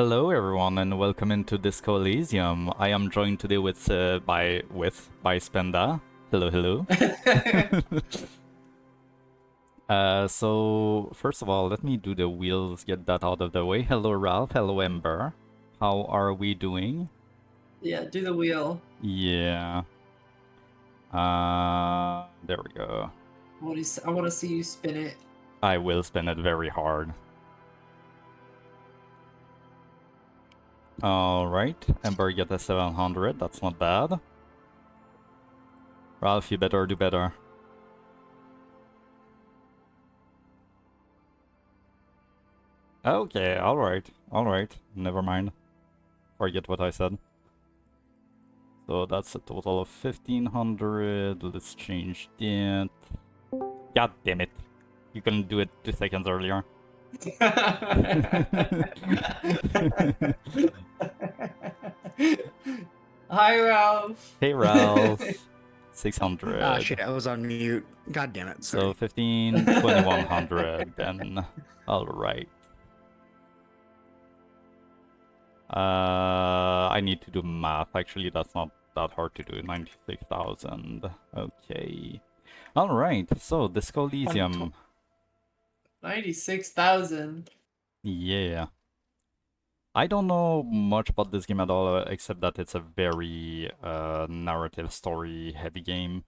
Hello everyone and welcome into Disco Elysium. I am joined today by Spenda. Hello, hello. So first of all, let me do the wheels, get that out of the way. Hello Ralph, hello Ember. How are we doing? Yeah, do the wheel. Yeah. There we go. I want to see you spin it. I will spin it very hard. Alright, Ember get a 700, that's not bad. Ralph, you better do better. Okay, alright, never mind. Forget what I said. So that's a total of 1500, let's change that. God damn it. You couldn't do it 2 seconds earlier. Hi, Ralph. Hey, Ralph. 600. Ah, shit, I was on mute. God damn it. Sorry. So 15, 2100 then. Alright. I need to do math. Actually, that's not that hard to do. 96,000. Okay. Alright, so Disco Elysium. 96,000. Yeah. I don't know much about this game at all, except that it's a very narrative story-heavy game,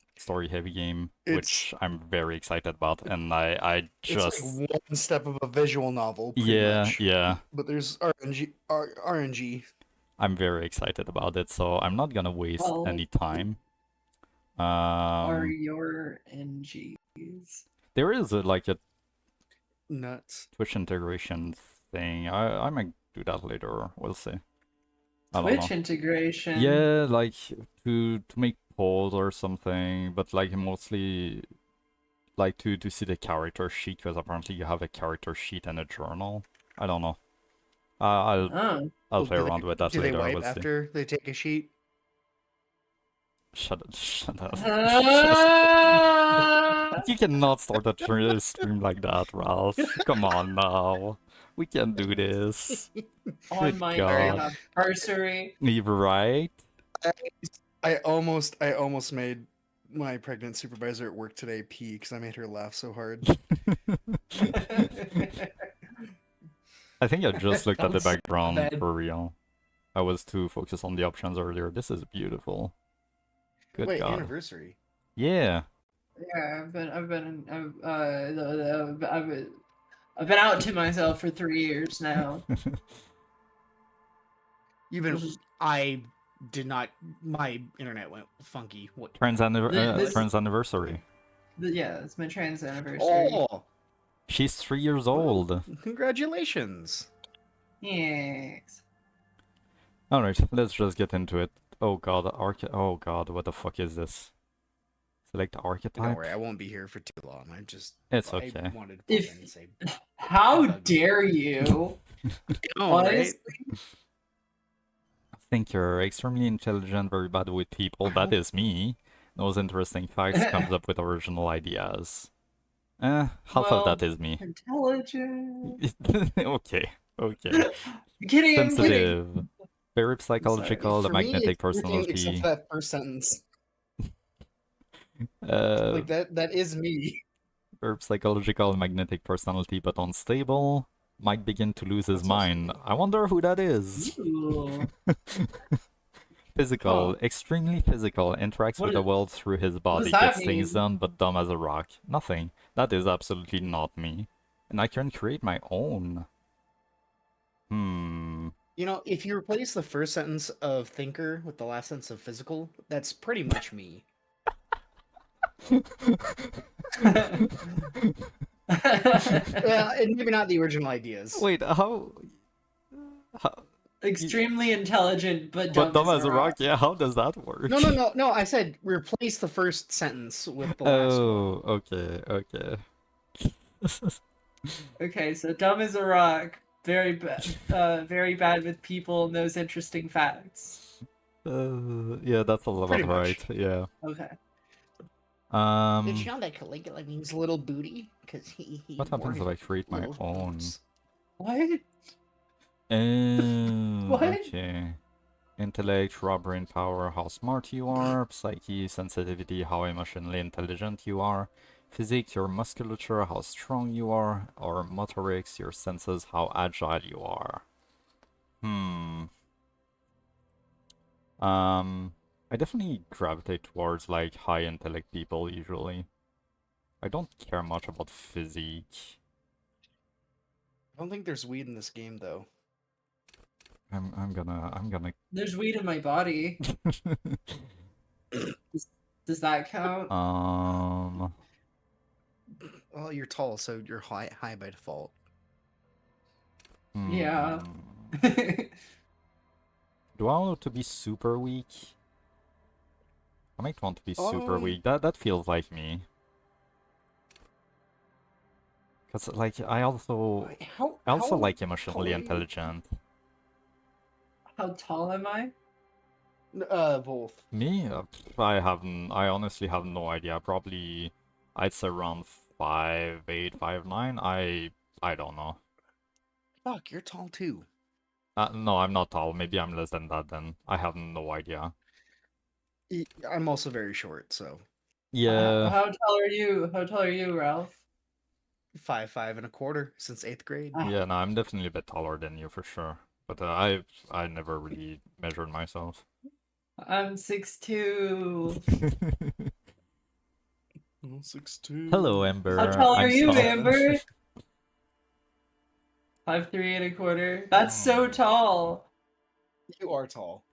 which I'm very excited about, and I just... It's like one step of a visual novel, pretty much. Yeah. But there's RNG. I'm very excited about it, so I'm not gonna waste any time. Are your NGs? There is like a Nuts. Twitch integration thing. I might do that later. We'll see. Twitch integration. Yeah, like to make polls or something, but like mostly like to see the character sheet, because apparently you have a character sheet and a journal. I don't know. I'll play around with that later. later. Do they wipe we'll after they take a sheet? Shut up. You cannot start a stream like that, Ralph. Come on now. We can do this. On my anniversary. Right? I almost made my pregnant supervisor at work today pee because I made her laugh so hard. I think I just looked at the background for real. I was too focused on the options earlier. This is beautiful. Good Wait, God. anniversary? Yeah. Yeah, I've been out to myself for 3 years now. I did not. My internet went funky. What? Trans anniversary. Yeah, it's my trans anniversary. Oh, she's 3 years old. Congratulations. Yes. All right, let's just get into it. Oh God, oh God, what the fuck is this? Select archetype. Don't worry, I won't be here for too long. It's okay. I wanted to pop in and say, how dare you? Honestly, I think you're extremely intelligent, very bad with people. That is me. Knows interesting facts, comes up with original ideas. Half of that is me. Intelligent. Okay. Kidding, Sensitive. I'm kidding. Very psychological, the magnetic personality. Except for that first sentence. Like that is me. Very psychological, magnetic personality, but unstable. Might begin to lose his mind. I wonder who that is. Physical, extremely physical, interacts with the world through his body, gets things done, but dumb as a rock. Nothing. That is absolutely not me. And I can create my own. You know, if you replace the first sentence of thinker with the last sentence of physical, that's pretty much me. Well, and maybe not the original ideas. Wait, how... Extremely intelligent, but dumb as a rock. Yeah, how does that work? No. I said replace the first sentence with the last one. Oh, okay. Okay, so dumb as a rock, very bad with people, knows interesting facts. Yeah, that's a lot right. Yeah. Okay. Did you know that Caligula means little booty? Because he what happens if I create my own? What? Oh, What? okay. Intellect, raw brain power, how smart you are. Psyche, sensitivity, how emotionally intelligent you are. Physique, your musculature, how strong you are. Or motorics, your senses, how agile you are. Hmm. I definitely gravitate towards like high intellect people usually. I don't care much about physique. I don't think there's weed in this game though. I'm gonna There's weed in my body. Does that count? um Well, you're tall, so you're high by default. Yeah. hmm. Do I want to be super weak? I might want to be super Um, weak. That feels like me. Cause like I also how like tall emotionally are you? intelligent. How tall am I? Both. Me? I honestly have no idea. Probably I'd say around 5'8", 5'9". I don't know. Fuck, you're tall too. No, I'm not tall. Maybe I'm less than that then. I have no idea. I'm also very short, so Yeah. How tall are you? How tall are you, Ralph? 5'5" since 8th grade. Ah, Yeah, no, I'm definitely a bit taller than you for sure. But I never really measured myself. I'm 6'2". Oh, 6'2". Hello, How Ember. tall are I'm you, Steven. Amber? 5'3 1/4". That's so Hmm. tall. You are tall.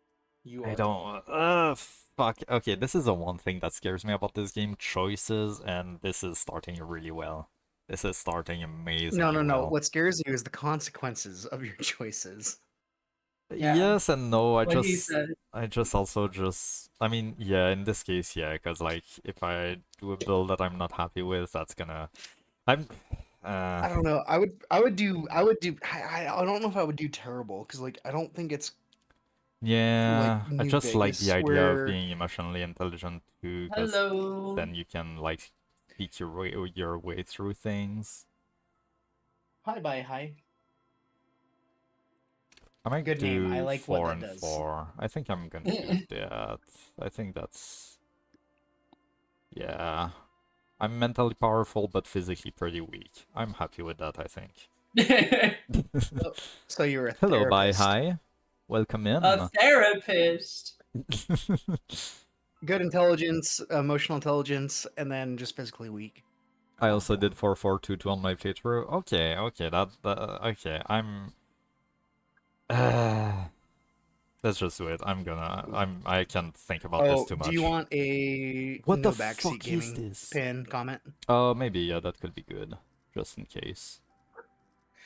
You I are tall. don't. Fuck. Okay, this is the one thing that scares me about this game: choices, and this is starting really well. This is starting No, amazingly no, no. well. What scares you is the consequences of your choices. Yeah, Yes and no. I what he just, said. I just also just. I mean, yeah. In this case, yeah, because like if I do a build that I'm not happy with, that's gonna. I'm. Uh. I don't know. I don't know if I would do terrible because like I don't think it's like Yeah. I New just like the Vegas idea of where being emotionally intelligent too, because Hello. then you can like speak your way through things. hi. I might Good name. I do like what 4 that and does. 4. I think I'm gonna do that. I think that's... Yeah. I'm mentally powerful, but physically pretty weak. I'm happy with that, I think. Oh, so you're a Hello, bye, therapist. hi. Welcome A in. therapist. Good intelligence, emotional intelligence, and then just physically weak. I also did 4-4-2-2 on my playthrough. Okay, okay, okay, I'm... let's just do it. I can't think about this Oh, too do you much. want a What the no backseat fuck is gaming this? pin comment? Oh, maybe, yeah, that could be good. Just in case.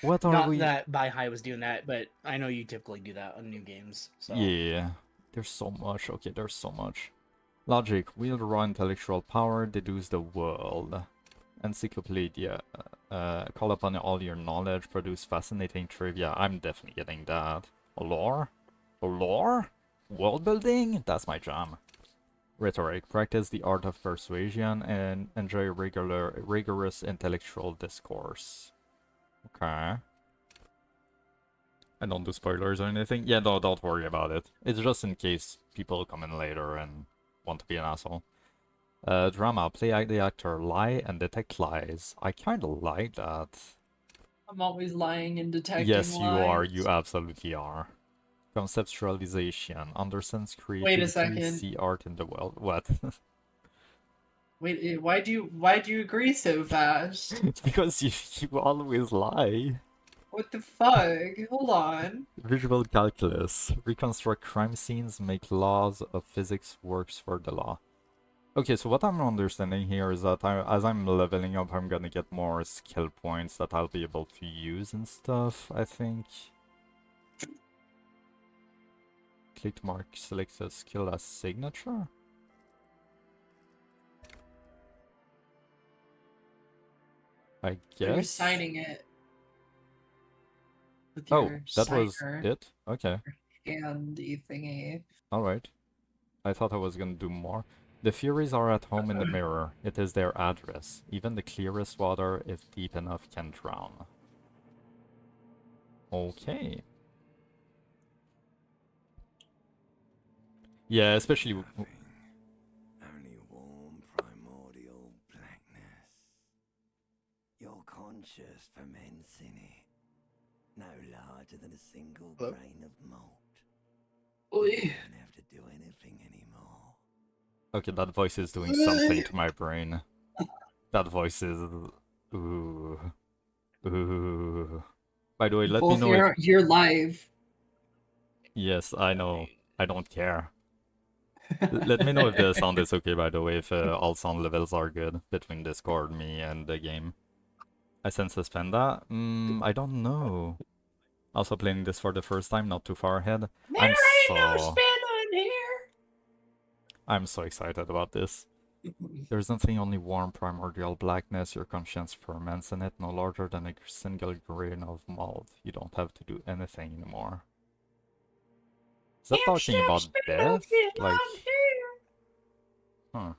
What are Not we... that Buy High was doing that, but I know you typically do that on new games. So Yeah, there's so much. Okay, there's so much. Logic, wield raw intellectual power, deduce the world. Encyclopedia, call upon all your knowledge, produce fascinating trivia. I'm definitely getting that. Lore? Lore? World building? That's my jam. Rhetoric, practice the art of persuasion and enjoy rigorous intellectual discourse. Okay. I don't do spoilers or anything. Yeah, no, don't worry about it. It's just in case people come in later and want to be an asshole. Drama, play the actor, lie and detect lies. I kinda like that. I'm always lying and detecting Yes, you are. You lies. absolutely are. Conceptualization, understands Wait a creativity, second. see art in the world. What? Wait, why do you agree so fast? It's because you always lie. What the fuck? Hold on. Visual calculus, reconstruct crime scenes, make laws of physics works for the law. Okay, so what I'm understanding here is that as I'm leveling up, I'm gonna get more skill points that I'll be able to use and stuff, I think. Click to mark, select a skill as signature? I So you're guess? signing it with Oh, your that was signer it? Okay, handy thingy. alright. I thought I was gonna do more. The Furies are at home in the mirror. It is their address. Even the clearest water, if deep enough, can drown. Okay. Yeah, especially Only warm primordial blackness. Your conscious ferments in it, no larger than a single Hello? grain of malt. Oy. You don't have to do anything anymore. okay, that voice is doing something to my brain. That voice is ooh. Ooh. By the way, let me Both know if you're live. yes, I know. I don't care. Let me know if the sound is okay, by the way, if all sound levels are good between Discord, me, and the game. I sense suspend that? I don't know. Also playing this for the first time, not too far ahead. There ain't no spin I'm so excited about this. on There's nothing, only warm primordial blackness. Your conscience ferments in it, no larger than a single grain of malt. You don't have to do anything anymore. Is that talking about death? Like, huh?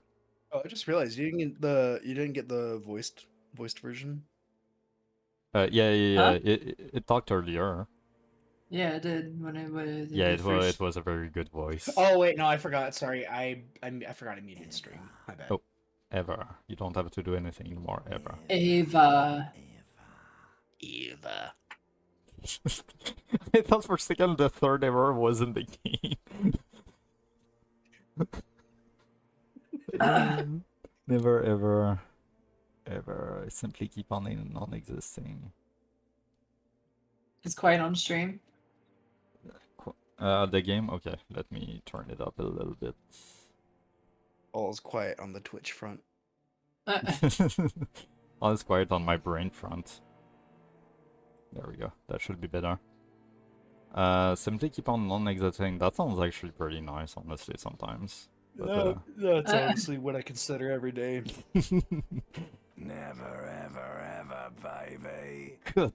Oh, I just realized you didn't get the voiced version. Yeah. Huh? It talked earlier. Yeah, it did when it was Yeah, the it first. was a very good voice. Oh wait, no, I forgot. Sorry, I forgot I muted stream. My bad. Oh, ever. You don't have to do anything anymore, ever. Ava. Eva. I thought for a second the third ever was in the game. Never ever. Ever. Simply keep on non-existing. It's quiet on stream. The game? Okay, let me turn it up a little bit. All's quiet on the Twitch front. All is quiet on my brain front. There we go. That should be better. Simply keep on non-existing. That sounds actually pretty nice, honestly, sometimes. But, That's honestly what I consider every day. Never, ever, ever, baby. Good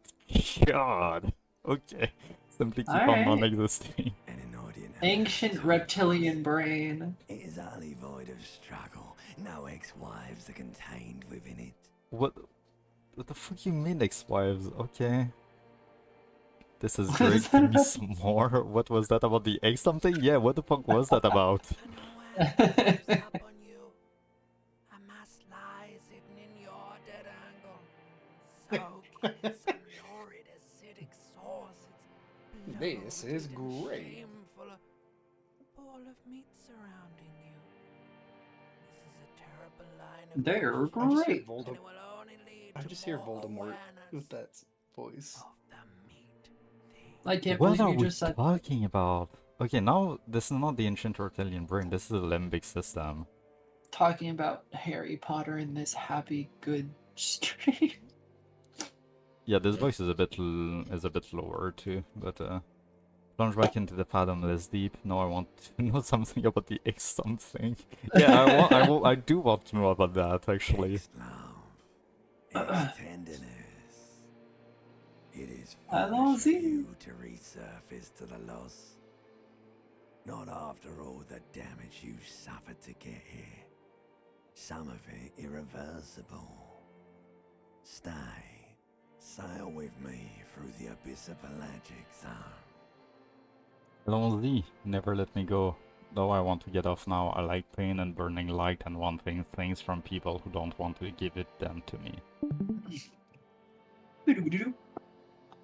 God. Okay. Simply keep on Alright. non-existing. An inordinate Ancient amount of reptilian brain. It is utterly void of struggle. No ex-wives are contained within it. What the fuck you mean, ex-wives? Okay. This is What great. is Give me that? some more. What was that about the egg something? Yeah, what the fuck was that about? And when I close up on you, a mass lies hidden in your dead angle. Soaking in some lurid acidic sauce. It's This is bloated and great. shameful. A ball of meat surrounding you. This is a terrible line of They're questioning, I just hear great. Voldemort. and it will only lead I to just hear more Voldemort awareness with that voice. of the meat thief. I can't What believe are you we just said. talking about? Okay, now this is not the ancient reptilian brain. This is a limbic system. Talking about Harry Potter in this happy, good stream. Yeah, this voice is a bit lower too, but plunge back into the fathomless deep. No, I want to know something about the X something. Yeah, I do want to know about that actually. Ex-love, ex-tenderness. It is I don't foolish for see. you to resurface to the loss. Not after all the damage you suffered to get here. Some of it irreversible. Stay. Sail with me through the abyss of pelagic zone. Allons-y, never let me go. Though I want to get off now, I like pain and burning light and wanting things from people who don't want to give it them to me.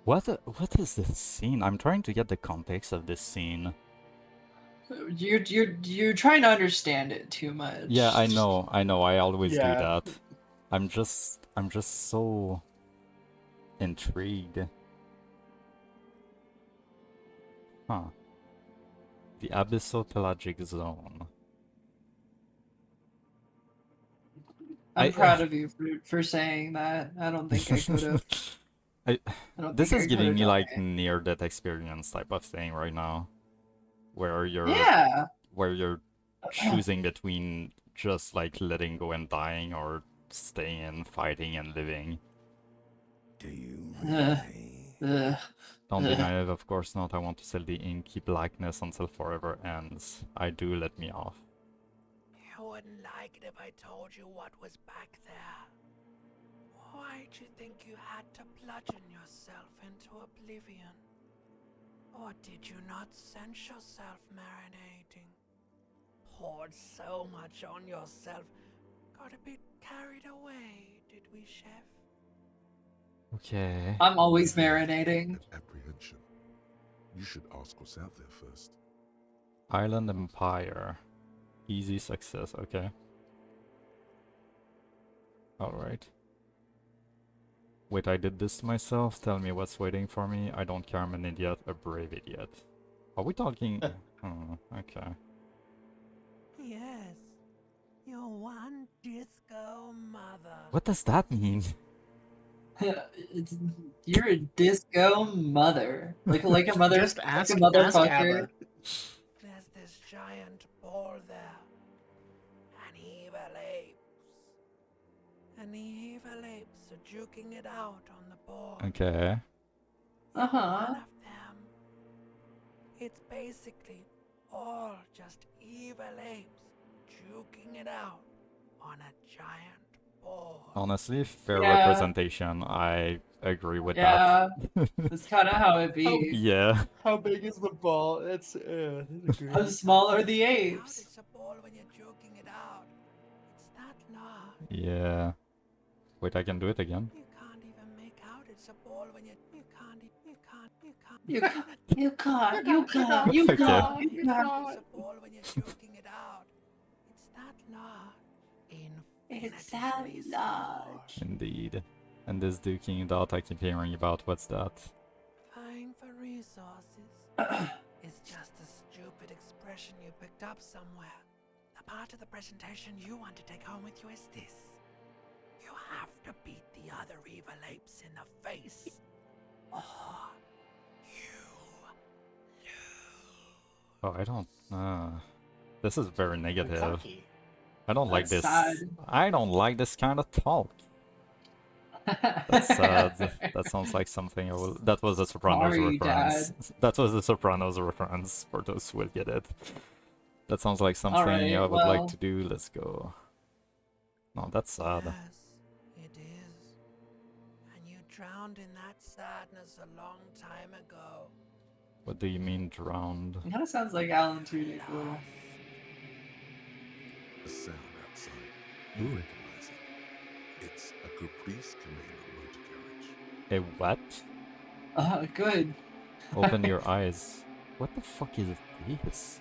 What is this scene? I'm trying to get the context of this scene. You're trying to understand it too much. Yeah, I know, I always do Yeah. that. I'm just so intrigued. Huh. The abyssopelagic zone. I'm proud of you for saying that. I don't think I could have. This is giving me done like it. near-death experience type of thing right now, where you're Yeah. choosing between just like letting go and dying or staying and fighting and living. Do you Ugh. really? Ugh. Don't be Ugh. naive, of course not. I want to sell the inky blackness until forever ends. I do, let me off. You wouldn't like it if I told you what was back there. Why'd you think you had to bludgeon yourself into oblivion? Or did you not sense yourself marinating? poured so much on yourself. Got a bit carried away, did we, Chef? Okay. I'm always marinating. And apprehension. You should ask what's out there first. Island Empire. Easy success, okay. Alright. Wait, I did this to myself? Tell me what's waiting for me. I don't care, I'm an idiot, a brave idiot. Are we talking? Oh, okay. Yes. Your one disco mother. What does that mean? You're a disco mother. Like a mother, Just like ask, a ask motherfucker. Abba. There's this giant ball there. And evil apes. And the evil apes are juking it out on the board. Okay. Uh-huh. One of them. It's basically all just evil apes juking it out on a giant board. Honestly, fair Yeah. representation. I agree with Yeah, that. that's kind of how it be. Yeah. How big is the ball? It's How small are the Out, apes? it's a ball when you're joking it out. It's that large. Yeah. Wait, I can do it again. You can't even make out it's a ball when you can't You can't, you can't, you can't, you Okay. can't, you It's can't. a ball when you're joking it out. It's that large. It's that Infinitesimally large. Indeed. And this duking it out I keep hearing about, what's that? Vying for resources is just a stupid expression you picked up somewhere. The part of the presentation you want to take home with you is this. You have to beat the other evil apes in the face. Or you lose. Oh, I don't... this is very negative. Cocky. I don't like That's this. sad. I don't like this kind of talk. That's sad. That sounds like something I will... That was a Sopranos Sorry, reference. That was a Sopranos reference, for those who will get it. That sounds like something Alright, I would well. like to do. Let's go. No, that's sad. Yes, it is. And you drowned in that sadness a long time ago. What do you mean drowned? It kind of sounds like Alan Tudyk a little. A sound outside. You'll recognize it. It's a Caprice Camino motor carriage. A what? Good. Open your eyes. What the fuck is this?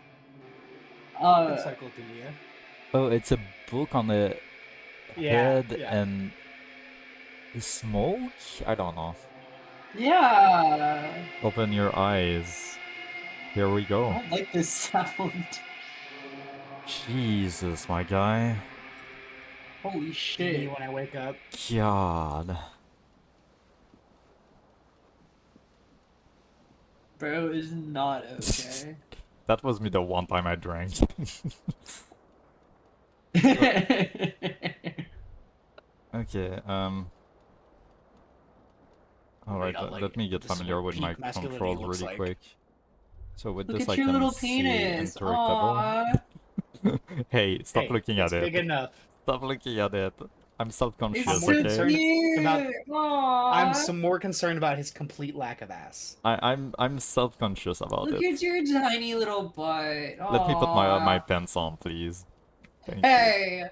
Encyclopedia. Oh, it's a book on the head and smoke? I don't know. Yeah. Open your eyes. Here we I go. don't like this sound. Jesus, my guy. Holy Me shit. when I wake up. God. Bro is not okay. That was me the one time I drank. Okay, alright, Wait, let me get this is familiar what with my peak masculinity controls looks really like. quick. So with Look this at I your can little see penis. enter double. Aww. Hey, stop Hey, looking at it's big it. enough. Stop looking at it. I'm self-conscious, It's more so okay? concerned cute. about- Aww. I'm some more concerned about his complete lack of ass. I'm self-conscious about Look it. at your tiny little butt. Let me put my Aw. pants on, please. Thank you. Hey.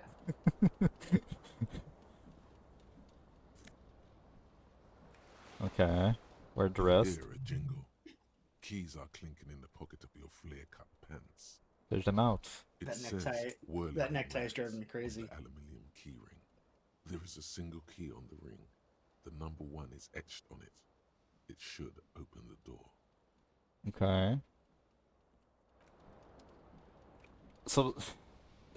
Okay, we're dressed. Hear a jingle. Keys are clinking in the pocket of your flare-cut pants. Fish them out. It That says necktie- Whirling that necktie is Rings driving me on crazy. The aluminium key ring. There is a single key on the ring. The number 1 is etched on it. It should open the door. Okay. So,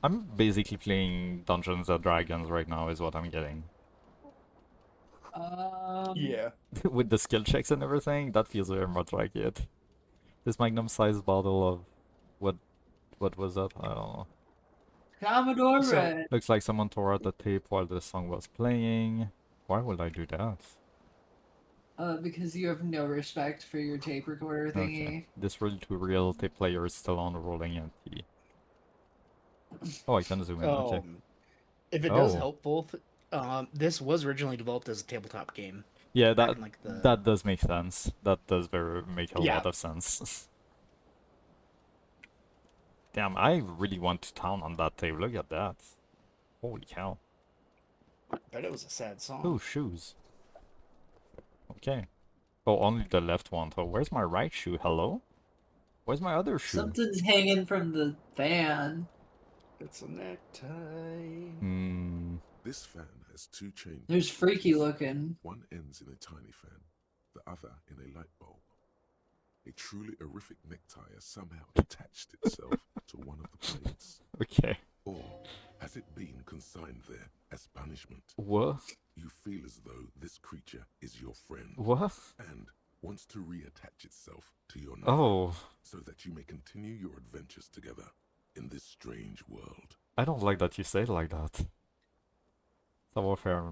I'm basically playing Dungeons and Dragons right now, is what I'm getting. Yeah. With the skill checks and everything, that feels very much like it. This magnum-sized bottle of... What was that? I don't know. Commodore So- Red. Looks like someone tore out the tape while the song was playing. Why would I do that? Because you have no respect for your tape recorder thingy. Okay. This reel-to-reel tape player is still on rolling empty. Oh, I can zoom in, okay. If it does Oh. help both, this was originally developed as a tabletop game. Yeah, back that in, like, the... that does make sense. That does make a Yeah. lot of sense. Damn, I really went to town on that tape. Look at that. Holy cow. Bet it was a sad song. Oh, shoes. Okay. Oh, only the left one. So where's my right shoe? Hello? Where's my other shoe? Something's hanging from the fan. It's a necktie. Hmm. This fan has two chain. There's freaky connectors. looking. One ends in a tiny fan, the other in a light bulb. A truly horrific necktie has somehow attached itself to one of the blades. Okay. Or has it been consigned there as punishment? What? You feel as though this creature is your friend What? and wants to reattach itself to your neck Oh, so that you may continue your adventures together in this strange world. I don't like that you say it like that. Subwoofer,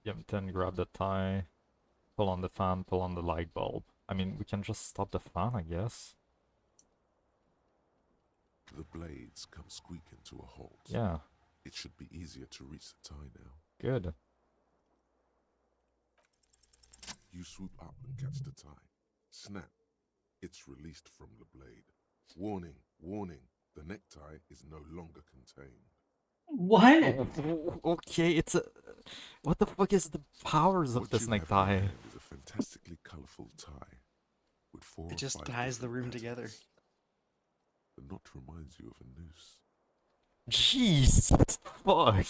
then grab the tie, pull on the fan, pull on the light bulb. I mean, we can just stop the fan, I guess. The blades come squeaking to a halt. Yeah, It should be easier to reach the tie now. good. You swoop up and catch the tie. Snap. It's released from the blade. Warning, warning. The necktie is no longer contained. What? Okay, it's a... What the fuck is the powers of What this you have in necktie? hand is a fantastically colorful tie with 4 or It just 5 ties the different room together. patterns. The knot reminds you of a noose. Jeez, what the fuck?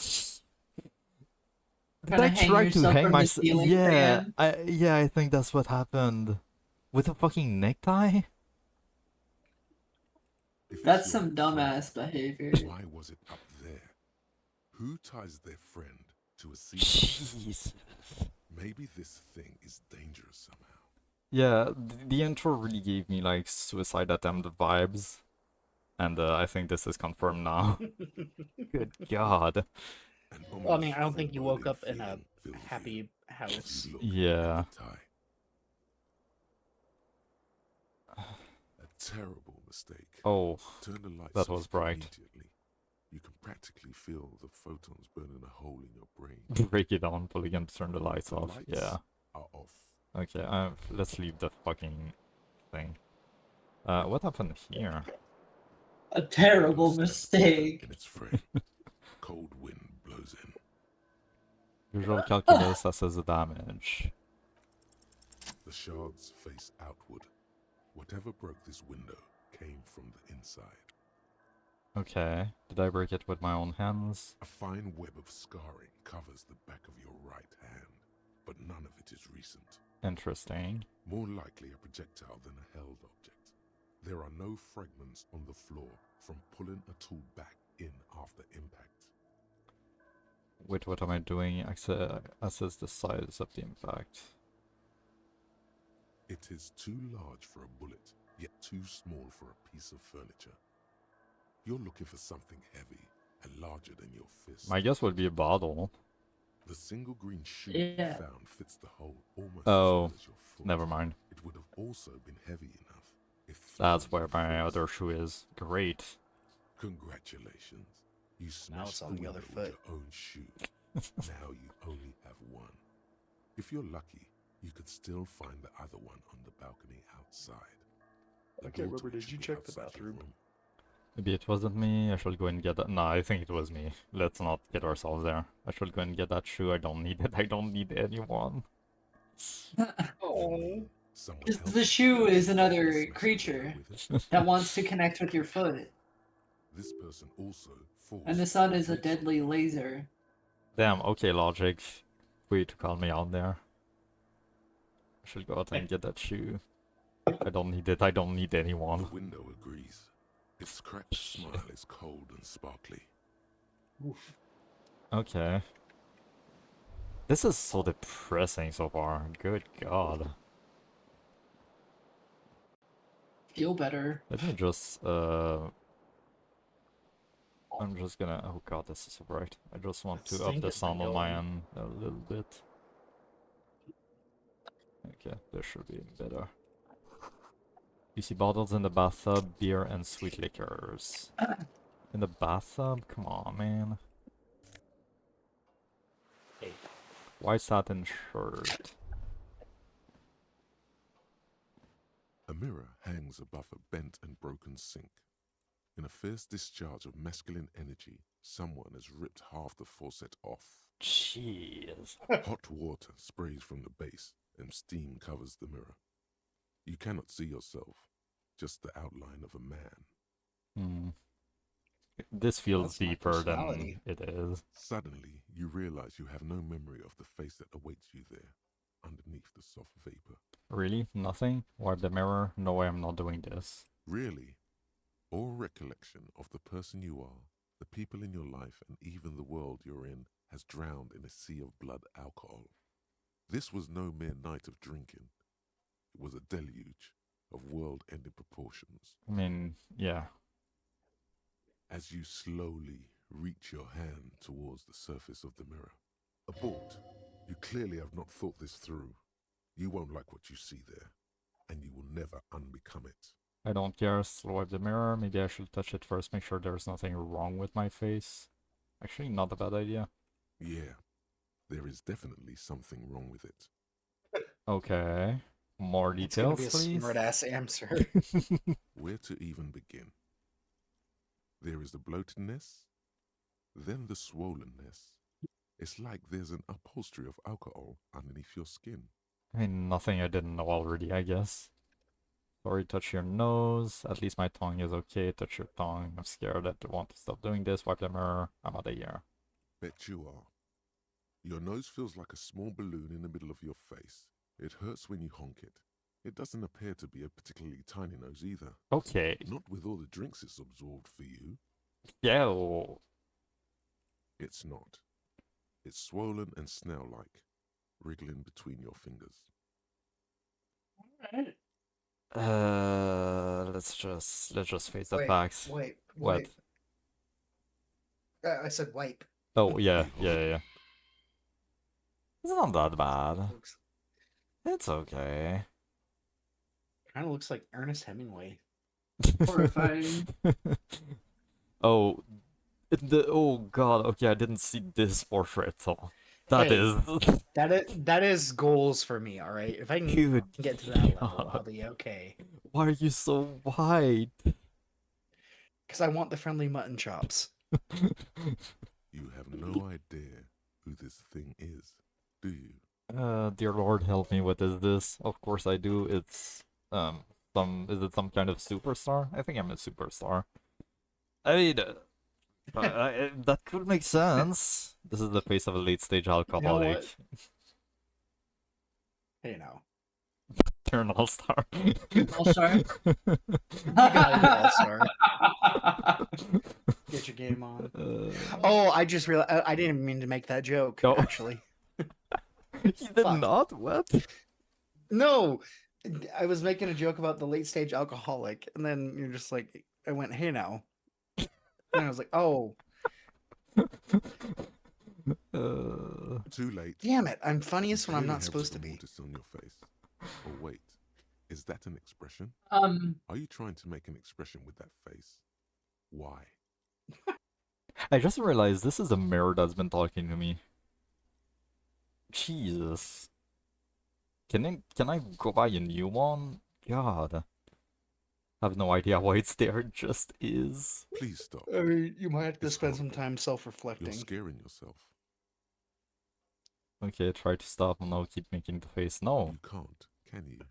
Did Gonna I hang try to yourself hang from the myself? ceiling Yeah, fan? I think that's what happened. With a fucking necktie? If it's That's your some friend, dumbass behavior. why was it up there? Who ties their friend to a ceiling? Jeez. Maybe this thing is dangerous somehow. Yeah, the intro really gave me like suicide attempt vibes. And I think this is confirmed now. Good God. An Well, I mean, ominous I don't think you woke foreboding up in a feeling fills you happy as house. you look Yeah. at the tie. A terrible mistake. Oh, Turn the lights that off was bright. immediately. You can practically feel the photons burning a hole in your brain. Break it down, pull again, turn the lights The off. lights Yeah. are off. Okay, let's leave the fucking thing. What happened here? A terrible Step mistake. in its frame. Cold wind blows in. Visual calculus assess the damage. The shards face outward. Whatever broke this window came from the inside. Okay, did I break it with my own hands? A fine web of scarring covers the back of your right hand, but none of it is recent. Interesting. More likely a projectile than a held object. There are no fragments on the floor from pulling a tool back in after impact. Wait, what am I doing? Assess the size of the impact. It is too large for a bullet, yet too small for a piece of furniture. You're looking for something heavy and larger than your fist. My guess would be a bottle. The single green shoe Yeah. you found fits the hole almost Oh, as well as your foot. Never mind. It would have also been heavy enough if That's thrown where to the my face. other shoe is. Great. Congratulations. You Now smashed it's the on the window other with foot. your own shoe. Now you only have one. If you're lucky, you could still find the other one on the balcony outside. The Okay, door to Robert, which did you should be check the outside your bathroom? room. Maybe it wasn't me. I should go and get that. No, I think it was me. Let's not get ourselves there. I should go and get that shoe. I don't need it. I don't need anyone. Oh. Someone Because else the should shoe probably is smash another the window creature with it. that wants to connect with your foot. This person also falls And the sun to is a reach it. deadly laser. Damn, okay, logic. Way to call me out there. I should go out and get that shoe. I don't need it. I don't need The anyone. window agrees. Its cracked smile is cold and sparkly. Okay. This is so depressing so far. Good God. Feel better. Let me just, I'm just gonna, oh God, this is so bright. I just want to up Sync the has been sound on my going. end a little bit. Okay, this should be better. You see bottles in the bathtub, beer and sweet liquors. In the bathtub? Come on, man. Hey. White satin shirt. A mirror hangs above a bent and broken sink. In a fierce discharge of masculine energy, someone has ripped half the faucet off. Jeez. Hot water sprays from the base, and steam covers the mirror. You cannot see yourself, just the outline of a man. Hmm. This feels That's my deeper than personality. it is. Suddenly, you realize you have no memory of the face that awaits you there, underneath the soft vapor. Really? Nothing? Wipe the mirror? No way, I'm not doing this. Really, all recollection of the person you are, the people in your life, and even the world you're in has drowned in a sea of blood alcohol. This was no mere night of drinking. It was a deluge of world-ending proportions. I mean, yeah. As you slowly reach your hand towards the surface of the mirror. Abort. You clearly have not thought this through. You won't like what you see there, and you will never unbecome it. I don't care, still wipe the mirror. Maybe I should touch it first, make sure there's nothing wrong with my face. Actually, not a bad idea. Yeah, there is definitely something wrong with it. Okay. More It's gonna details, be a please? smart-ass answer. Where to even begin? There is the bloatedness, then the swollenness. It's like there's an upholstery of alcohol underneath your skin. I mean, nothing I didn't know already, I guess. Sorry, touch your nose. At least my tongue is okay. Touch your tongue. I'm scared that I want to stop doing this. Wipe the mirror. I'm out of here. Bet you are. Your nose feels like a small balloon in the middle of your face. It hurts when you honk it. It doesn't appear to be a particularly tiny nose either. Okay. Not with all the drinks it's absorbed for you. Yeah. Oh. It's not. It's swollen and snail-like, wriggling between your fingers. Alright. Let's just face the Wait, facts. wait, What? wait. I said wipe. Oh, yeah, You yeah, hold yeah, yeah. It's not that bad. Looks It's okay. kind of looks like Ernest Hemingway. Horrifying. Oh, oh god, okay, I didn't see this portrait, so that Hey. is... That is goals for me. All right, if I can Dude, get to that level, God. I'll be okay. Why are you so white? Because I want the friendly mutton chops. You have no idea who this thing is, do you? Dear Lord, help me, what is this? Of course I do, it's, is it some kind of superstar? I think I'm a superstar. I mean, that could make sense. This is the face of a late-stage alcoholic. what? Hey, now. You're an all-star. All-star? gotta be all-star. Get your game on. Oh, I just realized I didn't mean to make that joke. No. Actually, You did Fuck. not? What? no. I was making a joke about the late-stage alcoholic, and then you're just like, I went, "Hey, now," and I was like, "Oh, Too late. damn it! I'm funniest You when I'm clearly not have supposed to rigor be." mortis on your face. Oh wait, is that an expression? Are you trying to make an expression with that face? Why? I just realized this is a mirror that's been talking to me. Jesus. Can I go buy a new one? God. I have no idea why it's there, it just is. Please stop. I mean, you might have to It's spend some horrible. time You're self-reflecting. scaring yourself. Okay, try to stop and now keep making the face. No. You can't, can you?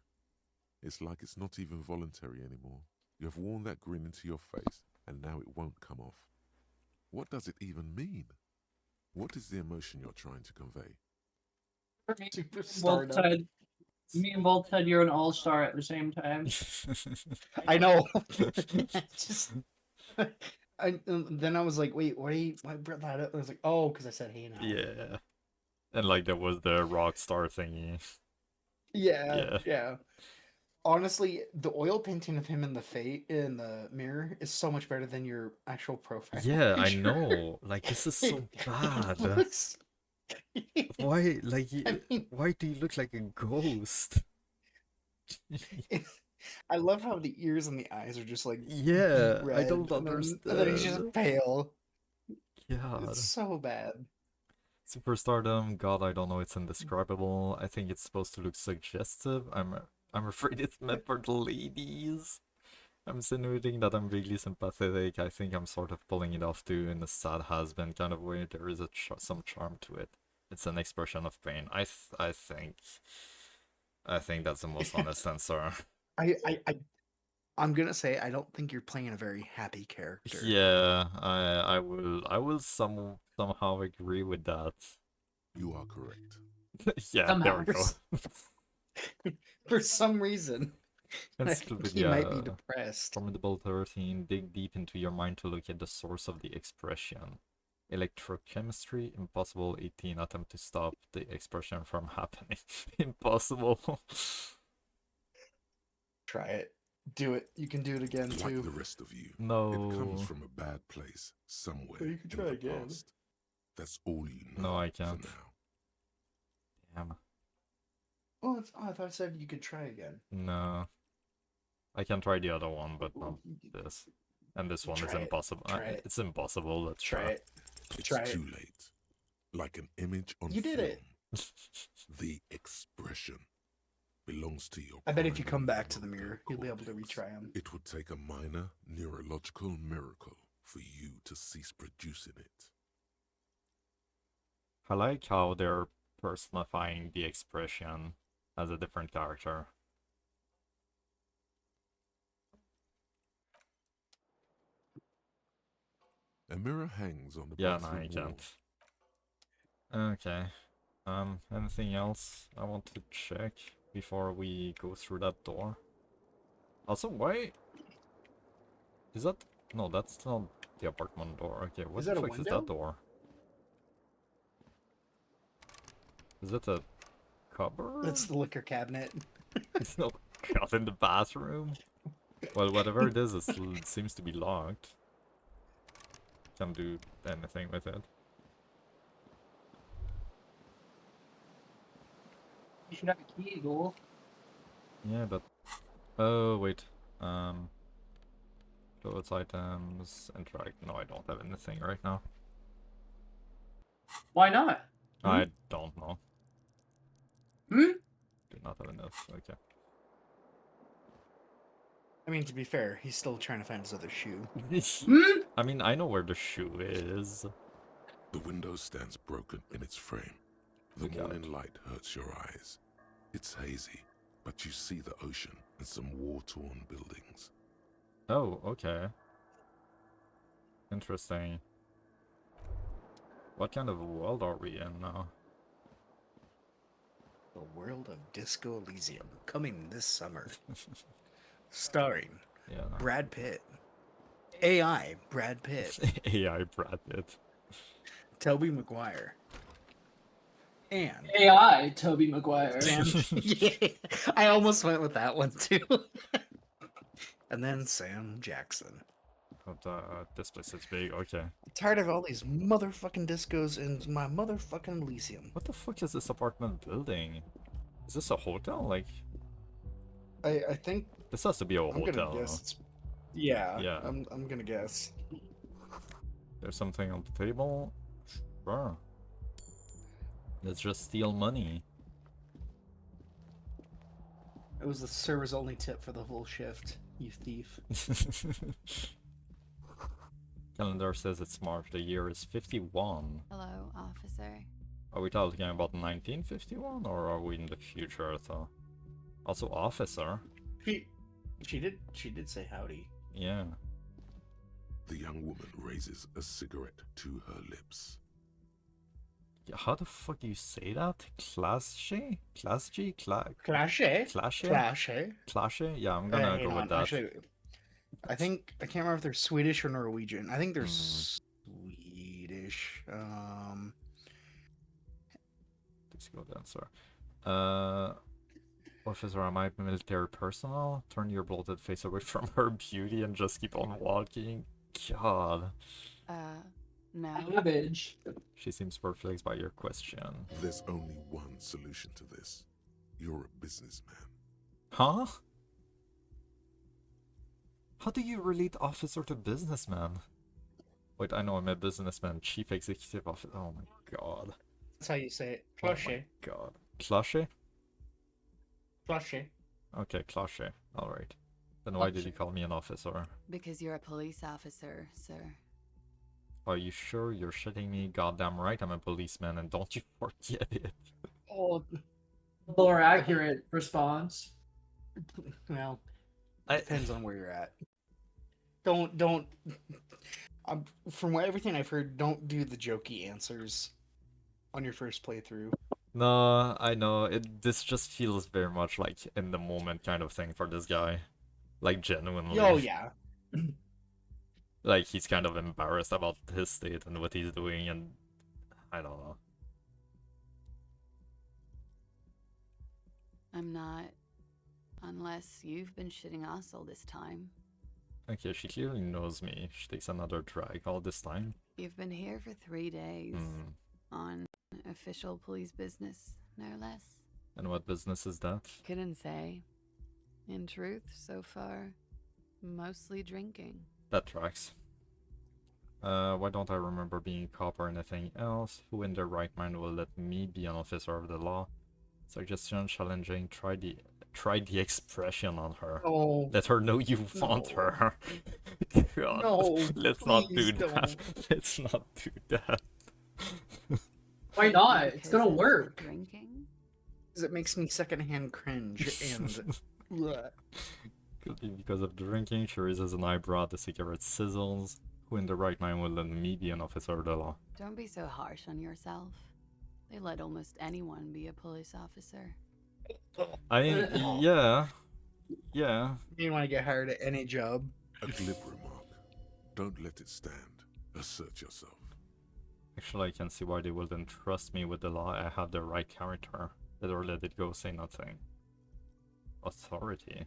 It's like it's not even voluntary anymore. You have worn that grin into your face, and now it won't come off. What does it even mean? What is the emotion you're trying to convey? Superstar. Ted, me and Bolt Ted, you're an all-star at the same time. I know. Just, then I was like, wait, why brought that up? I was like, oh, because I said, hey, now. Yeah. And like there was the rock star thingy. Yeah, Yeah. yeah. Honestly, the oil painting of him in in the mirror is so much better than your actual profile. Yeah, I picture. know. Like this is so It bad. looks- Why like I mean, why do you look like a ghost? I love how the ears and the eyes are just like Yeah, deep I don't red, and then he's just understand. pale. God. It's so bad. Superstardom, God, I don't know, it's indescribable. I think it's supposed to look suggestive. I'm afraid it's meant for the ladies. I'm insinuating that I'm really sympathetic. I think I'm sort of pulling it off too in a sad has-been kind of way. There is some charm to it. It's an expression of pain. I think that's the most honest answer. I'm gonna say I don't think you're playing a very happy character. Yeah, I will somehow agree with that. You are correct. Yeah, there Somehow. we go. For some reason, I think he might be Encyclopedia depressed. Formidable 13, dig deep into your mind to look at the source of the expression. Electrochemistry, impossible 18, attempt to stop the expression from happening. Impossible. Try it. Do it. You can do it again Like too. the rest of you, No. it comes from a bad place somewhere Well, you can in try the again. past. That's all you know. No, I for can't. now. Damn. Oh, I thought I said you could try again. No. I can try the other one, but not this. And this one is Try it. impossible. Try it. It's impossible. Let's Try it. It's Try it. too late. Like an image on You did film. it. The expression belongs to your I bet if you primary come back to the motor mirror, you'll be able to cortex. retry them. It would take a minor neurological miracle for you to cease producing it. I like how they're personifying the expression as a different character. A mirror hangs on the Yeah, no, bathroom I wall. can't. Okay. Anything else I want to check before we go through that door? Also, why is that? No, that's not the apartment door. Okay, what Is the that a fuck is window? that door? Is it a cupboard? That's the liquor cabinet. It's not got in the bathroom. Well, whatever it is, it seems to be locked. Can't do anything with it. You should have a key, Ghoul. Yeah, but oh wait. Clothes items, interact. No, I don't have anything right now. Why not? I don't know. Hmm? Do not have enough. Okay. I mean, to be fair, he's still trying to find his other shoe. Hmm? I mean, I know where the shoe is. The window stands broken in its frame. The Look out. morning light hurts your eyes. It's hazy, but you see the ocean and some war-torn buildings. Oh, okay. Interesting. What kind of world are we in now? The World of Disco Elysium, coming this summer. Starring Yeah. No. Brad Pitt. AI Brad Pitt. AI Brad Pitt. Toby Maguire. And AI, Toby Maguire. Sam. Yeah, I almost went with that one too. And then Sam Jackson. But this place is big. Okay. Tired of all these motherfucking discos in my motherfucking Elysium. What the fuck is this apartment building? Is this a hotel? Like, I think this has to be a I'm hotel. gonna guess. It's, yeah, Yeah. I'm gonna guess. There's something on the table. Sure. Let's just steal money. It was the server's only tip for the whole shift. You thief. Calendar says it's March. The year is 51. Hello, officer. Are we talking about 1951 or are we in the future? So, also officer. She did say howdy. Yeah. The young woman raises a cigarette to her lips. How the fuck do you say that? Clashy? Clashy? Clashy. Clashy? Clashy. Clashy? Yeah, I'm gonna go with that. Actually, I think I can't remember if they're Swedish or Norwegian. I think they're Hmm. Swedish. Let's go then, sir. Officer, am I military personnel? Turn your bloated face away from her beauty and just keep on walking. God. No. Savage. She seems perplexed by your question. There's only one solution to this. You're a businessman. Huh? How do you relate officer to businessman? Wait, I know I'm a businessman. Chief executive officer. Oh my god. That's how you say it. Oh my Clashy. god. Clashy? Clashy. Okay, clashy. Alright. Then why did you call me an officer? Because you're a police officer, sir. Are you sure you're shitting me? Goddamn right, I'm a policeman, and don't you forget it. Oh, More accurate response. well, I- depends on where you're at. Don't. From everything I've heard, don't do the jokey answers on your first playthrough. No, I know. This just feels very much like in the moment kind of thing for this guy. Like genuinely. Oh yeah. Like he's kind of embarrassed about his state and what he's doing, and I don't know. I'm not. Unless you've been shitting us all this time. Okay, she clearly knows me. She takes another drag all this time. You've been here for 3 days. Hmm. On official police business, no less. And what business is that? Couldn't say. In truth, so far, mostly drinking. That tracks. Why don't I remember being a cop or anything else? Who in their right mind will let me be an officer of the law? Suggestion challenging, try the expression on her. Oh Let her know you want No. her. God, no! let's not do please that. don't. Let's not do that. Why not? It's Because gonna of work. Drinking? 'Cause it makes me secondhand cringe and. Bleh. Could be because of drinking. She raises an eyebrow. The cigarette sizzles. Who in the right mind will let me be an officer of the law? Don't be so harsh on yourself. They let almost anyone be a police officer. Yeah. Yeah. You want to get hired at any job? A glib remark. Don't let it stand. Assert yourself. Actually, I can see why they wouldn't trust me with the law. I have the right character. Let her let it go, say nothing. Authority.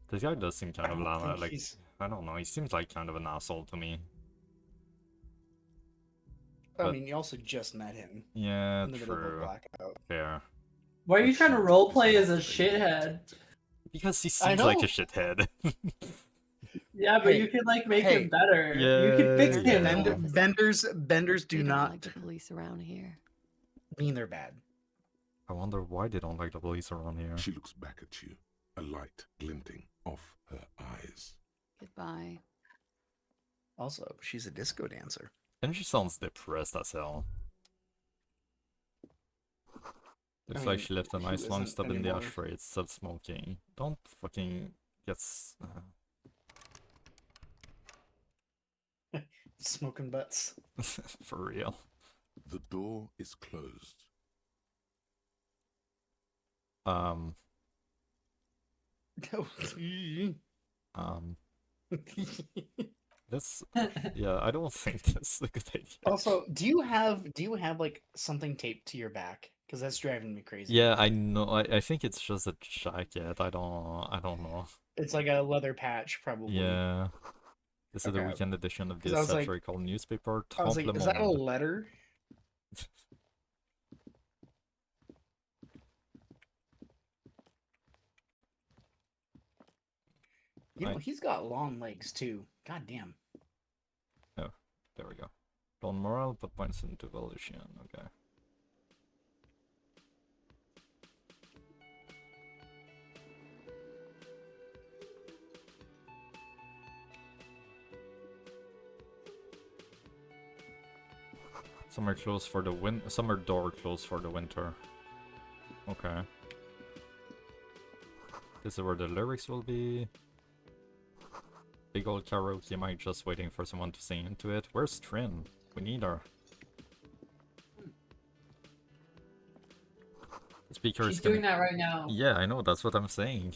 This guy does seem kind of don't think like, he's- I don't know, he seems like kind of an asshole to me. I But- mean, you also just met him Yeah, in the middle of a true. blackout. Fair. Why are you But trying to she roleplay is as a not shithead? Because he I seems like a know. shithead. Yeah, but Hey, you can like make hey. him better. You can fix Yeah, him. yeah. Benders do They don't not like the police around here. mean they're bad. I wonder why they don't like the police around here. She looks back at you, a light glinting off her eyes. Goodbye. Also, she's a disco dancer. And she sounds depressed as hell. Looks like mean, she left a who nice long isn't stub in the anymore? ashtray. It's still smoking. Don't fucking get Smoking butts. for real. The door is closed. Um, this, yeah, I don't think that's a good idea. Also, do you have like something taped to your back? Because that's driving me crazy. Yeah, I know. I think it's just a jacket. I don't know. It's like a leather patch, probably. Yeah. This is the Okay. weekend edition of 'Cause the I was like- satirical newspaper I was like, Temple is that a Monde. letter? You know, I- he's got long legs too. God damn. There we go. Don Morale put points into Elysium. Okay. Some are closed for the some are door closed for the winter. Okay. This is where the lyrics will be. Big old karaoke mic just waiting for someone to sing into it. Where's Trin? We need her. The speaker She's is doing that right now. Yeah, I know, that's what I'm saying.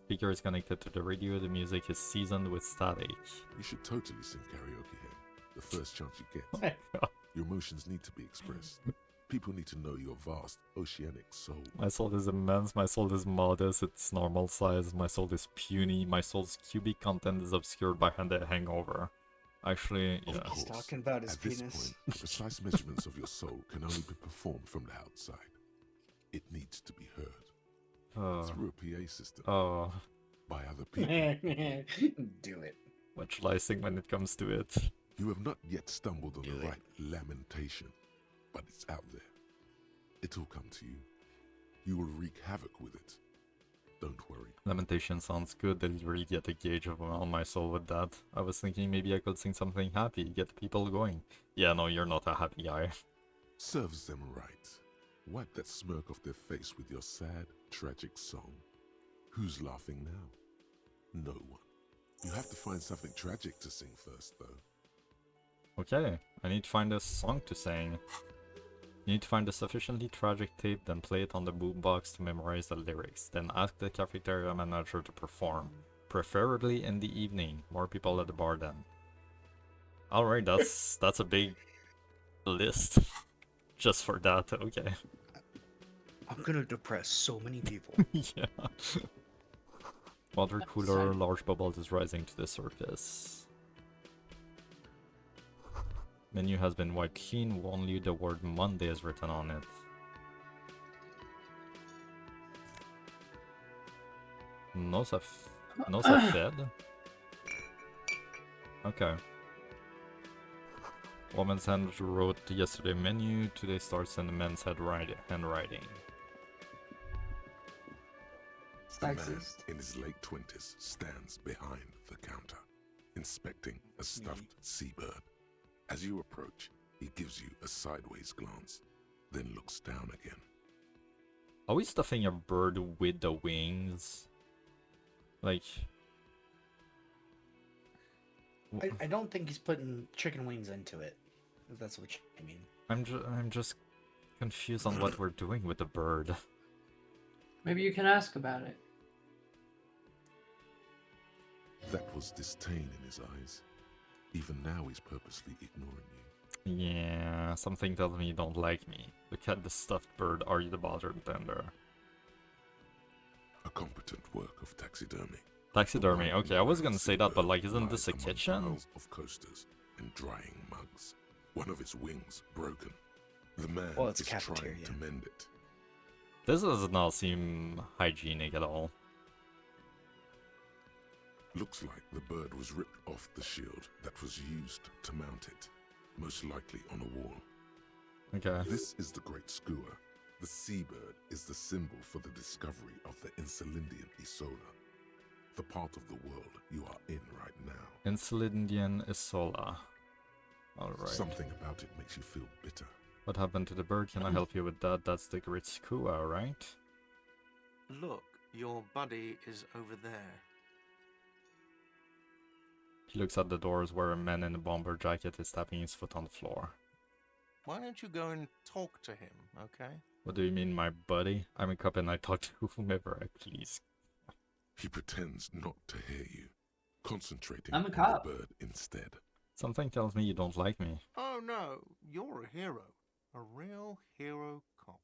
Speaker is connected to the radio, the music is seasoned with static. You should totally sing karaoke here. The first chance you Oh get. my god. Your emotions need to be expressed. People need to know your vast oceanic soul. My soul is immense, my soul is modest, it's normal size, my soul is puny, my soul's cubic content is obscured by the hangover. Actually, Of yeah. course, He's talking about his at this penis. point, the precise measurements of your soul can only be performed from the outside. It needs to be heard through a PA system Oh, by other people. Do it. what shall I sing when it comes to it? You have not yet stumbled on Do the it. right lamentation, but it's out there. It'll come to you. You will wreak havoc with it. Don't worry. Lamentation sounds good. They'll really get a gauge of on my soul with that. I was thinking maybe I could sing something happy, get people going. Yeah, no, you're not a happy guy. Serves them right. Wipe that smirk off their face with your sad, tragic song. Who's laughing now? No one. You have to find something tragic to sing first, though. Okay, I need to find a song to sing. You need to find a sufficiently tragic tape, then play it on the boombox to memorize the lyrics. Then ask the cafeteria manager to perform. Preferably in the evening. More people at the bar then. Alright, that's a big list. Just for that, okay. I'm gonna depress so many people. Yeah. Water cooler, large bubble is rising to the surface. Menu has been wiped clean, only the word Monday is written on it. No fed? Okay. Woman's hand wrote yesterday menu, today starts in the men's handwriting. A man Sexist. in his late 20s stands behind the counter, inspecting a stuffed seabird. As you approach, he gives you a sideways glance, then looks down again. Are we stuffing a bird with the wings? Like... I don't think he's putting chicken wings into it, if that's what you mean. I'm just confused on what we're doing with the bird. Maybe you can ask about it. That was disdain in his eyes. Even now he's purposely ignoring you. Yeah, something tells me you don't like me. Look at the stuffed bird, are you the bartender? A competent work of taxidermy. Taxidermy, The okay, I was gonna white say that, but seabird like, isn't this a lies among kitchen? piles of coasters and drying mugs. One of its wings broken. The man Well, it's a is trying cafeteria. to mend it. This does not seem hygienic at all. Looks like the bird was ripped off the shield that was used to mount it, most likely on a wall. Okay. This is the Great Skua. The seabird is the symbol for the discovery of the Insulindian Isola, the part of the world you are in right now. Insulindian Isola. Alright. Something about it makes you feel bitter. What happened to the bird? Can I help you with that? That's the Great Skua, right? Look, your buddy is over there. He looks at the doors where a man in a bomber jacket is tapping his foot on the floor. Why don't you go and talk to him, okay? What do you mean, my buddy? I'm a cop and I talk to whomever I please. He pretends not to hear you, concentrating I'm a on cop. the bird instead. Something tells me you don't like me. Oh no, you're a hero. A real hero cop.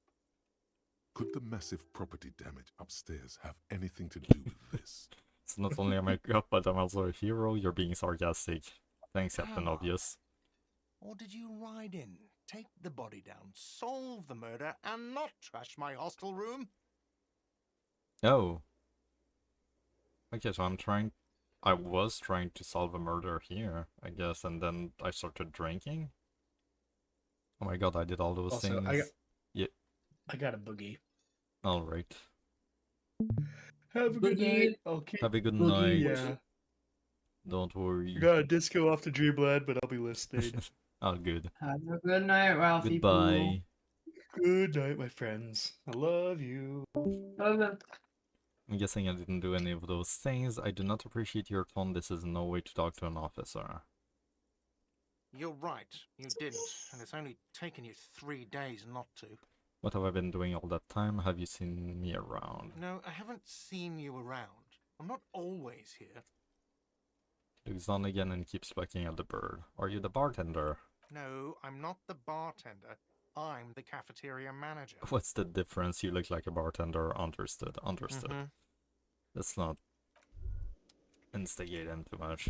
Could the massive property damage upstairs have anything to do with this? So not only am I a cop, but I'm also a hero. You're being sarcastic. Thanks, Captain Come on. Obvious. Or did you ride in, take the body down, solve the murder, and not trash my hostel room? Oh. Okay, so I was trying to solve a murder here, I guess, and then I started drinking? Oh my god, I did all those Also, things. I got a boogie. Alright. Have a good Boogie. night. Okay. Have a good Boogie. night. Yeah. Don't worry. I got a disco off the Dreamland, but I'll be listening. Oh, good. Have a good night, Ralphie. Goodbye. Good night, my friends. I love you. Pooh. Okay. I'm guessing I didn't do any of those things. I do not appreciate your tone. This is no way to talk to an officer. You're right, you didn't, and it's only taken you 3 days not to. What have I been doing all that time? Have you seen me around? No, I haven't seen you around. I'm not always here. He looks on again and keeps looking at the bird. Are you the bartender? No, I'm not the bartender. I'm the cafeteria manager. What's the difference? You look like a bartender. Understood. Understood. Mhm. Let's not instigate him too much.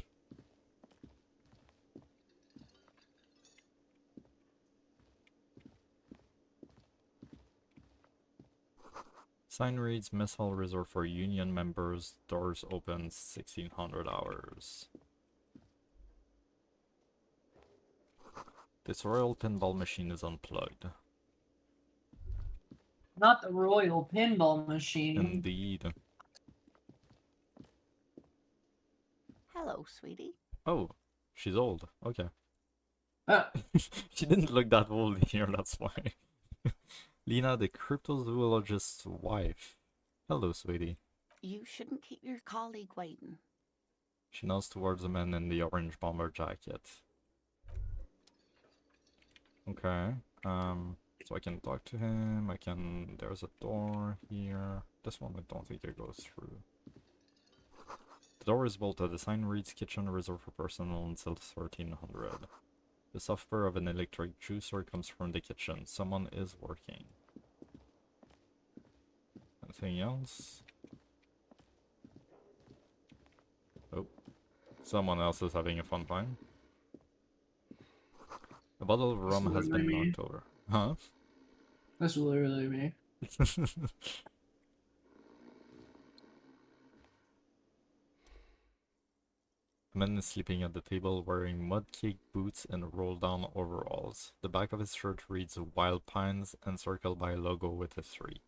Sign reads Mess Hall Resort for Union members. Doors open 1600 hours. This royal pinball machine is unplugged. Not the royal pinball machine. Indeed. Hello, sweetie. Oh, she's old. Okay. Uh, She didn't look that old here, that's why. Lena, the cryptozoologist's wife. Hello, sweetie. You shouldn't keep your colleague waiting. She nods towards the man in the orange bomber jacket. Okay. So I can talk to him. There's a door here. This one I don't think it goes through. The door is bolted. The sign reads kitchen reserved for personnel until 1300. The software of an electric juicer comes from the kitchen. Someone is working. Anything else? Oh. Someone else is having a fun time. A bottle of rum has been Literally. knocked over. Huh? That's literally me. A man is sleeping at the table wearing mud-caked boots and roll-down overalls. The back of his shirt reads Wild Pines encircled by a logo with a 3.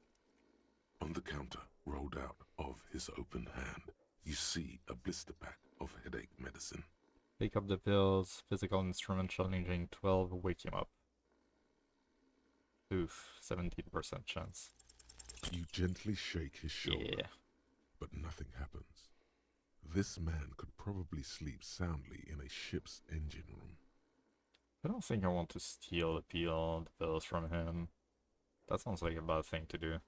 On the counter, rolled out of his open hand, you see a blister pack of headache medicine. Pick up the pills. Physical instrument challenging 12. Wake him up. Oof, 17% chance. You gently shake his shoulder, Yeah. but nothing happens. This man could probably sleep soundly in a ship's engine room. I don't think I want to steal the pills from him. That sounds like a bad thing to do.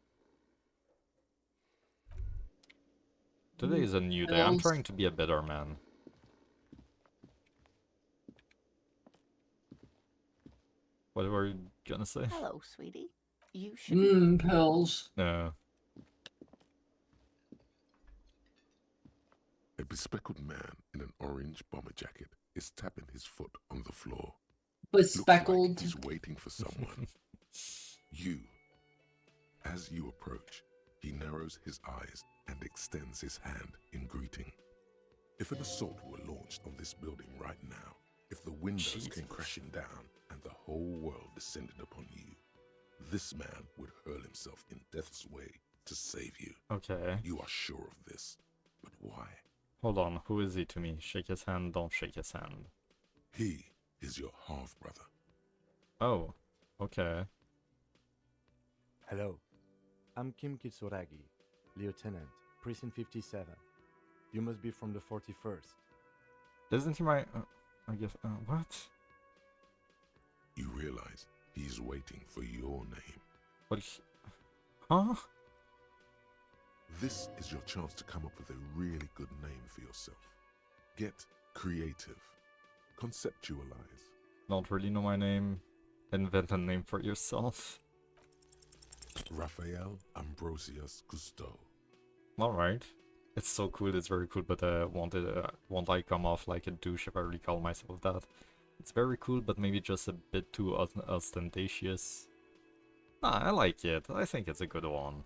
Today is a new day. I'm Pills. trying to be a better man. What were you gonna say? Hello, sweetie. You shouldn't. Pills. No. A bespectacled man in an orange bomber jacket is tapping his foot on the floor. Looks like Bespeckled. he's waiting for someone. You. As you approach, he narrows his eyes and extends his hand in greeting. If an assault were launched on this building right now, if the windows came Jesus. crashing down and the whole world descended upon you, this man would hurl himself in death's way to save you. Okay. You are sure of this. But why? Hold on. Who is he to me? Shake his hand, don't shake his hand. He is your half-brother. Oh. Okay. Hello, I'm Kim Kitsuragi, Lieutenant, Precinct 57. You must be from the 41st. Isn't he my... I guess... what? You realize he's waiting for your name. What is... Huh? This is your chance to come up with a really good name for yourself. Get creative. Conceptualize. Don't really know my name. Invent a name for yourself. Raphael Ambrosius Cousteau. Alright. It's so cool, it's very cool, but won't I come off like a douche if I really call myself that? It's very cool, but maybe just a bit too ostentatious. Nah, I like it. I think it's a good one.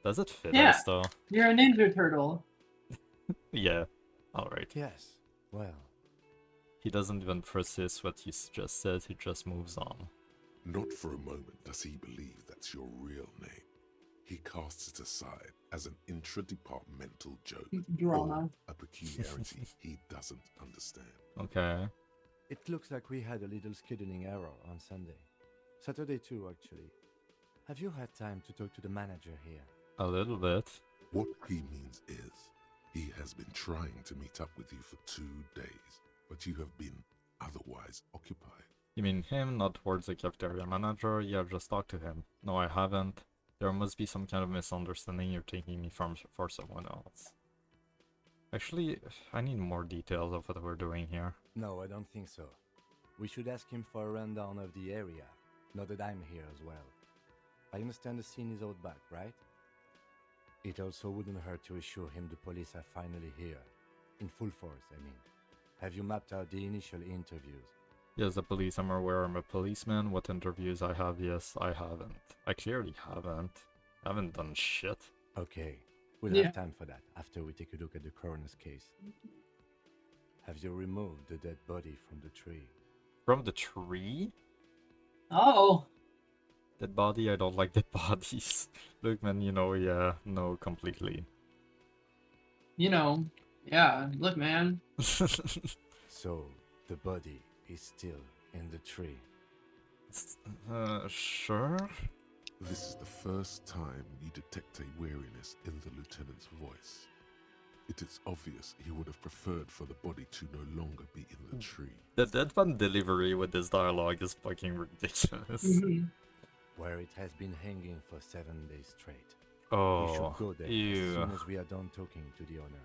Does it fit Yeah. us though? You're a Ninja Turtle. Yeah. Alright. Yes, well, He doesn't even persist what he just says, he just moves on. Not for a moment does he believe that's your real name. He casts it aside as an intra-departmental joke. Drama. Or a peculiarity he doesn't understand. Okay. it looks like we had a little scheduling error on Sunday. Saturday too, actually. Have you had time to talk to the manager here? A little bit. What he means is, he has been trying to meet up with you for 2 days, but you have been otherwise occupied. You mean him, not towards the cafeteria manager? Yeah, just talk to him. No, I haven't. There must be some kind of misunderstanding. You're taking me for someone else. Actually, I need more details of what we're doing here. No, I don't think so. We should ask him for a rundown of the area, now that I'm here as well. I understand the scene is out back, right? It also wouldn't hurt to assure him the police are finally here. In full force, I mean. Have you mapped out the initial interviews? Yes, the police, I'm aware I'm a policeman. What interviews I have? Yes, I haven't. I clearly haven't. I haven't done shit. Okay, we'll Yeah. have time for that after we take a look at the coroner's case. Have you removed the dead body from the tree? From the tree? Oh. Dead body? I don't like dead bodies. Look, man, you know, yeah, no, completely. You know, yeah. Look, man. So, the body is still in the tree. Sure? This is the first time you detect a weariness in the lieutenant's voice. It is obvious he would have preferred for the body to no longer be in the tree. The deadpan delivery with this dialogue is fucking ridiculous. Mhm. Where it has been hanging for 7 days straight. Oh, We should go there as ew. soon as we are done talking to the owner.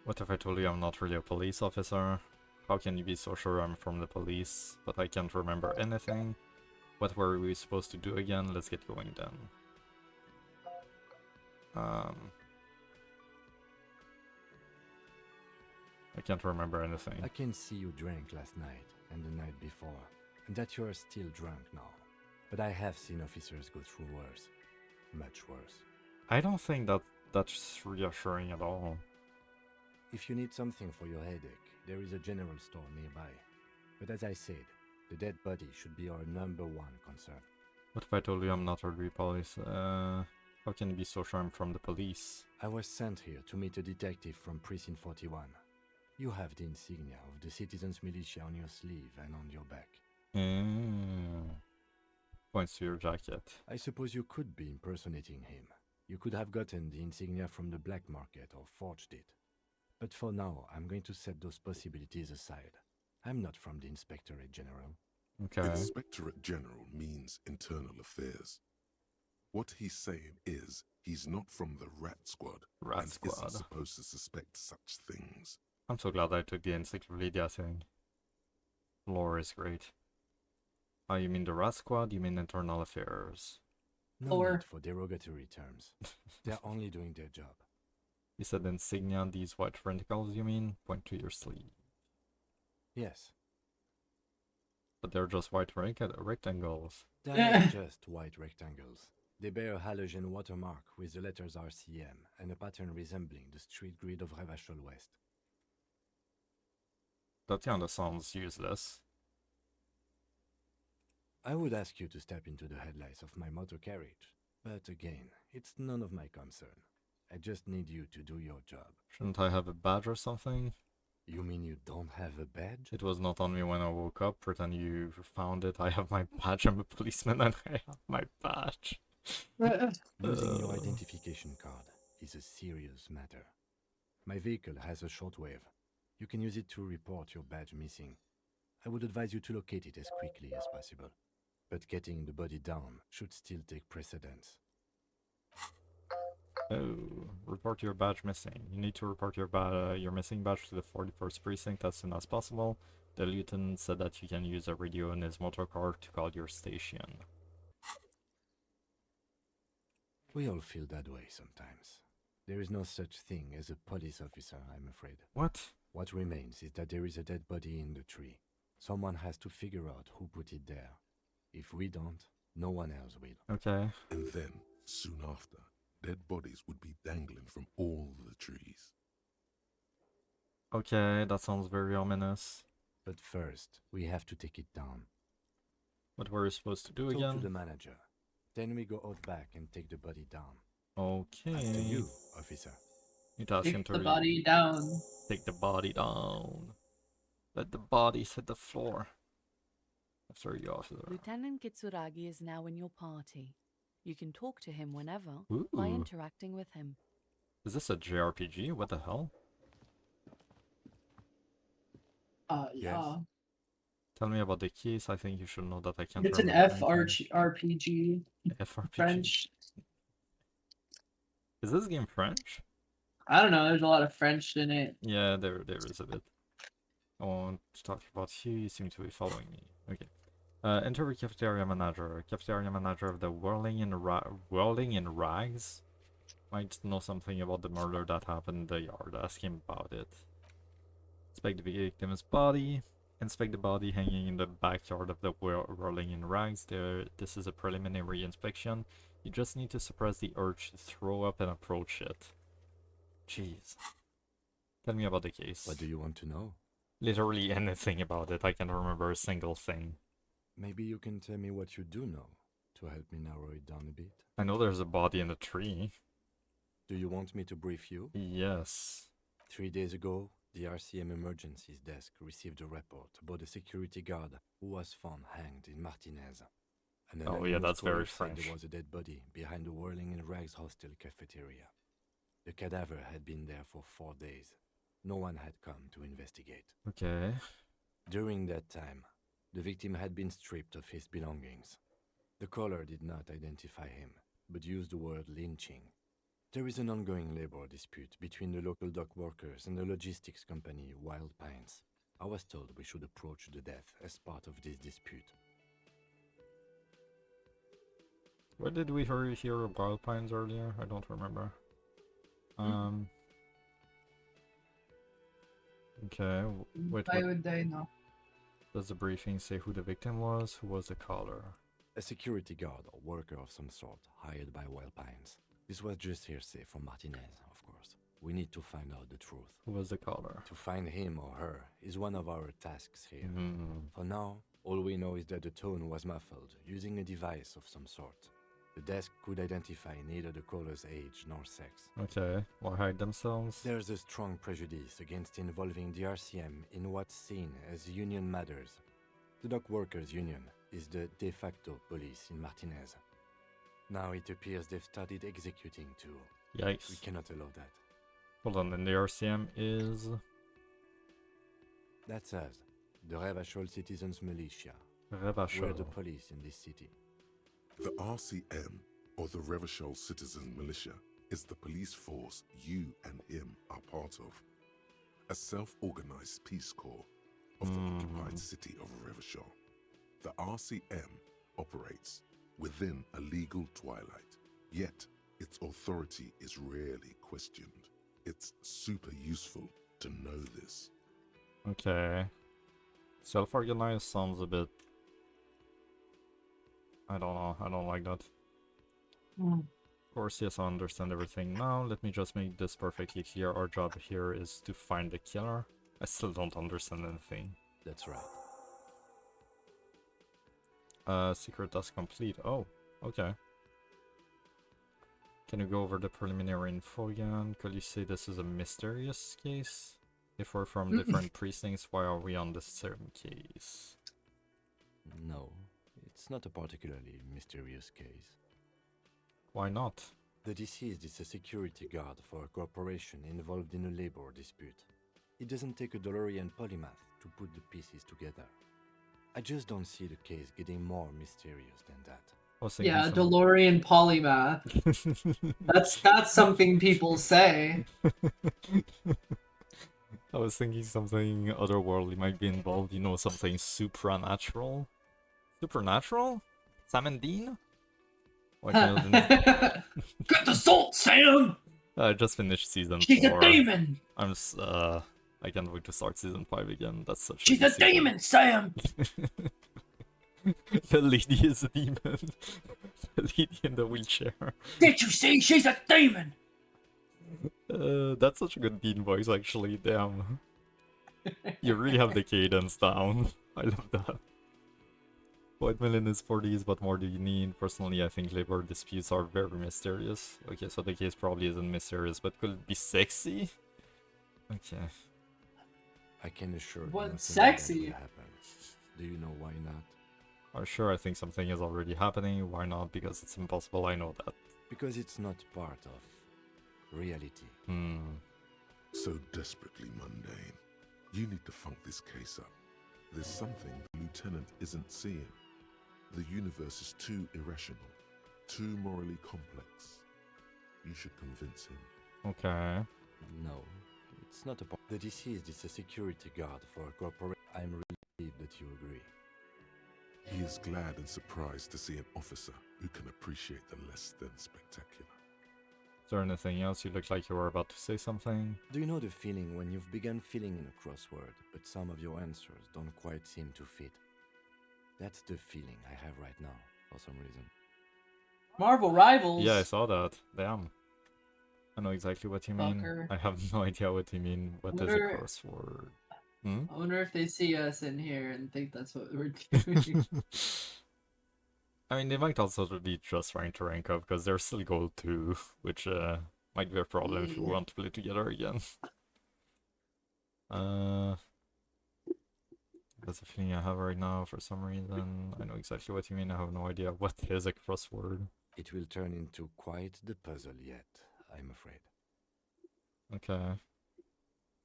What if I told you I'm not really a police officer? How can you be so sure I'm from the police, but I can't remember anything? What were we supposed to do again? Let's get going then. I can't remember anything. I can see you drank last night and the night before, and that you are still drunk now. But I have seen officers go through worse. Much worse. I don't think that's reassuring at all. If you need something for your headache, there is a general store nearby. But as I said, the dead body should be our #1 concern. What if I told you I'm not really police? How can you be so sure I'm from the police? I was sent here to meet a detective from Precinct 41. You have the insignia of the Citizens Militia on your sleeve and on your back. Points to your jacket. I suppose you could be impersonating him. You could have gotten the insignia from the black market or forged it. But for now, I'm going to set those possibilities aside. I'm not from the Inspectorate General. Okay. Inspectorate General means internal affairs. What he's saying is he's not from the Rat Squad Rat and Squad. isn't supposed to suspect such things. I'm so glad I took the encyclopedia thing. Lore is great. Oh, you mean the Rat Squad? You mean internal affairs? No Or- need for derogatory terms. They're only doing their job. You said insignia on these white tentacles, you mean? Point to your sleeve. Yes, But they're just white rectangles. they're not just white rectangles. They bear a halogen watermark with the letters RCM and a pattern resembling the street grid of Revachol West. That kinda sounds useless. I would ask you to step into the headlights of my motor carriage, but again, it's none of my concern. I just need you to do your job. Shouldn't I have a badge or something? You mean you don't have a badge? It was not on me when I woke up. Pretend you found it. I have my badge. I'm a policeman and I have my badge. Losing your identification card is a serious matter. My vehicle has a shortwave. You can use it to report your badge missing. I would advise you to locate it as quickly as possible. But getting the body down should still take precedence. Oh, report your badge missing. You need to report your missing badge to the 41st precinct as soon as possible. The lieutenant said that you can use a radio in his motor car to call your station. We all feel that way sometimes. There is no such thing as a police officer, I'm afraid. What? What remains is that there is a dead body in the tree. Someone has to figure out who put it there. If we don't, no one else will. Okay. And then, soon after, dead bodies would be dangling from all the trees. Okay, that sounds very ominous. But first, we have to take it down. What were you supposed to do Talk again? to the manager. Then we go out back and take the body down. Okay. After you, officer. Need to ask him Take to the body down. take the body down. Let the bodies hit the floor. After you, officer. Lieutenant Kitsuragi is now in your party. You can talk to him whenever by Ooh. interacting with him. Is this a JRPG? What the hell? Yeah. Tell me about the keys. I think you should know that I can't It's an remember anything. FRPG, FRPG. French. Is this game French? I don't know. There's a lot of French in it. Yeah, there is a bit. I want to talk about you. You seem to be following me. Okay. Enter the cafeteria manager. Cafeteria manager of the Whirling in Rags. Might know something about the murder that happened in the yard. Ask him about it. Inspect the victim's body. Inspect the body hanging in the backyard of the Whirling in Rags. This is a preliminary inspection. You just need to suppress the urge to throw up and approach it. Jeez. Tell me about the case. What do you want to know? Literally anything about it. I can't remember a single thing. Maybe you can tell me what you do know, to help me narrow it down a bit? I know there's a body in the tree. Do you want me to brief you? Yes. 3 days ago, the RCM Emergencies Desk received a report about a security guard who was found hanged in Martinez. An Oh, yeah, anonymous that's very caller said French. there was a dead body behind the Whirling in Rags hostel cafeteria. The cadaver had been there for 4 days. No one had come to investigate. Okay. During that time, the victim had been stripped of his belongings. The caller did not identify him, but used the word lynching. There is an ongoing labor dispute between the local dock workers and the logistics company Wild Pines. I was told we should approach the death as part of this dispute. Where did we hear Wild Pines earlier? I don't remember. Okay, wait, Why what would I know? does the briefing say? Who the victim was? Who was the caller? A security guard or worker of some sort hired by Wild Pines. This was just hearsay from Martinez, of course. We need to find out the truth. Who was the caller? To find him or her is one of our tasks here. Hmm. For now, all we know is that the tone was muffled using a device of some sort. The desk could identify neither the caller's age nor sex. Okay, why hide themselves? There's a strong prejudice against involving the RCM in what's seen as union matters. The Dock Workers Union is the de facto police in Martinez. Now it appears they've started executing too. Yikes. We cannot allow that. Hold on, then the RCM is... That's us, the Revachol Citizens Militia. Revachol. We're the police in this city. The RCM, or the Revachol Citizen Militia, is the police force you and him are part of. A self-organized peace corps of the occupied city of Revachol. The RCM operates within a legal twilight, yet its authority is rarely questioned. It's super useful to know this. Okay. Self-organized sounds a bit... I don't know, I don't like that. Of course, yes, I understand everything now. Let me just make this perfectly clear. Our job here is to find the killer. I still don't understand anything. That's right. Secret task complete. Oh, okay. Can you go over the preliminary info again? Could you say this is a mysterious case? If we're from different precincts, why are we on the same case? No, it's not a particularly mysterious case. Why not? The deceased is a security guard for a corporation involved in a labor dispute. It doesn't take a DeLorean polymath to put the pieces together. I just don't see the case getting more mysterious than that. I was thinking Yeah, some- DeLorean polymath. That's something people say. I was thinking something otherworldly might be involved, you know, something supernatural. Supernatural? Sam and Dean? Why can't Get the salt, Sam! I just finished season She's 4. a demon! I can't wait to start season 5 again. That's such She's good a season. demon, Sam! The lady is a demon. The lady in the wheelchair. Did you see? She's a demon! That's such a good Dean voice, actually. Damn. You really have the cadence down. I love that. White mill in his 40s, but more do you need? Personally, I think labor disputes are very mysterious. Okay, so the case probably isn't mysterious, but could it be sexy? Okay. I can assure you What's nothing sexy? bad will happen. Do you know why not? Sure, I think something is already happening. Why not? Because it's impossible, I know that. Because it's not part of reality. So desperately mundane. You need to funk this case up. There's something the lieutenant isn't seeing. The universe is too irrational, too morally complex. You should convince him. Okay. No, it's not a part. The deceased is a security guard for a corporation. I'm relieved that you agree. He is glad and surprised to see an officer who can appreciate the less than spectacular. Is there anything else? You look like you were about to say something. Do you know the feeling when you've begun filling in a crossword, but some of your answers don't quite seem to fit? That's the feeling I have right now, for some reason. Marvel Rivals. Yeah, I saw that. Damn. I know exactly what you mean. Fucker. I have no idea what you mean. What is a Wonder- crossword? I wonder if they see us in here and think that's what we're doing. I mean, they might also be just trying to rank up because they're still gold 2, which might be a problem if we Yeah. want to play together again. Uh, that's a feeling I have right now for some reason. I know exactly what you mean. I have no idea what is a crossword. It will turn into quite the puzzle yet, I'm afraid. Okay.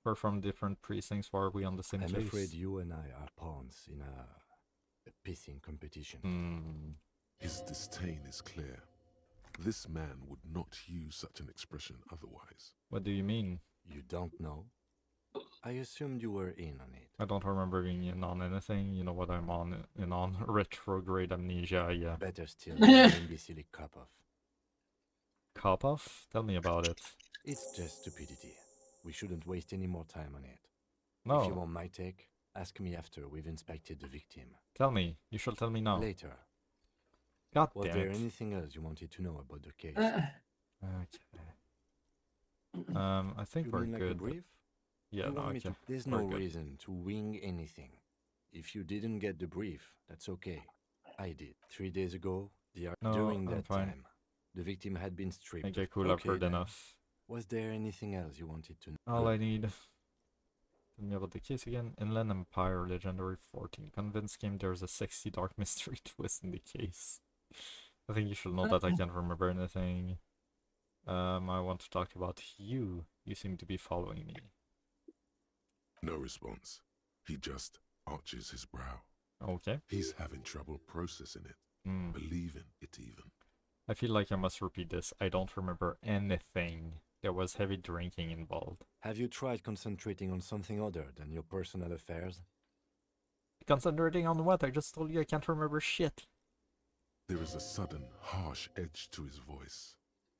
We're from different precincts. Why are we on the same I'm case? afraid you and I are pawns in a pissing competition. Hmm. His disdain is clear. This man would not use such an expression otherwise. What do you mean? You don't know? I assumed you were in on it. I don't remember being in on anything. You know what I'm in on? Retrograde amnesia, yeah. Better still, than imbecile cop off. Cop off? Tell me about it. It's just stupidity. We shouldn't waste any more time on it. No. If you want my take, ask me after we've inspected the victim. Tell me. You shall tell me now. Later. God Was damn there it. anything else you wanted to know about the case? Okay. I think You we're mean like a good. brief? Yeah, You no, want me okay. to? There's We're no good. reason to wing anything. If you didn't get the brief, that's okay. I did. 3 days ago, No, during I'm that fine. time, the victim had been stripped. Okay, cool. I've heard then. enough. Was there anything else you wanted to know? All I need. Tell me about the case again. Inland Empire, Legendary 14. Convinced game there's a sexy dark mystery twist in the case. I think you should know that I can't remember anything. I want to talk about you. You seem to be following me. No response. He just arches his brow. Okay. He's having trouble processing it, Hmm. believing it even. I feel like I must repeat this. I don't remember anything. There was heavy drinking involved. Have you tried concentrating on something other than your personal affairs? Concentrating on what? I just told you I can't remember shit. There is a sudden, harsh edge to his voice,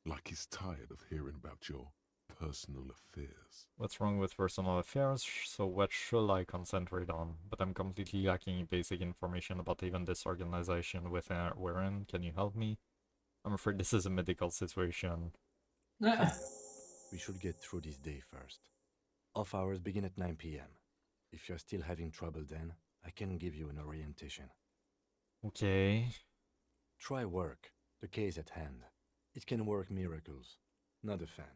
like he's tired of hearing about your personal affairs. What's wrong with personal affairs? So what should I concentrate on? But I'm completely lacking basic information about even this organization we're in. Can you help me? I'm afraid this is a medical situation. We should get through this day first. Off hours begin at 9 p.m. If you're still having trouble then, I can give you an orientation. Okay. Try work, the case at hand. It can work miracles. Not a fan.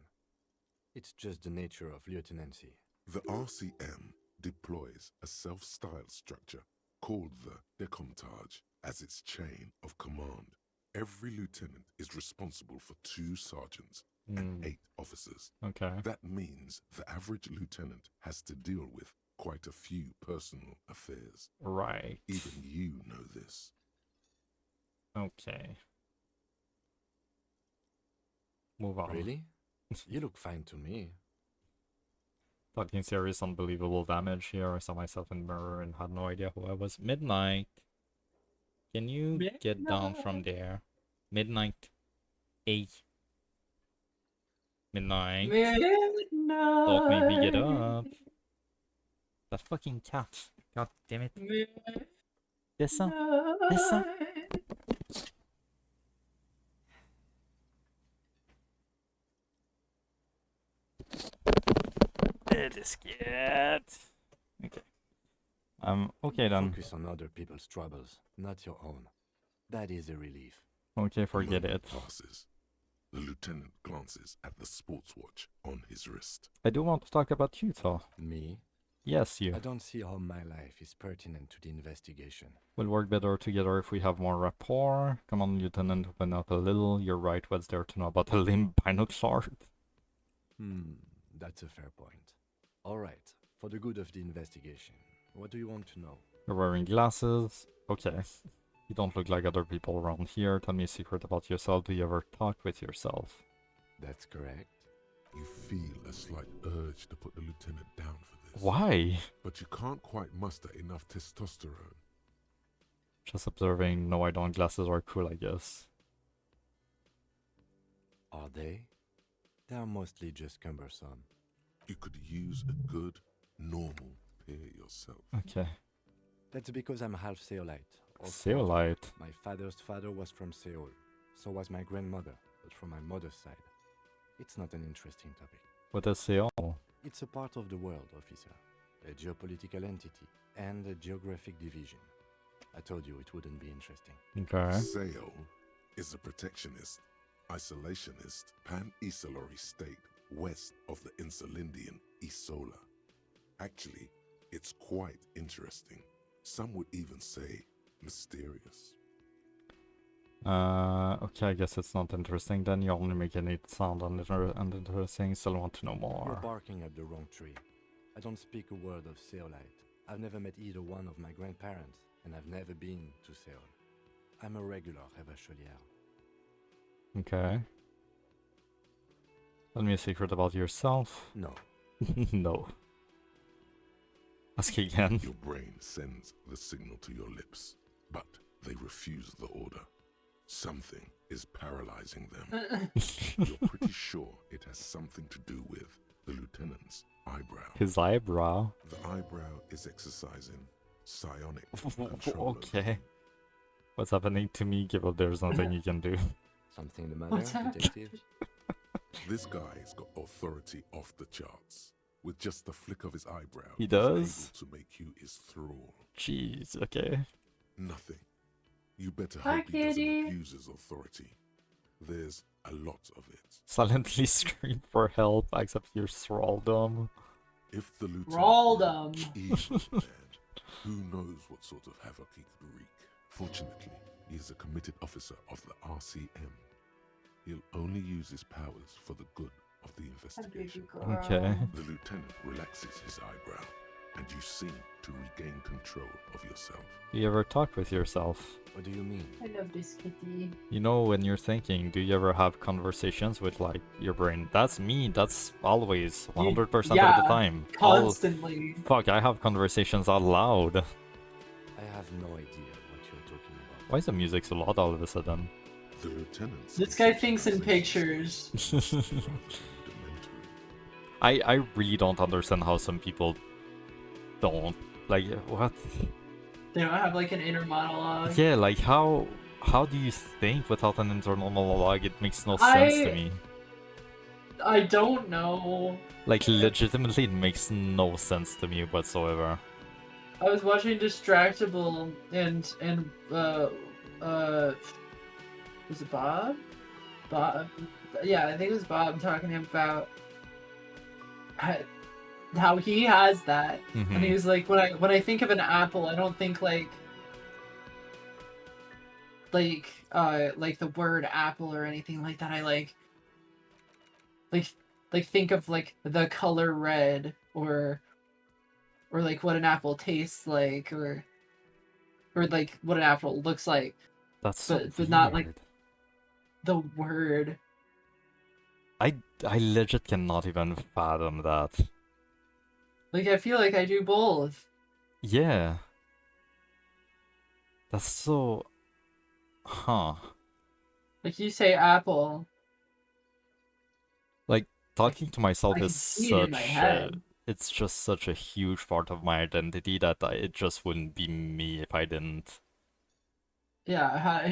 It's just the nature of lieutenancy. The RCM deploys a self-styled structure called the Decomptage as its chain of command. Every lieutenant is responsible for 2 sergeants and 8 officers. Okay. That means the average lieutenant has to deal with quite a few personal affairs. Right. Even you know this. Okay. Move on. Really? You look fine to me. Talking serious, unbelievable damage here. I saw myself in the mirror and had no idea who I was. Midnight. Can you get down from there? Midnight. 8. Midnight. Don't make me get up. That fucking cat. God damn it. Descends. Descends. It is scared. Okay. Okay then. Focus on other people's troubles, not your own. That is a relief. Okay, forget A moment it. passes. The lieutenant glances at the sports watch on his wrist. I do want to talk about Utah. Me? Yes, you. I don't see how my life is pertinent to the investigation. We'll work better together if we have more rapport. Come on, Lieutenant, open up a little. You're right, what's there to know about a limb binocular? That's a fair point. All right, for the good of the investigation, what do you want to know? You're wearing glasses. Okay. You don't look like other people around here. Tell me a secret about yourself. Do you ever talk with yourself? That's correct. You feel a slight urge to put the lieutenant down for this. Why? But you can't quite muster enough testosterone. Just observing. No, I don't. Glasses are cool, I guess. Are they? They are mostly just cumbersome. You could use a good, normal pair yourself. Okay. That's because I'm half Seolite. Seolite. My father's father was from Seoul. So was my grandmother, but from my mother's side. It's not an interesting topic. What is Seoul? It's a part of the world, officer. A geopolitical entity and a geographic division. I told you it wouldn't be interesting. Okay. Sail is a protectionist, isolationist, pan-Isolari state west of the Insulindian Isola. Actually, it's quite interesting. Some would even say mysterious. Okay, I guess it's not interesting. Then you're only making it sound uninteresting. Still want to know You're more. barking up the wrong tree. I don't speak a word of Seolite. I've never met either one of my grandparents, and I've never been to Seoul. I'm a regular Revachelier. Okay. Tell me a secret about yourself. No. No. Ask again. Your brain sends the signal to your lips, but they refuse the order. Something is paralyzing them. You're pretty sure it has something to do with the lieutenant's eyebrow. His eyebrow. The eyebrow is exercising psionic control. Okay. What's happening to me, given there's nothing you can do? Something the What's matter, happening? detective? This guy's got authority off the charts. With just the flick of his eyebrow, He he's does? able to make you his thrall. Jeez, okay. Nothing. You better Hi, hope he doesn't kitty. abuse his authority. There's a lot of it. Silently scream for help, accept your thraldom. If the lieutenant Thraldom. were evil and bad, who knows what sort of havoc he could wreak. Fortunately, he is a committed officer of the RCM. He'll only use his powers for the good of the investigation. Okay. The lieutenant relaxes his eyebrow, and you seem to regain control of yourself. Do you ever talk with yourself? What do you mean? I love this kitty. You know, when you're thinking, do you ever have conversations with, like, your brain? That's me, that's always, 100% of the yeah, time. Constantly. Fuck, I have conversations out loud. I have no idea what you're talking about. Why is the music so loud all of a sudden? The lieutenant's This guy thinks in pictures. I really don't understand how some people don't. Like, what? They don't have like an inner monologue. Yeah, like, how do you think without an internal monologue? It makes no sense to me. I don't know. Like, legitimately, it makes no sense to me whatsoever. I was watching Distractable and was it Bob? Bob, yeah, I think it was Bob talking about how he has that, and he was like, when I think of an apple, I don't think like the word apple or anything like that. I like think of like the color red or like what an apple tastes like or like what an apple looks like. That's so but not like weird. the word. I legit cannot even fathom that. Like I feel like I do both. Yeah. That's so... Huh. Like you say apple. Like, talking to myself I can is see it in my such a... head. It's just such a huge part of my identity that it just wouldn't be me if I didn't. Yeah,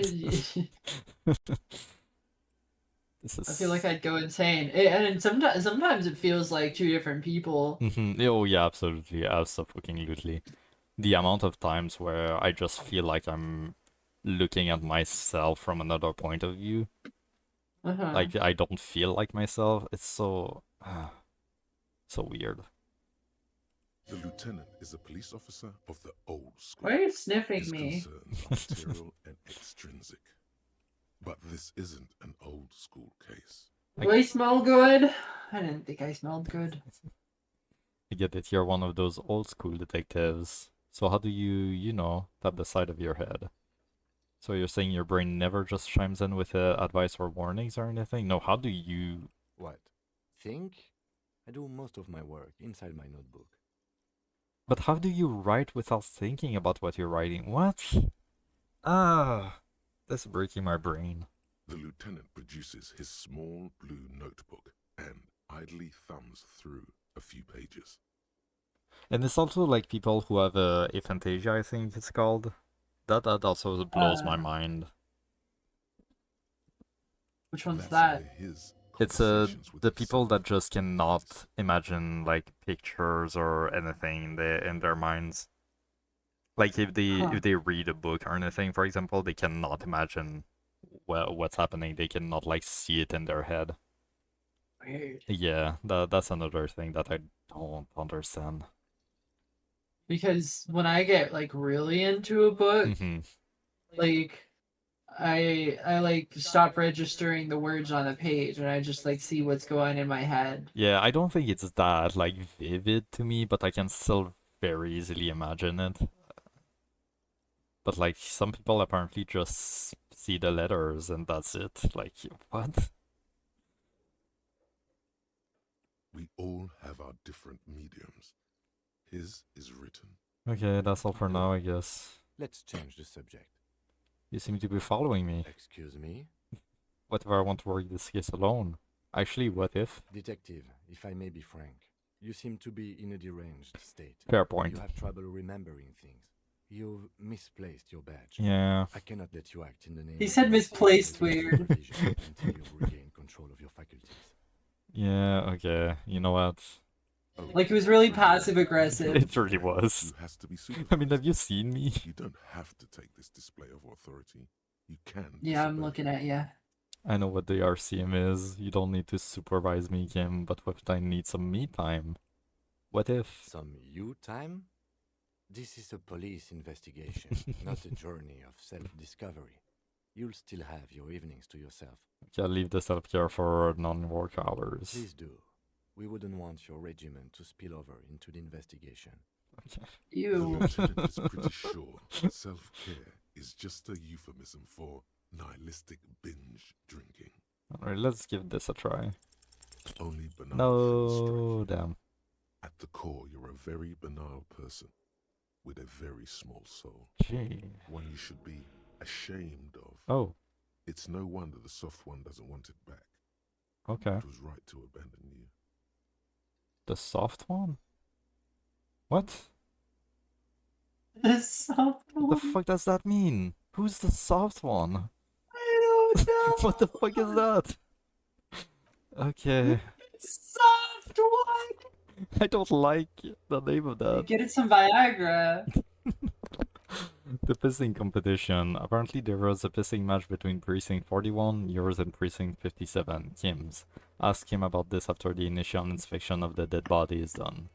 This is... I feel like I'd go insane. And sometimes it feels like two different people. Oh yeah, absolutely, absolutely. The amount of times where I just feel like I'm looking at myself from another point of view. Like, I don't feel like myself. It's so... so weird. The lieutenant is a police officer of the old school. Why are you sniffing His me? concerns are material and extrinsic. But this isn't an old school case. Do I smell good? I didn't think I smelled good. I get it, you're one of those old school detectives. So how do you know, tap the side of your head? So you're saying your brain never just chimes in with advice or warnings or anything? No, how do you... What? Think? I do most of my work inside my notebook. But how do you write without thinking about what you're writing? What? Ah, that's breaking my brain. The lieutenant produces his small blue notebook and idly thumbs through a few pages. And it's also like people who have aphantasia, I think it's called. That also blows my mind. Which one's That's that? where his It's conversations with the people himself that just cannot imagine like pictures or anything in their minds. Like if Huh. they read a book or anything, for example, they cannot imagine what's happening. They cannot like see it in their head. Weird. Yeah, that's another thing that I don't understand. Because when I get like really into a book, Hmm. like I like stop registering the words on the page and I just like see what's going in my head. Yeah, I don't think it's that like vivid to me, but I can still very easily imagine it. But like some people apparently just see the letters and that's it. Like what? We all have our different mediums. His is written. Okay, that's all for Good. now, I guess. Let's change the subject. You seem to be following me. Excuse me? What if I want to work this case alone? Actually, what if? Detective, if I may be frank, you seem to be in a deranged state. Fair point. You have trouble remembering things. You've misplaced your badge. Yeah. I cannot let you act in the name He of said the misplaced Master weird. Supervision until you've regained control of your faculties. Yeah, okay. You know what? Oh, Like he was really passive aggressive. It really was. You has to be I supervised. mean, have you seen me? You don't have to take this display of authority. You can. Yeah, I'm disobey. looking at you. I know what the RCM is. You don't need to supervise me, Kim, but what if I need some me time? What if? Some you time? This is a police investigation, not a journey of self-discovery. You'll still have your evenings to yourself. Okay, I'll leave the self-care for non-work hours. Please do. We wouldn't want your regiment to spill over into the investigation. Okay. The Ew. lieutenant is pretty sure self-care is just a euphemism for nihilistic binge drinking. Alright, let's give this a try. Only banal things No, strike you. damn. At the core, you're a very banal person with a very small soul. Gee. One you should be ashamed of. Oh, It's no wonder the soft one doesn't want it back. okay. It was right to abandon you. The soft one? What? The soft What one. the fuck does that mean? Who's the soft one? I don't know. What the fuck is that? Okay. Soft one. I don't like the name of that. Get it some Viagra. The pissing competition. Apparently there was a pissing match between Precinct 41, yours, and Precinct 57, Kim's. Ask him about this after the initial inspection of the dead body is done.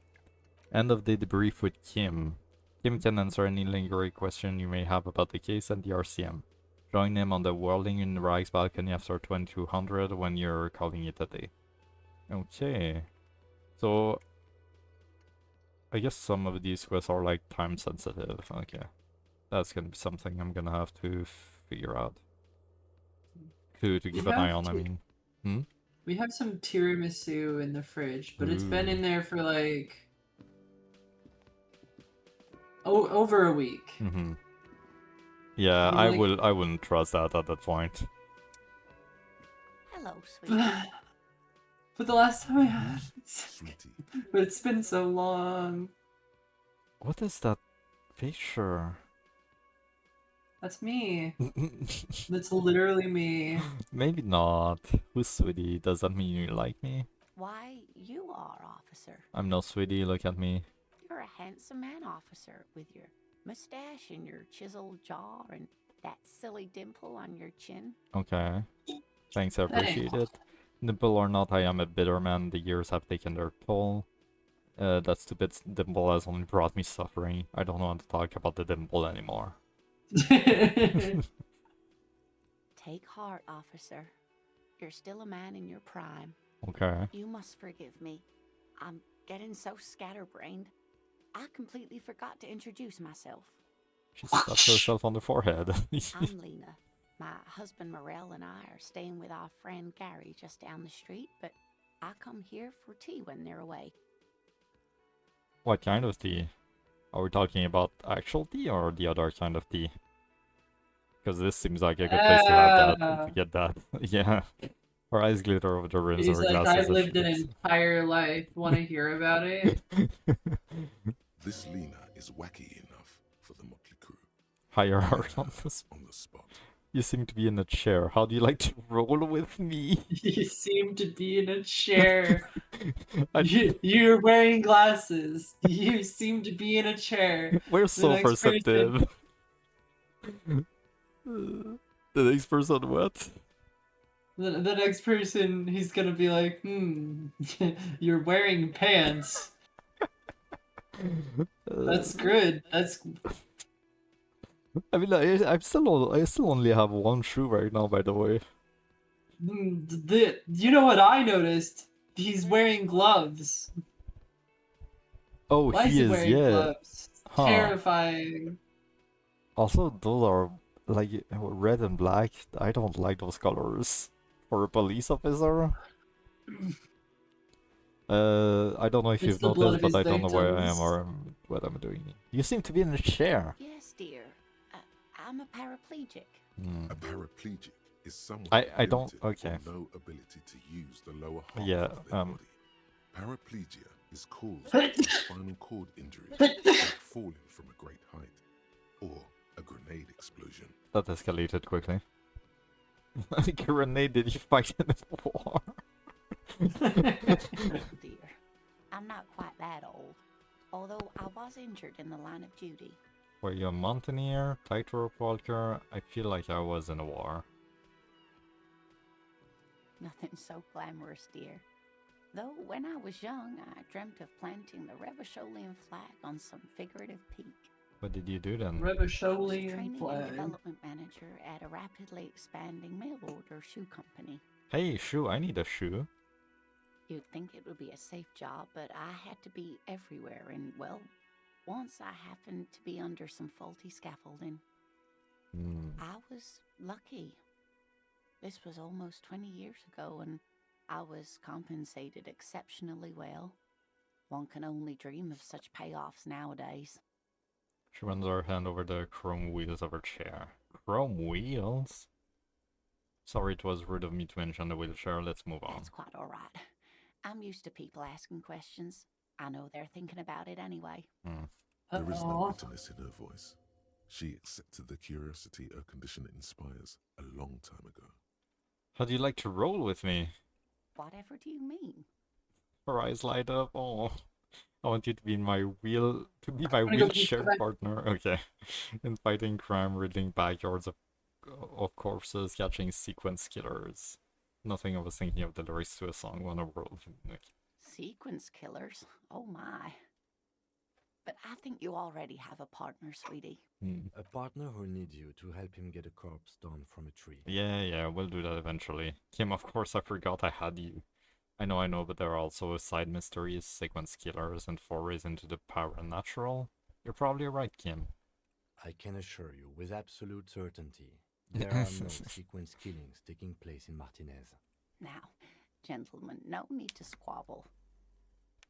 End of the debrief with Kim. Kim can answer any lingering question you may have about the case and the RCM. Join him on the Whirling in the Rags balcony after 2200 when you're calling it a day. Okay. So, I guess some of these quests are like time sensitive. Okay. That's gonna be something I'm gonna have to figure out. To keep an eye on, I mean. Hmm? We have some tiramisu in the fridge, but it's been Ooh. in there for like over a week. Mm-hmm. Yeah, I mean, like- I wouldn't trust that at that point. Hello, sweetie. But the last time I had it, Sweetie, but it's been so long. What is that picture? That's me. That's literally me. Maybe not. Who's Sweetie? Does that mean you like me? Why, you are, officer. I'm no Sweetie, look at me. You're a handsome man, officer, with your mustache and your chiseled jaw and that silly dimple on your chin. Okay. Thanks, I appreciate it. Dimple or not, I am a bitter man. The years have taken their toll. That stupid dimple has only brought me suffering. I don't want to talk about the dimple anymore. Take heart, officer. You're still a man in your prime. Okay. You must forgive me. I'm getting so scatterbrained. I completely forgot to introduce myself. She slapped herself on the forehead. I'm Lena. My husband Morel and I are staying with our friend Gary just down the street, but I come here for tea when they're away. What kind of tea? Are we talking about actual tea or the other kind of tea? Because this seems like a good place to have that, to get that. Yeah. Her eyes glitter over the rims of He's her like, glasses. I've lived an entire life. Want to hear about it? this Lena is wacky enough for the motley crew. Hire her Hire on her this. on the spot. You seem to be in a chair. How do you like to roll with me? You seem to be in a chair. I, You're wearing glasses. You seem to be in a chair. we're The so next person, perceptive. The next person, what? the next person, he's gonna be like, you're wearing pants. That's good. That's I mean, I still only have one shoe right now, by the way. you know what I noticed? He's wearing gloves. Oh, Why is he he is, wearing yeah. gloves? Huh. Terrifying. Also, those are like red and black. I don't like those colors for a police officer. I don't know if It's you've the blood noticed, of but his I don't know where I am victims. or what I'm doing. You seem to be in a chair. Yes, dear. I'm a paraplegic. A paraplegic is someone I with don't- limited okay. or no ability to use the lower half Yeah, of their body. Paraplegia is caused by spinal cord injury, like falling from a great height, or a grenade explosion. That escalated quickly. Grenade, did you fight in a war? Oh dear. I'm not quite that old. Although I was injured in the line of duty. Were you a mountaineer, tightrope walker? I feel like I was in a war. Nothing so glamorous, dear. Though when I was young, I dreamt of planting the Revacholian flag on some figurative peak. What did you do then? I was a Revacholian training and flag. development manager at a rapidly expanding mail order shoe company. Hey, shoe, I need a shoe. You'd think it would be a safe job, but I had to be everywhere, and well, once I happened to be under some faulty scaffolding. I was lucky. This was almost 20 years ago, and I was compensated exceptionally well. One can only dream of such payoffs nowadays. She runs her hand over the chrome wheels of her chair. Chrome wheels? Sorry, it was rude of me to mention the wheelchair. Let's move on. That's quite all right. I'm used to people asking questions. I know they're thinking about it anyway. There is no Uh-oh. bitterness in her voice. She accepted the curiosity her condition inspires a long time ago. How do you like to roll with me? Whatever do you mean? Her eyes light up. Oh, I want you to be my gonna go wheelchair back. partner. Okay. In fighting crime, riddling backyards of corpses, catching sequence killers. Nothing I was thinking of the lyrics to a song on a world. Sequence killers? Oh my. But I think you already have a partner, sweetie. A partner who needs you to help him get a corpse down from a tree. Yeah, we'll do that eventually. Kim, of course I forgot I had you. I know, but there are also side mysteries, sequence killers, and forays into the supernatural. You're probably right, Kim. I can assure you with absolute certainty, there are no sequence killings taking place in Martinez. Now, gentlemen, no need to squabble.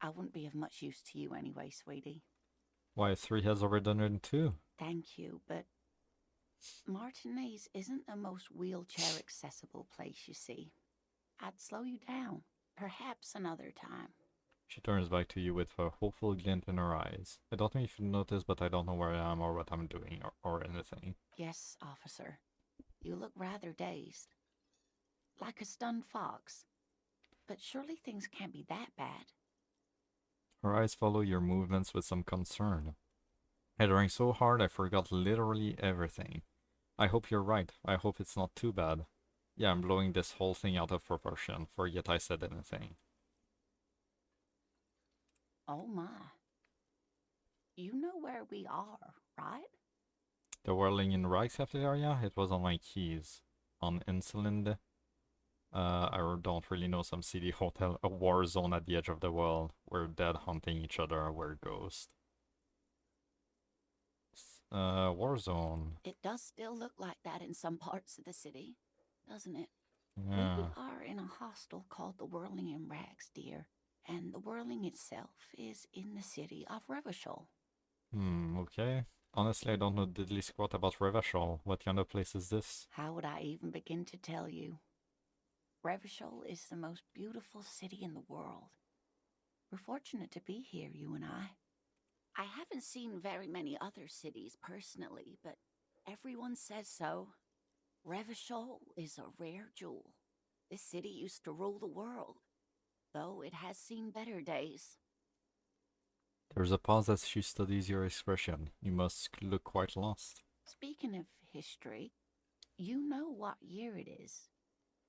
I wouldn't be of much use to you anyway, sweetie. Why, 3 has already done it too. Thank you, but Martinez isn't the most wheelchair accessible place, you see. I'd slow you down. Perhaps another time. She turns back to you with a hopeful glint in her eyes. I don't know if you noticed, but I don't know where I am or what I'm doing or anything. Yes, officer. You look rather dazed. Like a stunned fox. But surely things can't be that bad. Her eyes follow your movements with some concern. I drank so hard I forgot literally everything. I hope you're right. I hope it's not too bad. Yeah, I'm blowing this whole thing out of proportion. Forget I said anything. Oh my. You know where we are, right? The whirling in Rice cafeteria? It was on my keys. On Insolinde. I don't really know, some city hotel, a war zone at the edge of the world. We're dead hunting each other, we're ghosts. War zone. It does still look like that in some parts of the city, doesn't it? Yeah. We are in a hostel called the Whirling in Rags, dear. And the Whirling itself is in the city of Revachol. Okay. Honestly, I don't know diddly squat about Revachol. What kind of place is this? How would I even begin to tell you? Revachol is the most beautiful city in the world. We're fortunate to be here, you and I. I haven't seen very many other cities personally, but everyone says so. Revachol is a rare jewel. This city used to rule the world, though it has seen better days. There's a pause as she studies your expression. You must look quite lost. Speaking of history, you know what year it is,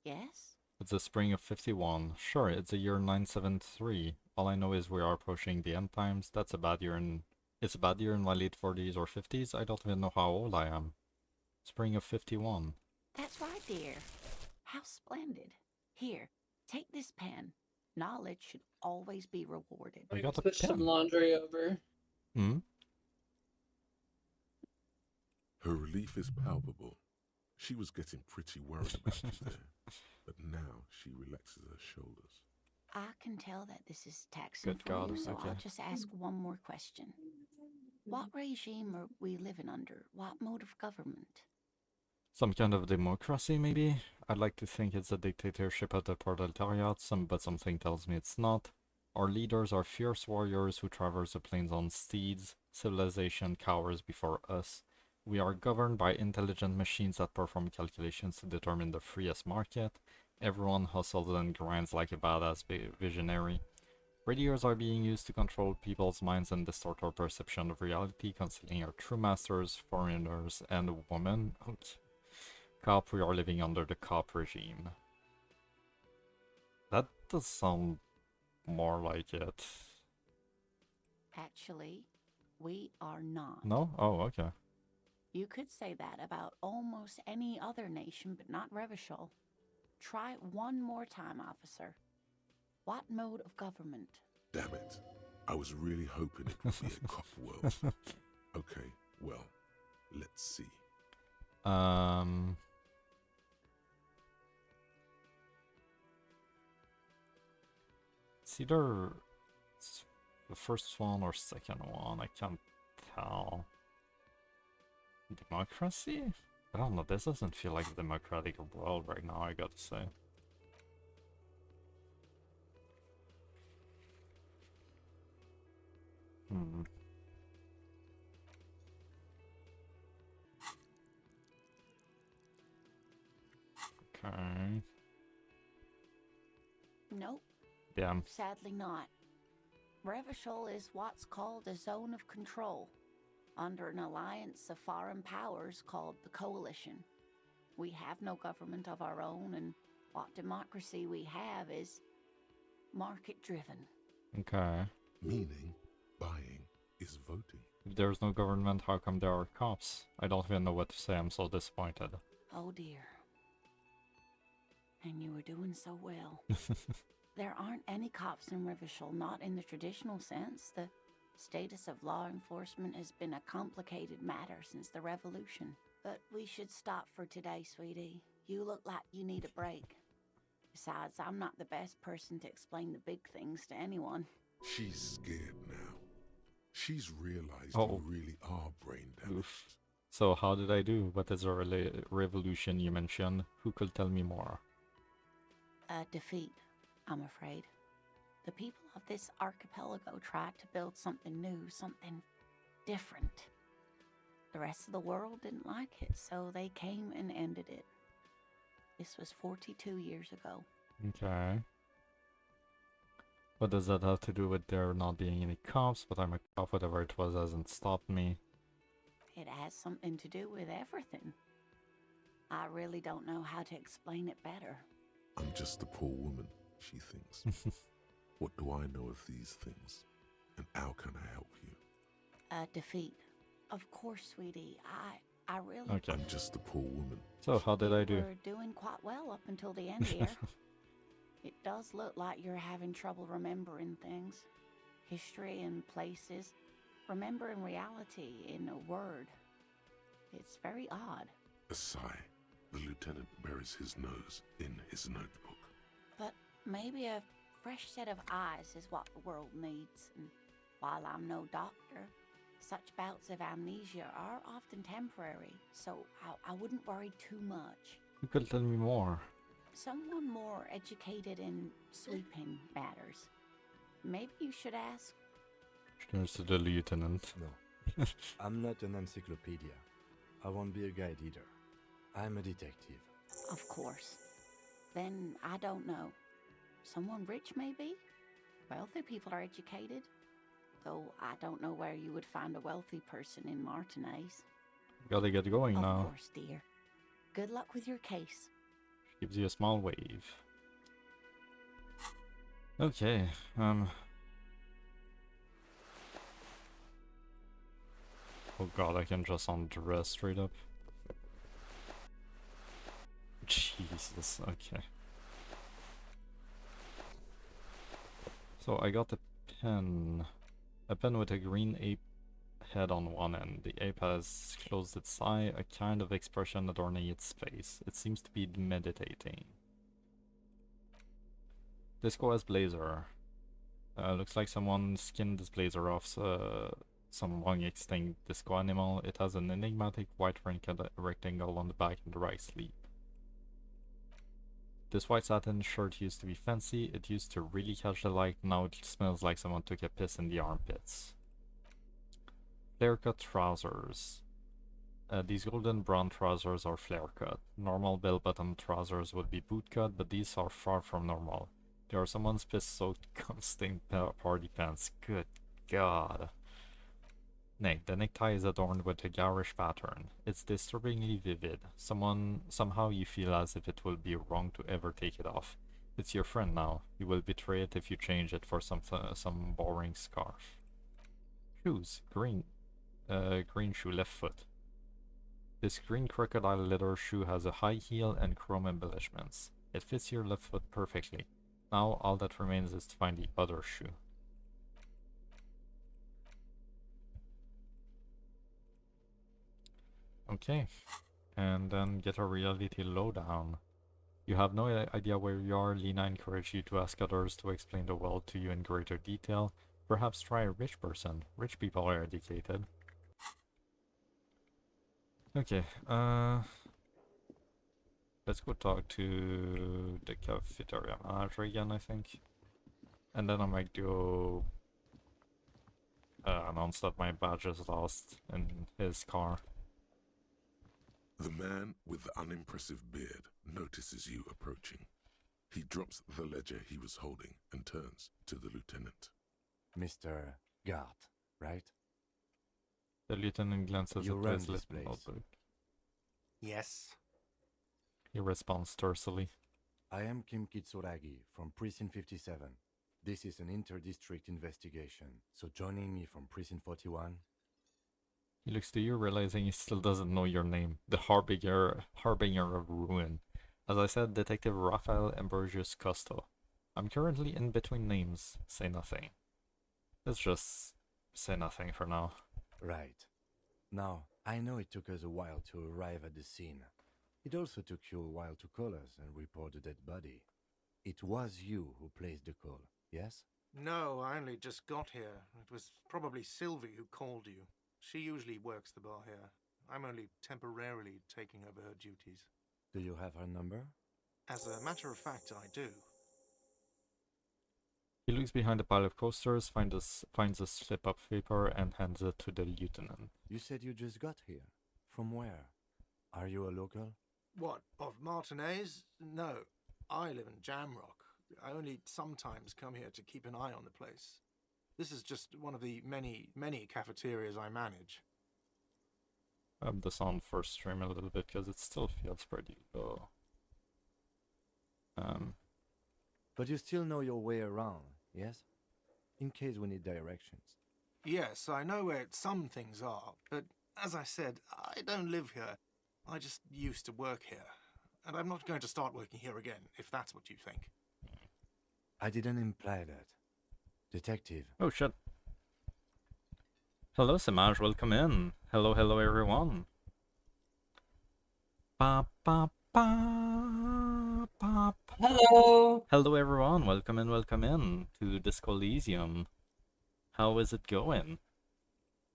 yes? It's the spring of 51. Sure, it's the year 973. All I know is we are approaching the end times. That's a bad year in... It's a bad year in my late 40s or 50s. I don't even know how old I am. Spring of 51. That's right, dear. How splendid. Here, take this pen. Knowledge should always be rewarded. I got a Switch some pen. laundry over. Hmm? Her relief is palpable. She was getting pretty worried about you there, but now she relaxes her shoulders. I can tell that this is taxing Good for God, you, so I'll okay. just ask one more question. What regime are we living under? What mode of government? Some kind of democracy, maybe? I'd like to think it's a dictatorship of the proletariat, but something tells me it's not. Our leaders are fierce warriors who traverse the plains on steeds. Civilization cowers before us. We are governed by intelligent machines that perform calculations to determine the freest market. Everyone hustles and grinds like a badass visionary. Radios are being used to control people's minds and distort our perception of reality, concealing our true masters, foreigners, and women. Okay. Cop, we are living under the cop regime. That does sound more like it. Actually, we are not. No? Oh, okay. You could say that about almost any other nation, but not Revachol. Try it one more time, officer. What mode of government? Damn it. I was really hoping it would be a cop world. Okay, well, let's see. It's either the first one or second one, I can't tell. Democracy? I don't know, this doesn't feel like a democratic world right now, I gotta say. Hmm. Okay. Nope. Damn. Sadly not. Revachol is what's called a zone of control, under an alliance of foreign powers called the Coalition. We have no government of our own, and what democracy we have is market-driven. Okay. Meaning, buying is voting. If there's no government, how come there are cops? I don't even know what to say, I'm so disappointed. Oh dear. And you were doing so well. There aren't any cops in Revachol, not in the traditional sense. The status of law enforcement has been a complicated matter since the revolution. But we should stop for today, sweetie. You look like you need a break. Besides, I'm not the best person to explain the big things to anyone. She's scared now. She's realized Oh. you really are brain damaged. Oof. So how did I do? What is the revolution you mentioned? Who could tell me more? A defeat, I'm afraid. The people of this archipelago tried to build something new, something different. The rest of the world didn't like it, so they came and ended it. This was 42 years ago. Okay. What does that have to do with there not being any cops? But I'm a cop, whatever it was hasn't stopped me. It has something to do with everything. I really don't know how to explain it better. I'm just a poor woman, she thinks. What do I know of these things? And how can I help you? A defeat. Of course, sweetie. I really... Okay. I'm just a poor woman. So how did I do? We're doing quite well up until the end here. It does look like you're having trouble remembering things. History and places. Remembering reality in a word. It's very odd. A sigh. The lieutenant buries his nose in his notebook. But maybe a fresh set of eyes is what the world needs. And while I'm no doctor, such bouts of amnesia are often temporary, so I wouldn't worry too much. You could tell me more. Someone more educated in sweeping matters. Maybe you should ask. Turns to the lieutenant. No, I'm not an encyclopedia. I won't be a guide either. I'm a detective. Of course. Then I don't know. Someone rich, maybe? Wealthy people are educated. Though I don't know where you would find a wealthy person in Martinez. Gotta get going Of now. course, dear. Good luck with your case. Gives you a small wave. Okay, oh god, I can just undress straight up. Jesus, okay. So I got a pen. A pen with a green ape head on one end. The ape has closed its eye, a kind of expression adorning its face. It seems to be meditating. Disco has blazer. Looks like someone skinned this blazer off some long extinct disco animal. It has an enigmatic white rectangle on the back and the right sleeve. This white satin shirt used to be fancy. It used to really catch the light. Now it smells like someone took a piss in the armpits. Flare cut trousers. These golden brown trousers are flare cut. Normal bell bottom trousers would be boot cut, but these are far from normal. They are someone's piss soaked stained party pants. Good god. Nay, the necktie is adorned with a garish pattern. It's disturbingly vivid. Somehow you feel as if it will be wrong to ever take it off. It's your friend now. You will betray it if you change it for some boring scarf. Shoes. Green shoe, left foot. This green crocodile leather shoe has a high heel and chrome embellishments. It fits your left foot perfectly. Now all that remains is to find the other shoe. Okay, and then get a reality lowdown. You have no idea where you are. Lena encouraged you to ask others to explain the world to you in greater detail. Perhaps try a rich person. Rich people are educated. Okay, let's go talk to the cafeteria manager again, I think. And then I might go announce that my badge is lost in his car. The man with the unimpressive beard notices you approaching. He drops the ledger he was holding and turns to the lieutenant. Mr. Gart, right? The lieutenant glances You at run his this little place. notebook. Yes. He responds tersely. I am Kim Kitsuragi from Precinct 57. This is an inter-district investigation, so joining me from Precinct 41. He looks to you, realizing he still doesn't know your name. The harbinger of ruin. As I said, Detective Raphael Ambrosius Costo. I'm currently in between names. Say nothing. Let's just say nothing for now. Right. Now, I know it took us a while to arrive at the scene. It also took you a while to call us and report the dead body. It was you who placed the call, yes? No, I only just got here. It was probably Sylvie who called you. She usually works the bar here. I'm only temporarily taking over her duties. Do you have her number? As a matter of fact, I do. He looks behind a pile of posters, finds a slip of paper, and hands it to the lieutenant. You said you just got here. From where? Are you a local? What, of Martinez? No, I live in Jamrock. I only sometimes come here to keep an eye on the place. This is just one of the many, many cafeterias I manage. Up the sound for stream a little bit, because it still feels pretty low. But you still know your way around, yes? In case we need directions. Yes, I know where some things are, but as I said, I don't live here. I just used to work here. And I'm not going to start working here again, if that's what you think. I didn't imply that. Detective. Oh shit. Hello Samaj, welcome in. Hello, hello everyone. Ba ba ba ba. Hello. Hello everyone, welcome in to Disco Elysium. How is it going?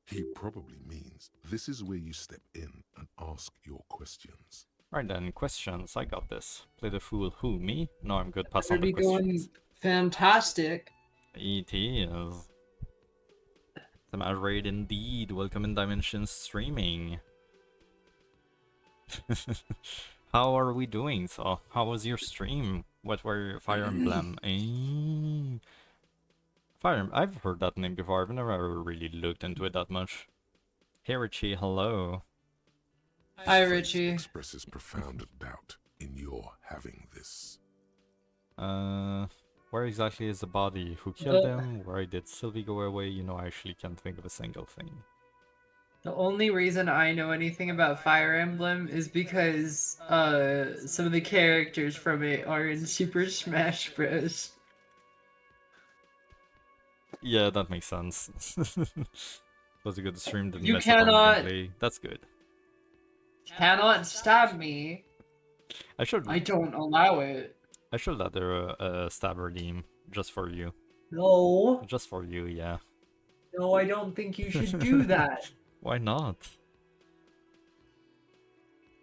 He probably means this is where you step in and ask your questions. Right then, questions. I got this. Play the fool. Who, me? No, I'm good. Pass on Better the be going questions. fantastic. It is. Samaj Raid indeed. Welcome in Dimensions Streaming. How are we doing? So, how was your stream? What were your Fire Emblem? I've heard that name before. I've never ever really looked into it that much. Hey Richie, hello. Hi, His face Richie. expresses profound doubt in your having this. Where exactly is the body? Who killed him? Why did Sylvie go away? You know, I actually can't think of a single thing. The only reason I know anything about Fire Emblem is because some of the characters from it are in Super Smash Bros. Yeah, that makes sense. Was a good stream, didn't You mess up on cannot gameplay. That's good. stab me. I should I don't allow it. add a stab redeem just for you. No. Just for you, yeah. No, I don't think you should do that. Why not?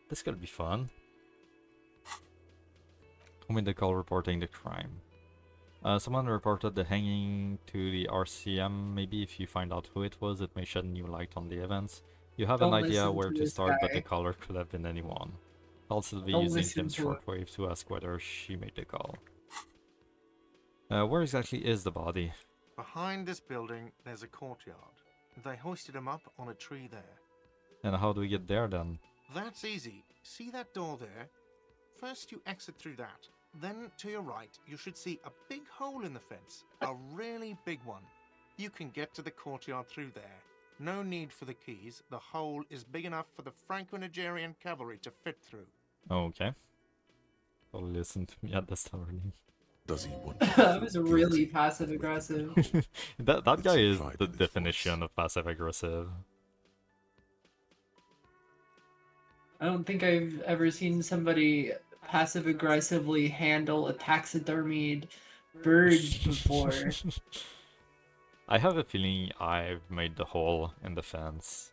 This could be fun. Who made the call reporting the crime? Someone reported the hanging to the RCM. Maybe if you find out who it was, it may shed new light on the events. You have Don't an idea listen where to to this start, but the guy. caller could have been anyone. Call Sylvie Don't using listen Tim's to it. shortwave to ask whether she made the call. Where exactly is the body? Behind this building, there's a courtyard. They hoisted him up on a tree there. And how do we get there then? That's easy. See that door there? First you exit through that. Then to your right, you should see a big hole in the fence. A really big one. You can get to the courtyard through there. No need for the keys. The hole is big enough for the Franco-Nigerian cavalry to fit through. Okay. Well, listen to me at the start. Does he want you to That feel was really guilty passive with the aggressive. hole? that It's guy is implied the in his definition voice. of passive aggressive. I don't think I've ever seen somebody passive aggressively handle a taxidermied bird before. I have a feeling I've made the hole in the fence.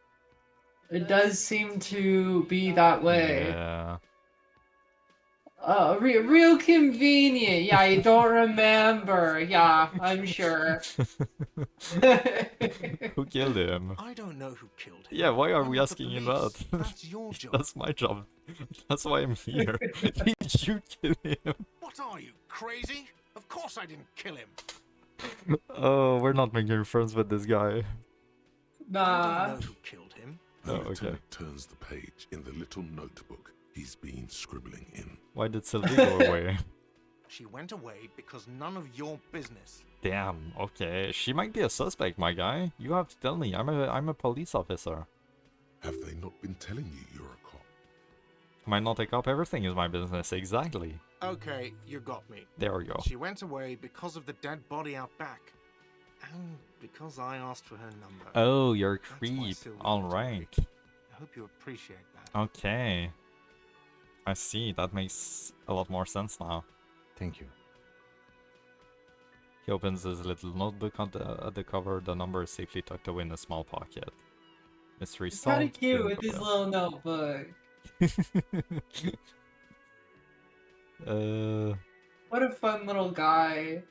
It does seem to be that way. Yeah. Real convenient. Yeah, you don't remember. Yeah, I'm sure. Who killed him? I don't know who killed him. Yeah, why are I'm we not the asking him police. that? That's your job. That's my job. That's why I'm here. Did you kill him? What are you, crazy? Of course I didn't kill him. Oh, we're not making friends with this guy. I Nah. don't know who killed him. The Oh, okay. lieutenant turns the page in the little notebook he's been scribbling in. Why did Sylvie go away? She went away because none of your business. Damn, okay. She might be a suspect, my guy. You have to tell me. I'm a police officer. Have they not been telling you you're a cop? Am I not a cop? Everything is my business. Exactly. Okay, you got me. There we go. She went away because of the dead body out back. And because I asked for her number. Oh, you're a That's why creep. Sylvie All went away. right. I hope you appreciate that. Okay. I see. That makes a lot more sense now. Thank you. He opens his little notebook at the cover. The number is safely tucked away in a small pocket. Mystery It's kind solved. of cute Boom, with his boom, little notebook. boom. What a fun little guy.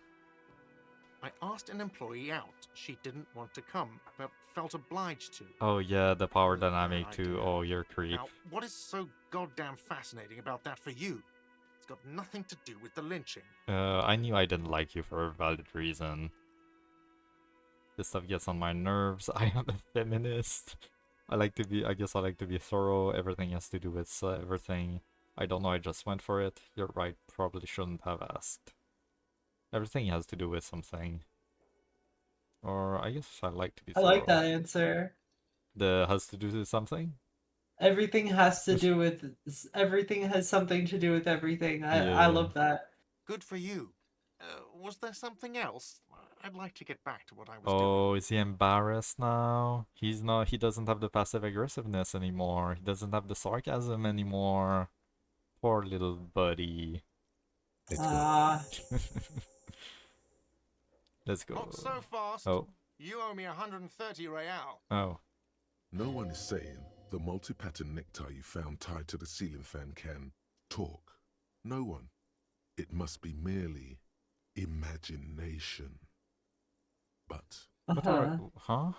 I asked an employee out. She didn't want to come, but felt obliged to. Oh yeah, the power Well, dynamic I too. do. Oh, you're a creep. Now, what is so goddamn fascinating about that for you? It's got nothing to do with the lynching. I knew I didn't like you for a valid reason. This stuff gets on my nerves. I am a feminist. I guess I like to be thorough. Everything has to do with everything. I don't know, I just went for it. You're right, probably shouldn't have asked. Everything has to do with something. Or I guess I like to be I thorough. like that answer. The has to do with something? Everything has to do with everything has something to do with everything. I Yeah. love that. Good for you. Was there something else? I'd like to get back to what I was Oh, is he embarrassed now? He doesn't have the passive aggressiveness anymore. He doesn't have the sarcasm anymore. Poor little buddy. Let's go. Ah, Let's go. doing. Not so fast. Oh, You owe me 130 real. oh. No one is saying the multi-pattern necktie you found tied to the ceiling fan can talk. No one. It must be merely imagination. But What uh-huh. huh?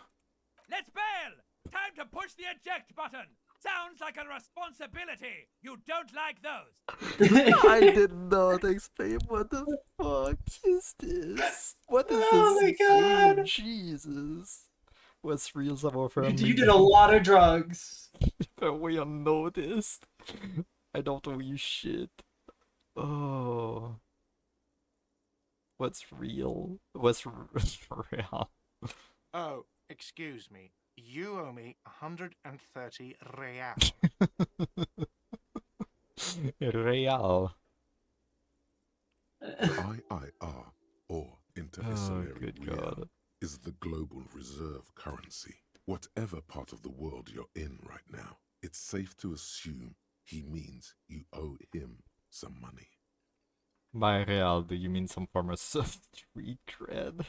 Let's bail! Time to push the eject button! Sounds like a responsibility. You don't like those. I did not explain what the fuck is this. What is Oh this my game? God. Jesus. What's real of our You family? did a lot of drugs. But we unnoticed. I don't know you shit. Oh. What's real? What's real? Oh, excuse me. You owe me 130 real. Real. The IIR, or Interinsular good Real, God. is the global reserve currency. Whatever part of the world you're in right now, it's safe to assume he means you owe him some money. By real, do you mean some form of street cred?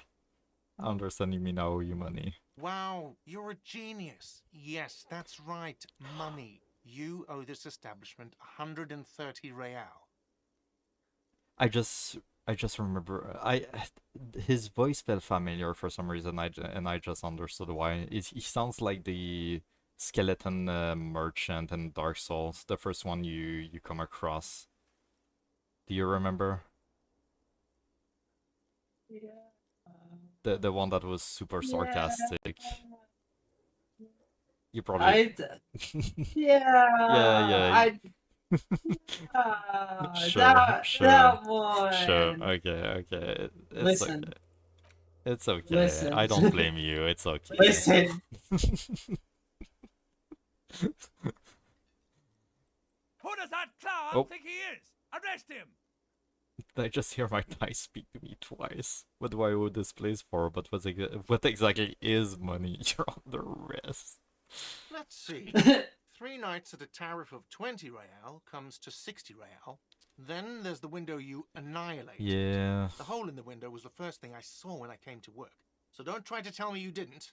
I understand you mean I owe you money. Wow, you're a genius. Yes, that's right. Money. You owe this establishment 130 real. I just remember his voice felt familiar for some reason. And I just understood why. He sounds like the skeleton merchant in Dark Souls, the first one you come across. Do you remember? Yeah. The one that was super sarcastic. You probably. Yeah. Yeah. Sure. That one. Sure. Okay. It's Listen. okay. It's okay. Listen. I don't blame you. It's okay. Listen. Who does that clown Oh. think he is? Arrest him! I just hear my dice speak to me twice. What do I owe this place for? But what exactly is money? You're under arrest. Let's see. 3 nights at a tariff of 20 real comes to 60 real. Then there's the window you annihilated. Yeah. The hole in the window was the first thing I saw when I came to work. So don't try to tell me you didn't.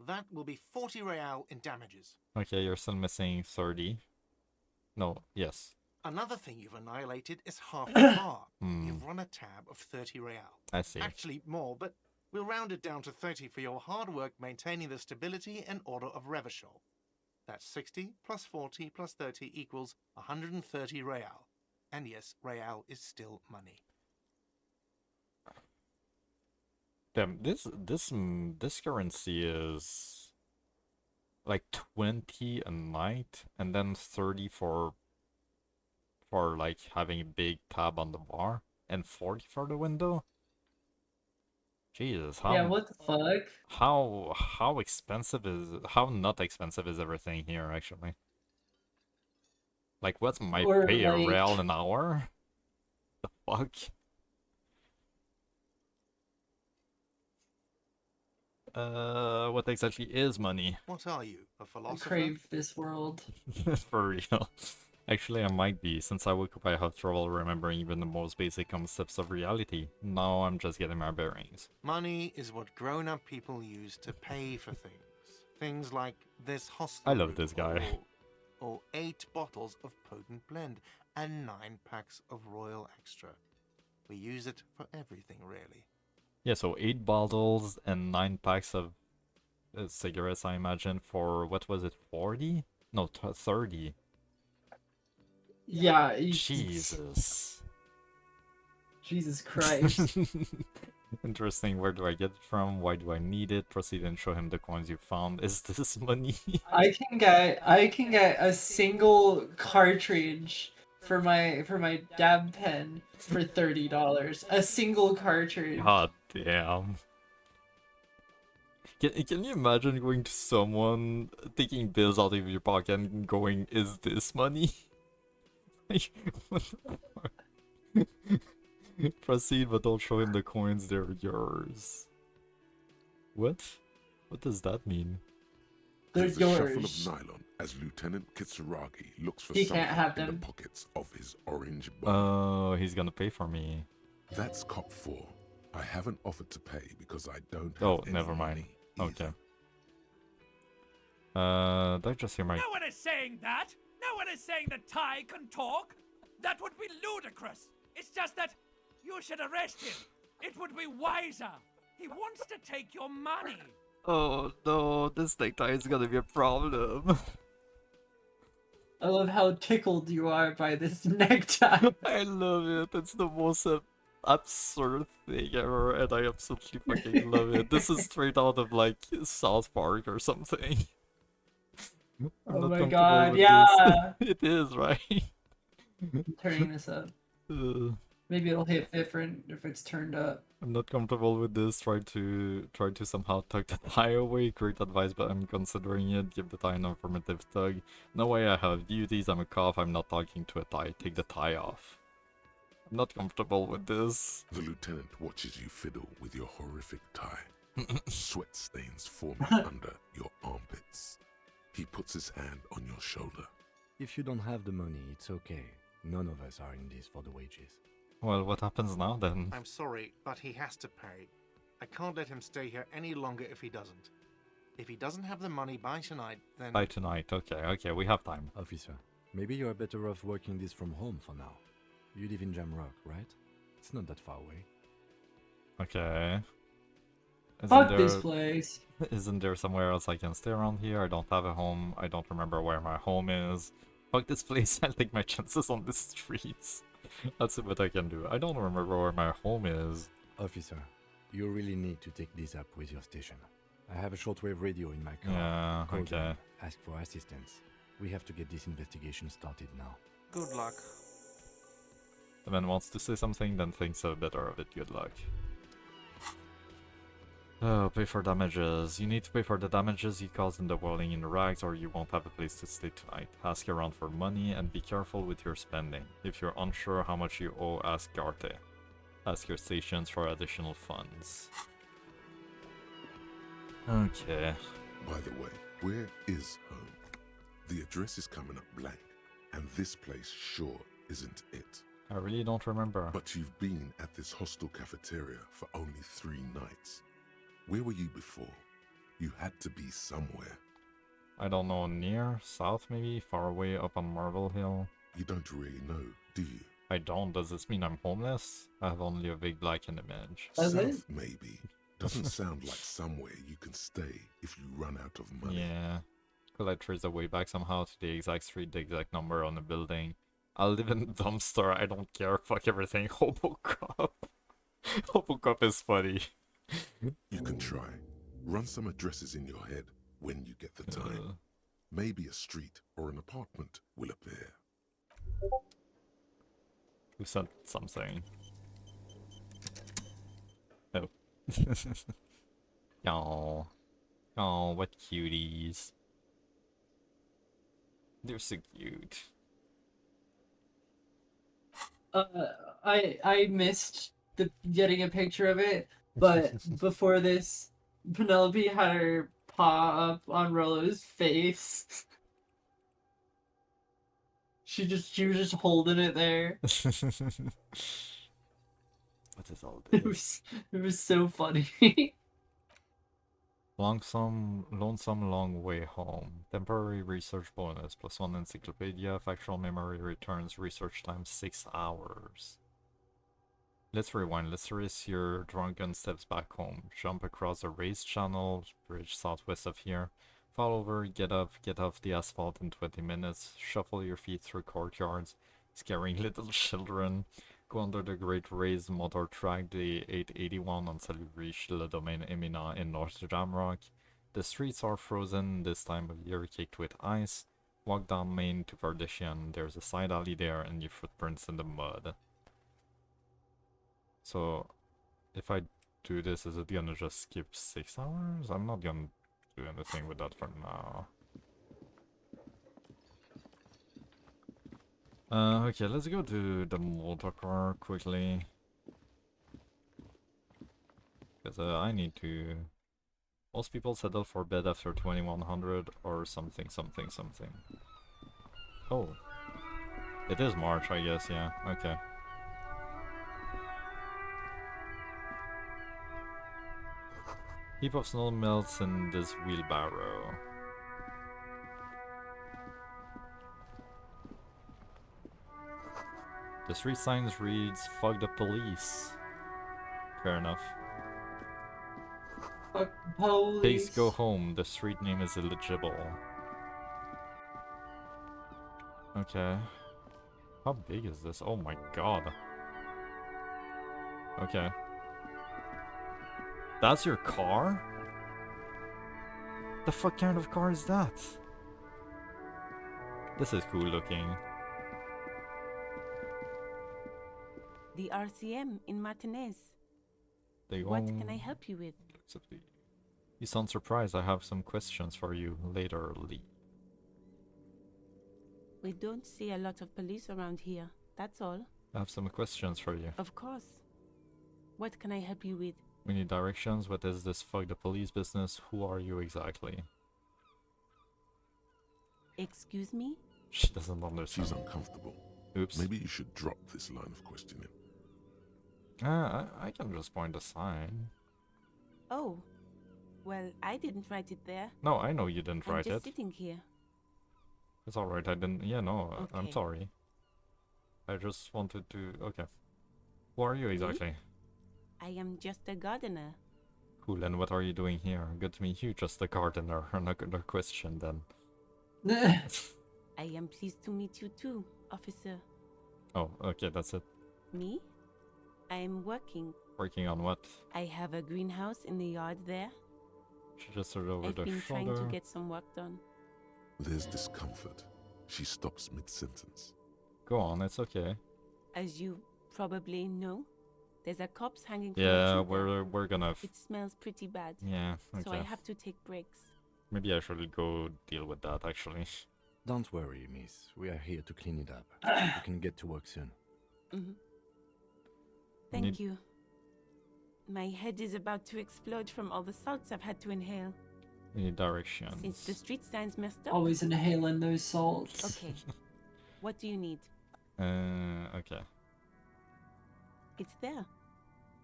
That will be 40 real in damages. Okay, you're still missing 30. No, yes. Another thing you've annihilated is half the bar. Hmm. You've run a tab of 30 real. I see. Actually, more, but we'll round it down to 30 for your hard work maintaining the stability and order of Revachol. That's 60 plus 40 plus 30 equals 130 real. And yes, real is still money. Damn, this currency is like 20 a night, and then 30 for like having a big tab on the bar, and 40 for the window. Jesus, Yeah, what the fuck? how expensive is how not expensive is everything here actually? Like, what's my Or, pay, a like- real an hour? The fuck? What exactly is money? What are you, a I philosopher? crave this world. For real. Actually, I might be, since I woke up I have trouble remembering even the most basic concepts of reality. Now I'm just getting my bearings. Money is what grown-up people use to pay for things. Things like this hostel I love room, this guy. Or 8 bottles of potent blend and 9 packs of Royal Extra. We use it for everything, really. Yeah, so 8 bottles and 9 packs of cigarettes, I imagine, for, what was it, 40? No, 30. Yeah. Jesus. Jesus Christ. Interesting, where do I get it from? Why do I need it? Proceed and show him the coins you found. Is this money? I can get a single cartridge for my dab pen for $30. A single cartridge. God damn. Can you imagine going to someone, taking bills out of your pocket and going, is this money? Like, what the fuck? Proceed, but don't show him the coins, they're yours. What? What does that mean? They're There's a shuffle yours. of nylon as Lieutenant Kitsuragi looks for He something can't have in the them. pockets of his orange body. Oh, he's gonna pay for me. That's cop 4. I haven't offered to pay because I don't have Oh, any never mind. money Okay. either. Did I just hear my... No one is saying that! No one is saying that Ty can talk! That would be ludicrous! It's just that you should arrest him! It would be wiser! He wants to take your money! Oh no, this necktie is gonna be a problem. I love how tickled you are by this necktie. I love it. It's the most absurd thing ever, and I absolutely fucking love it. This is straight out of like South Park or something. I'm Oh not my comfortable god, with yeah! this. It is, right? I'm turning this up. Maybe it'll hit different if it's turned up. I'm not comfortable with this. Try to somehow tug the tie away. Great advice, but I'm considering it. Give the tie an affirmative tug. No way I have duties. I'm a cop. I'm not talking to a tie. Take the tie off. I'm not comfortable with this. The lieutenant watches you fiddle with your horrific tie. Sweat stains forming under your armpits. He puts his hand on your shoulder. If you don't have the money, it's okay. None of us are in this for the wages. Well, what happens now then? I'm sorry, but he has to pay. I can't let him stay here any longer if he doesn't. If he doesn't have the money by tonight, then... By tonight, okay, we have time. Officer, maybe you're better off working this from home for now. You live in Jamrock, right? It's not that far away. Okay. Fuck this place. Isn't there somewhere else I can stay around here? I don't have a home. I don't remember where my home is. Fuck this place. I'll take my chances on the streets. That's what I can do. I don't remember where my home is. Officer, you really need to take this up with your station. I have a shortwave radio in my car. Yeah, Call okay. them, ask for assistance. We have to get this investigation started now. Good luck. The man wants to say something, then thinks better of it. Good luck. Oh, pay for damages. You need to pay for the damages you caused in the whirling in the rags, or you won't have a place to stay tonight. Ask around for money and be careful with your spending. If you're unsure how much you owe, ask Garte. Ask your stations for additional funds. Okay. By the way, where is home? The address is coming up blank, and this place sure isn't it. I really don't remember. But you've been at this hostel cafeteria for only 3 nights. Where were you before? You had to be somewhere. I don't know, near? South maybe? Far away up on Marble Hill? You don't really know, do you? I don't. Does this mean I'm homeless? I have only a vague blackened image. Does it? South, maybe. Doesn't sound like somewhere you can stay if you run out of money. Yeah. Could I trace the way back somehow to the exact street, the exact number on the building? I'll live in the dumpster. I don't care. Fuck everything. Hobo Cop. Hobo Cop is funny. You can try. Run some addresses in your head when you get the time. Maybe a street or an apartment will appear. Who sent something? Oh. Oh. Oh, what cuties. They're so cute. I missed getting a picture of it, but before this, Penelope had her paw up on Rollo's face. She was just holding it there. What is all It this? was so funny. Lonesome long way home. Temporary research bonus. +1 encyclopedia. Factual memory returns. Research time 6 hours. Let's rewind. Let's trace your drunken steps back home. Jump across a raised channel. Bridge southwest of here. Fall over. Get up. Get off the asphalt in 20 minutes. Shuffle your feet through courtyards. Scaring little children. Go under the great raised motor track, the 881, until you reach Le Domaine Emina in North Jamrock. The streets are frozen this time of year, caked with ice. Walk down Main to Kardashian. There's a side alley there and your footprints in the mud. So, if I do this, is it gonna just skip 6 hours? I'm not gonna do anything with that for now. Okay, let's go to the motor car quickly. Because I need to... Most people settle for bed after 2100 or something. Oh. It is March, I guess, yeah. Okay. Heap of snow melts in this wheelbarrow. The street signs reads, "Fuck the police." Fair enough. Fuck police. Pigs go home. The street name is illegible. Okay. How big is this? Oh my god. Okay. That's your car? The fuck kind of car is that? This is cool looking. The RCM in Martinez. They What can I help you with? You sound surprised. I have some questions for you later, Lee. We don't see a lot of police around here. That's all. I have some questions for you. Of course. What can I help you with? We need directions. What is this fuck the police business? Who are you exactly? Excuse me? She doesn't understand. She's uncomfortable. Oops. Maybe you should drop this line of questioning. I can just point a sign. Oh. Well, I didn't write it there. No, I know you didn't I'm write just it. sitting here. It's alright, I didn't. Yeah, no, I'm Okay. sorry. I just wanted to. Okay. Who are you exactly? I am just a gardener. Cool, and what are you doing here? Good to meet you, just a gardener. Another question then. I am pleased to meet you too, officer. Oh, okay, that's it. Me? I am working. Working on what? I have a greenhouse in the yard there. She just sort of over I've the been trying shoulder. to get some work done. There's discomfort. She stops mid-sentence. Go on, it's okay. As you probably know, there's a corpse hanging from a Yeah, tree there. we're gonna. It smells pretty bad. Yeah, okay. So I have to take breaks. Maybe I should go deal with that actually. Don't worry, miss. We are here to clean it up. You can get to work soon. Thank Need- you. My head is about to explode from all the salts I've had to inhale. We need directions. Since the street sign's messed up. Always inhaling those salts. Okay. What do you need? Okay. It's there.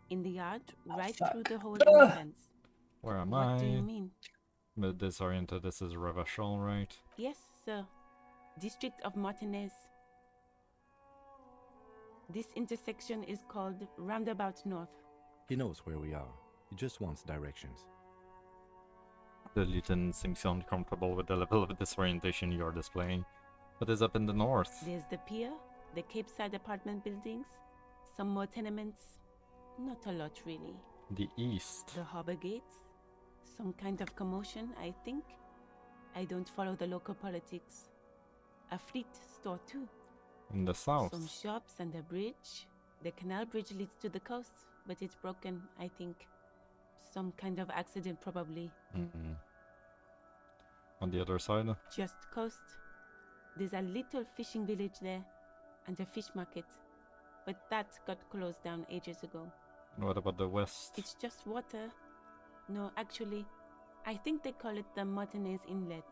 In the yard, right fuck. through the hole in the fence. Where am What I? do you mean? But disoriented. This is Revachol, right? Yes, sir. District of Martinez. This intersection is called Roundabout North. He knows where we are. He just wants directions. The lieutenant seems uncomfortable with the level of disorientation you're displaying. What is up in the north? There's the pier, the Cape Side apartment buildings, some more tenements. Not a lot, really. The east. The harbor gates. Some kind of commotion, I think. I don't follow the local politics. A fleet store, too. In the south. Some shops and a bridge. The canal bridge leads to the coast, but it's broken, I think. Some kind of accident, probably. Mm-mm. On the other side? Just coast. There's a little fishing village there, and a fish market. But that got closed down ages ago. And what about the west? It's just water. No, actually, I think they call it the Martinez Inlet.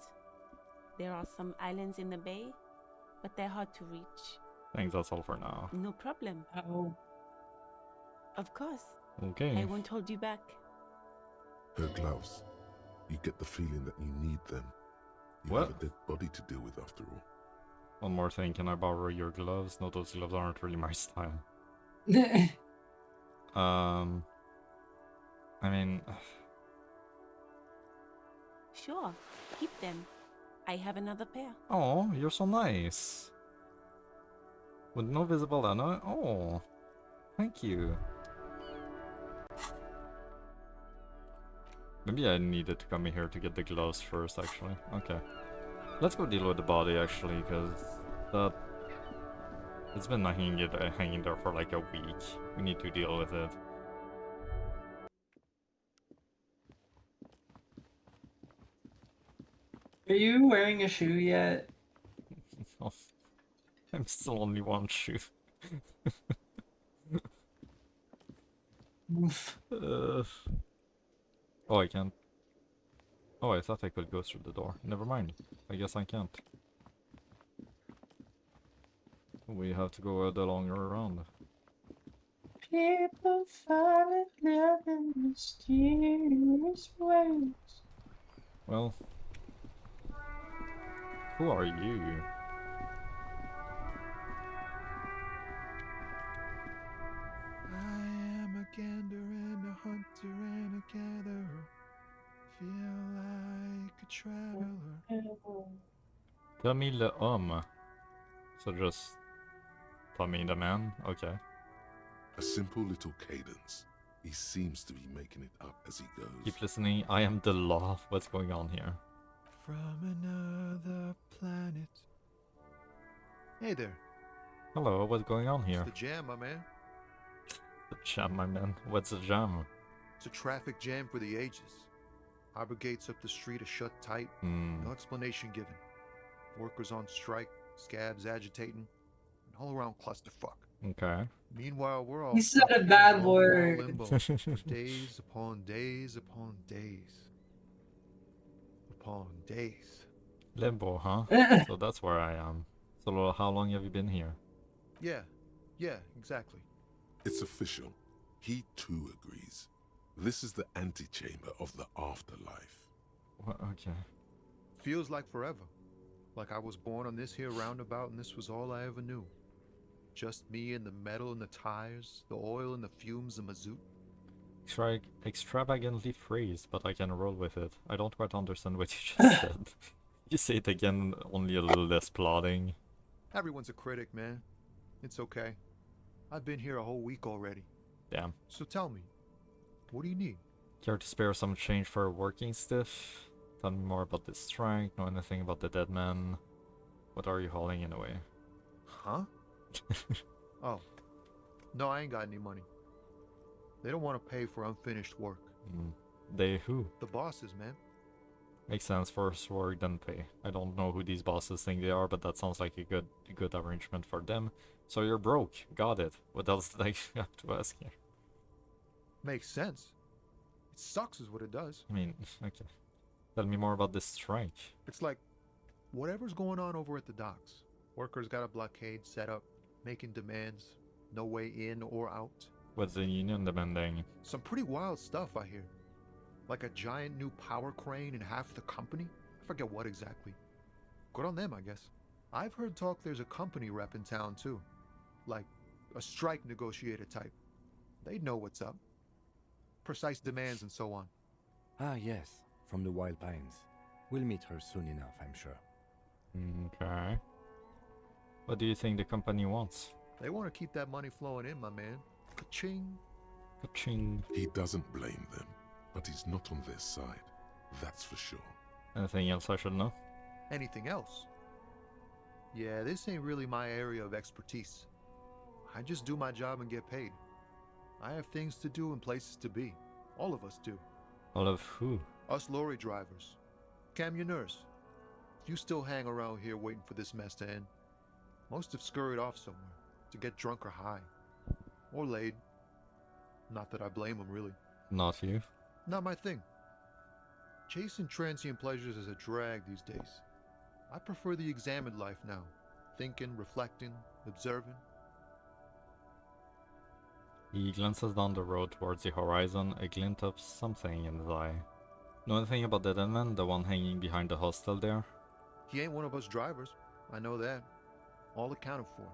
There are some islands in the bay, but they're hard to reach. I think that's all for now. No problem. Oh. Of course. Okay. I won't hold you back. Her gloves. You get the feeling that you need them. You What? have a dead body to deal with after all. One more thing, can I borrow your gloves? No, those gloves aren't really my style. I mean, Sure, keep them. I have another pair. oh, you're so nice. With no visible annoy. Oh, thank you. Maybe I needed to come here to get the gloves first, actually. Okay. Let's go deal with the body, actually, because that... It's been hanging there for like a week. We need to deal with it. Are you wearing a shoe yet? No. I'm still only one shoe. Oof. Oh, I can't. Oh, I thought I could go through the door. Never mind. I guess I can't. We have to go the longer around. People find love in mysterious ways. Well, who are you? I am a gander and a hunter and a gatherer. Feel like a traveler. Tell me le homme. So just Tommy the man? Okay. A simple little cadence. He seems to be making it up as he goes. Keep listening. I am the law. What's going on here? From another planet. Hey there. Hello, what's going on here? It's the jam, my man. The jam, my man. What's the jam? It's a traffic jam for the ages. Harbor gates up the street are shut tight. No explanation given. Workers on strike, scabs agitating, an all-around clusterfuck. Okay. Meanwhile, we're all You said stuck a here in bad wall-to-wall word. limbo for days upon days upon days upon days. Limbo, huh? So that's where I am. So how long have you been here? Yeah, exactly. It's official. He too agrees. This is the antechamber of the afterlife. Okay. Feels like forever. Like I was born on this here roundabout and this was all I ever knew. Just me and the metal and the tires, the oil and the fumes and mazout. Extravagantly phrased, but I can roll with it. I don't quite understand what you just said. You say it again, only a little less plotting. Everyone's a critic, man. It's okay. I've been here a whole week already. Damn. So tell me, what do you need? Care to spare some change for a working stiff? Tell me more about this strike, know anything about the dead man? What are you hauling anyway? Huh? Oh. No, I ain't got any money. They don't want to pay for unfinished work. They who? The bosses, man. Makes sense, first work then pay. I don't know who these bosses think they are, but that sounds like a good arrangement for them. So you're broke. Got it. What else did I have to ask you? Makes sense. It sucks is what it does. I mean, okay. Tell me more about this strike. It's like, whatever's going on over at the docks. Workers got a blockade set up, making demands, no way in or out. What's the union demanding? Some pretty wild stuff, I hear. Like a giant new power crane in half the company? I forget what exactly. Good on them, I guess. I've heard talk there's a company rep in town, too. Like, a strike negotiator type. They'd know what's up. Precise demands and so on. Ah, yes, from the Wild Pines. We'll meet her soon enough, I'm sure. Okay. What do you think the company wants? They want to keep that money flowing in, my man. Ka-ching. Ka-ching. He doesn't blame them, but he's not on their side. That's for sure. Anything else I should know? Anything else? Yeah, this ain't really my area of expertise. I just do my job and get paid. I have things to do and places to be. All of us do. All of who? Us lorry drivers. Camionneurs. You still hang around here waiting for this mess to end. Most have scurried off somewhere to get drunk or high. Or laid. Not that I blame them, really. Not you. Not my thing. Chasing transient pleasures is a drag these days. I prefer the examined life now. Thinking, reflecting, observing. He glances down the road towards the horizon, a glint of something in his eye. Know anything about the dead man, the one hanging behind the hostel there? He ain't one of us drivers. I know that. All accounted for.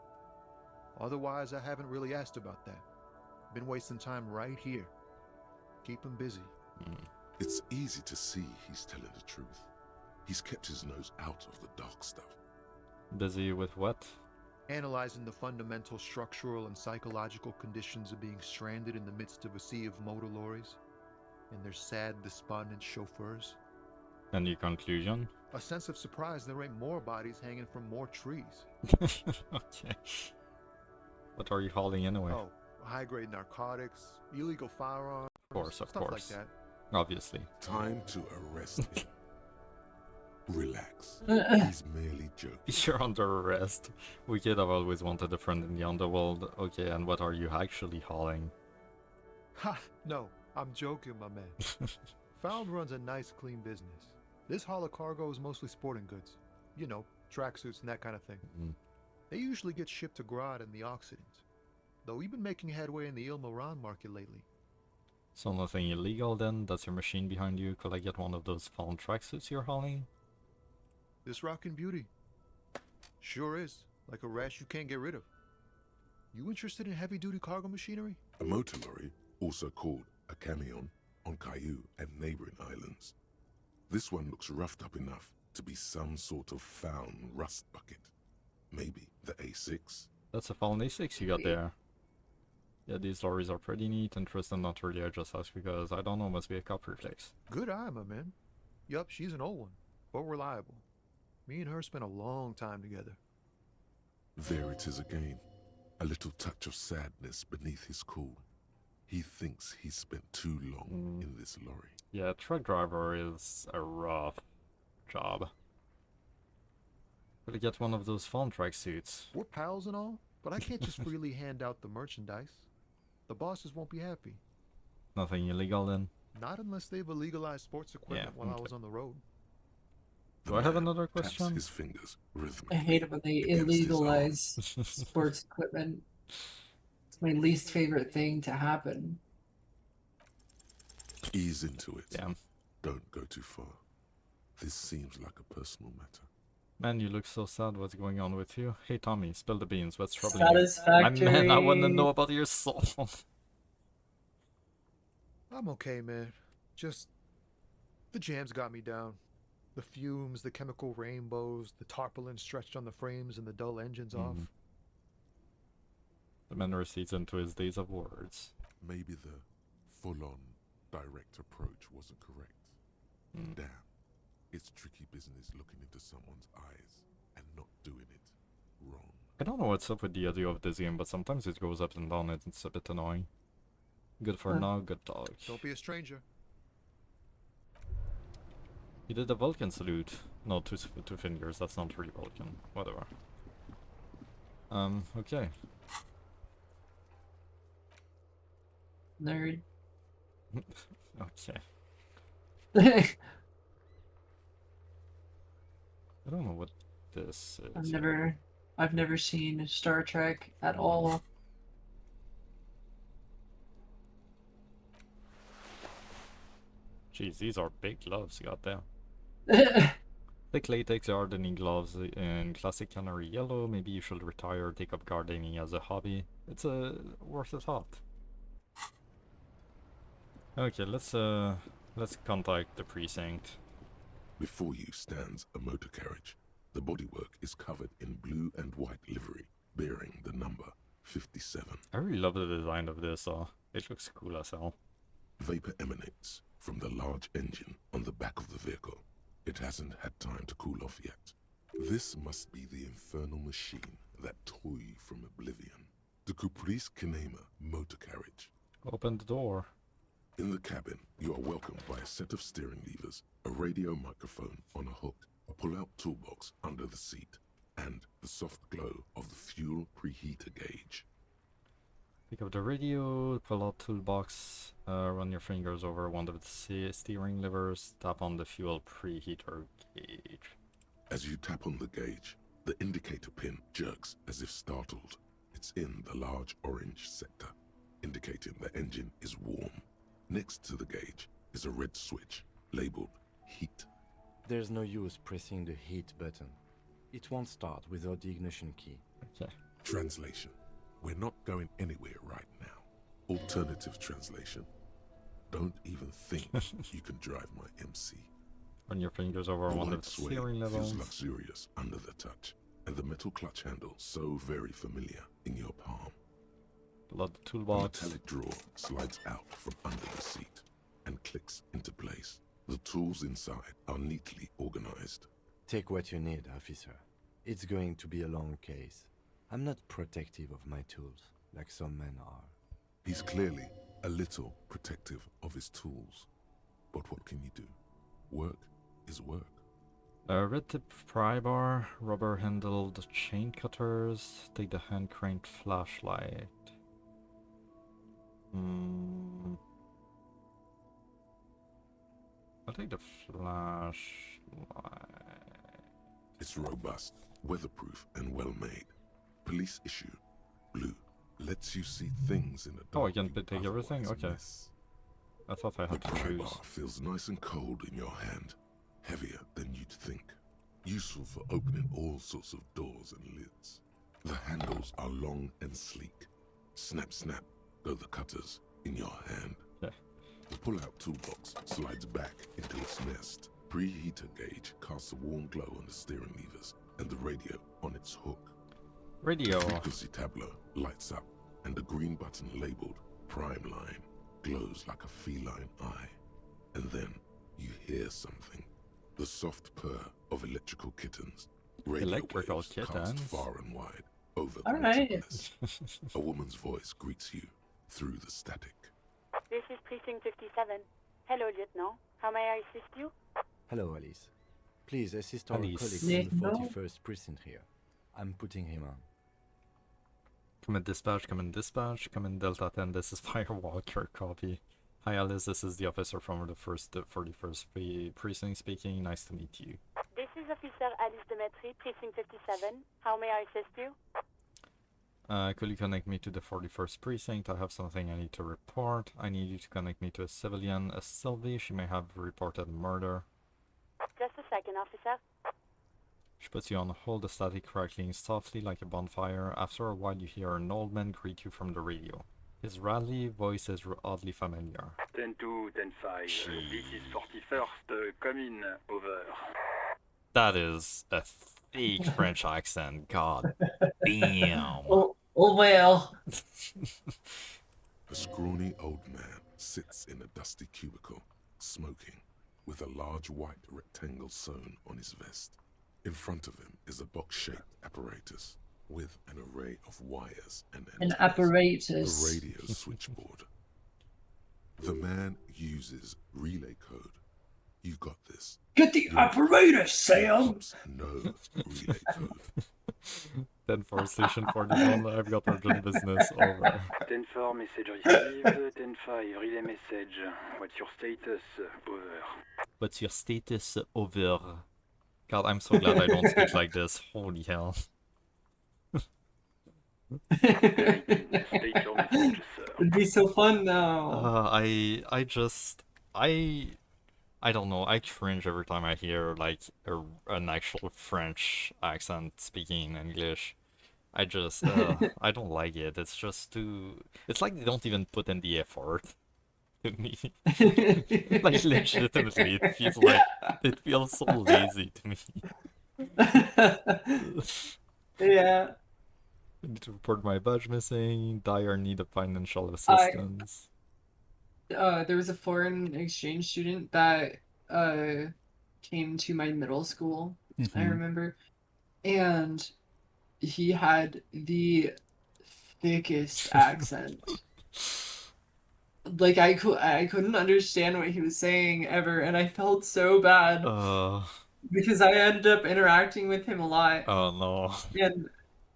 Otherwise, I haven't really asked about that. Been wasting time right here. Keep him busy. It's easy to see he's telling the truth. He's kept his nose out of the dark stuff. Busy with what? Analyzing the fundamental structural and psychological conditions of being stranded in the midst of a sea of motor lorries and their sad, despondent chauffeurs. Any conclusion? A sense of surprise there ain't more bodies hanging from more trees. Okay. What are you hauling anyway? Oh, high-grade narcotics, illegal firearms, of stuff course. like that. Obviously. Time to arrest him. Relax. He's merely joking. You're under arrest. We kid have always wanted a friend in the underworld. Okay, and what are you actually hauling? Ha! No, I'm joking, my man. Found runs a nice, clean business. This haul of cargo is mostly sporting goods. You know, tracksuits and that kind of thing. They usually get shipped to Grodd and the Occident. Though we've been making headway in the Il Moran market lately. So nothing illegal then? That's your machine behind you? Could I get one of those fallen tracksuits you're hauling? This rockin' beauty. Sure is. Like a rash you can't get rid of. You interested in heavy-duty cargo machinery? A motor lorry, also called a camion, on Caillou and neighboring islands. This one looks roughed up enough to be some sort of found rust bucket. Maybe the A6. That's a Fallen A6 you got there. Yeah, these lorries are pretty neat. Interesting, not really. I just asked because I don't know, must be a cop reflex. Good eye, my man. Yup, she's an old one, but reliable. Me and her spent a long time together. There it is again. A little touch of sadness beneath his cool. He thinks he's spent too long in this lorry. Yeah, truck driver is a rough job. Gotta get one of those farm track suits. We're pals and all, but I can't just freely hand out the merchandise. The bosses won't be happy. Nothing illegal then? Not unless they've illegalized sports equipment while I was on the road. Do I have another Taps question? his fingers I rhythmically. hate it when they against his illegalize sports equipment. It's my least favorite thing to happen. Ease into it. Damn. Don't go too far. This seems like a personal matter. Man, you look so sad. What's going on with you? Hey, Tommy, spill the beans. What's troubling you? My man, I Satisfactory. want to know about your soul. I'm okay, man. Just the jams got me down. The fumes, the chemical rainbows, the tarpaulin stretched on the frames and the dull engines off. The man recedes into his days of words. Maybe the full-on direct approach wasn't correct. Damn. It's tricky business looking into someone's eyes and not doing it wrong. I don't know what's up with the audio of this game, but sometimes it goes up and down and it's a bit annoying. Good for now, good dog. Don't be a stranger. He did a Vulcan salute. No, two fingers, that's not really Vulcan. Whatever. Okay. Nerd. Okay. I don't know what this is. I've never seen Star Trek at all. Jeez, these are big gloves you got there. Thick latex gardening gloves in classic canary yellow. Maybe you should retire or take up gardening as a hobby. It's worth a thought. Okay, let's contact the precinct. Before you stands a motor carriage. The bodywork is covered in blue and white livery, bearing the number 57. I really love the design of this. It looks cool as hell. Vapor emanates from the large engine on the back of the vehicle. It hasn't had time to cool off yet. This must be the infernal machine, that toy from oblivion. The Caprice Kinema motor carriage. Open the door. In the cabin, you are welcomed by a set of steering levers, a radio microphone on a hook, a pull-out toolbox under the seat, and the soft glow of the fuel preheater gauge. Pick up the radio, pull out toolbox, run your fingers over one of the steering levers, tap on the fuel preheater gauge. As you tap on the gauge, the indicator pin jerks as if startled. It's in the large orange sector, indicating the engine is warm. Next to the gauge is a red switch labeled heat. There's no use pressing the heat button. It won't start without the ignition key. Okay. Translation. We're not going anywhere right now. Alternative translation. Don't even think you can drive my MC. Run your fingers over The one of white the suede steering levels. feels luxurious under the touch, and the metal clutch handle so very familiar in your palm. Pull out the A toolbox. metallic drawer slides out from under the seat and clicks into place. The tools inside are neatly organized. Take what you need, officer. It's going to be a long case. I'm not protective of my tools, like some men are. He's clearly a little protective of his tools. But what can you do? Work is work. Red tip pry bar, rubber handled chain cutters, take the hand cranked flashlight. I'll take the flashlight. It's robust, weatherproof, and well made. Police issue. Blue. Lets you see things in the dark. Oh, I can take everything? Okay. Miss. I thought I The had to pry choose. bar feels nice and cold in your hand. Heavier than you'd think. Useful for opening all sorts of doors and lids. The handles are long and sleek. Snap, snap, go the cutters in your hand. Yeah. The pull-out toolbox slides back into its nest. Preheater gauge casts a warm glow on the steering levers and the radio on its hook. Radio. The frequency tableau lights up, and the green button labeled Prime Line glows like a feline eye. And then you hear something. The soft purr of electrical kittens. Radio Electrical waves cast kittens? far and wide over the All right. metropolis. A woman's voice greets you through the static. This is Precinct 57. Hello, Lieutenant. How may I assist you? Hello, Alice. Please assist our Alice. colleague from the No. 41st precinct here. I'm putting him on. Come in dispatch, come in dispatch, come in Delta 10, this is Firewalker, copy. Hi Alice, this is the officer from the 41st precinct speaking, nice to meet you. This is Officer Alice Demetri, Precinct 57. How may I assist you? Could you connect me to the 41st precinct? I have something I need to report. I need you to connect me to a civilian, a Sylvie. She may have reported murder. Just a second, officer. She puts you on hold, the static crackling softly like a bonfire. After a while you hear an old man greet you from the radio. His rattly voice is oddly familiar. 10-2, 10-5. This is 41st, come in, over. That is a fake French accent, god damn. Oh well. A scrawny old man sits in a dusty cubicle, smoking, with a large white rectangle sewn on his vest. In front of him is a box-shaped apparatus with an array of wires and An antennas. apparatus. A radio switchboard. The man uses relay code. You got this. Get the Your apparatus, Sam! No relay code. 10-4 station 41, I've got urgent business, over. 10-4, message received. 10-5, relay message. What's your status? Over. What's your status, over? God, I'm so glad I don't speak like this, holy hell. State your message, sir. It'd be so fun now. I don't know, I cringe every time I hear like an actual French accent speaking English. I just, I don't like it. It's just too, it's like they don't even put in the effort to me. Like legitimately, it feels so lazy to me. Yeah. I need to report my badge missing, dire need of financial assistance. There was a foreign exchange student that came to my middle school, I remember, and he had the thickest accent. Like I couldn't understand what he was saying ever, and I felt so bad because I ended up interacting with him a lot. Oh no.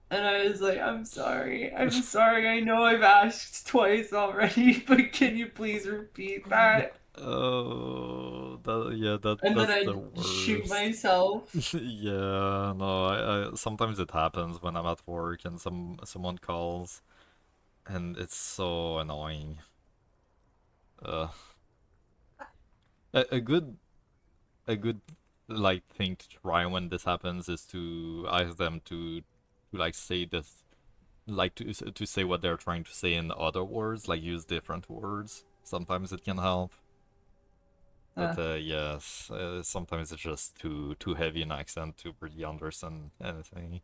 And I was like, I'm sorry. I know I've asked twice already, but can you please repeat that? Oh, And that's then the I'd shoot worst. myself. Yeah, no, I sometimes it happens when I'm at work and someone calls, and it's so annoying. A good like thing to try when this happens is to ask them to like say this, like to say what they're trying to say in other words, like use different words. Sometimes it can help. But yes, sometimes it's just too heavy an accent to really understand anything.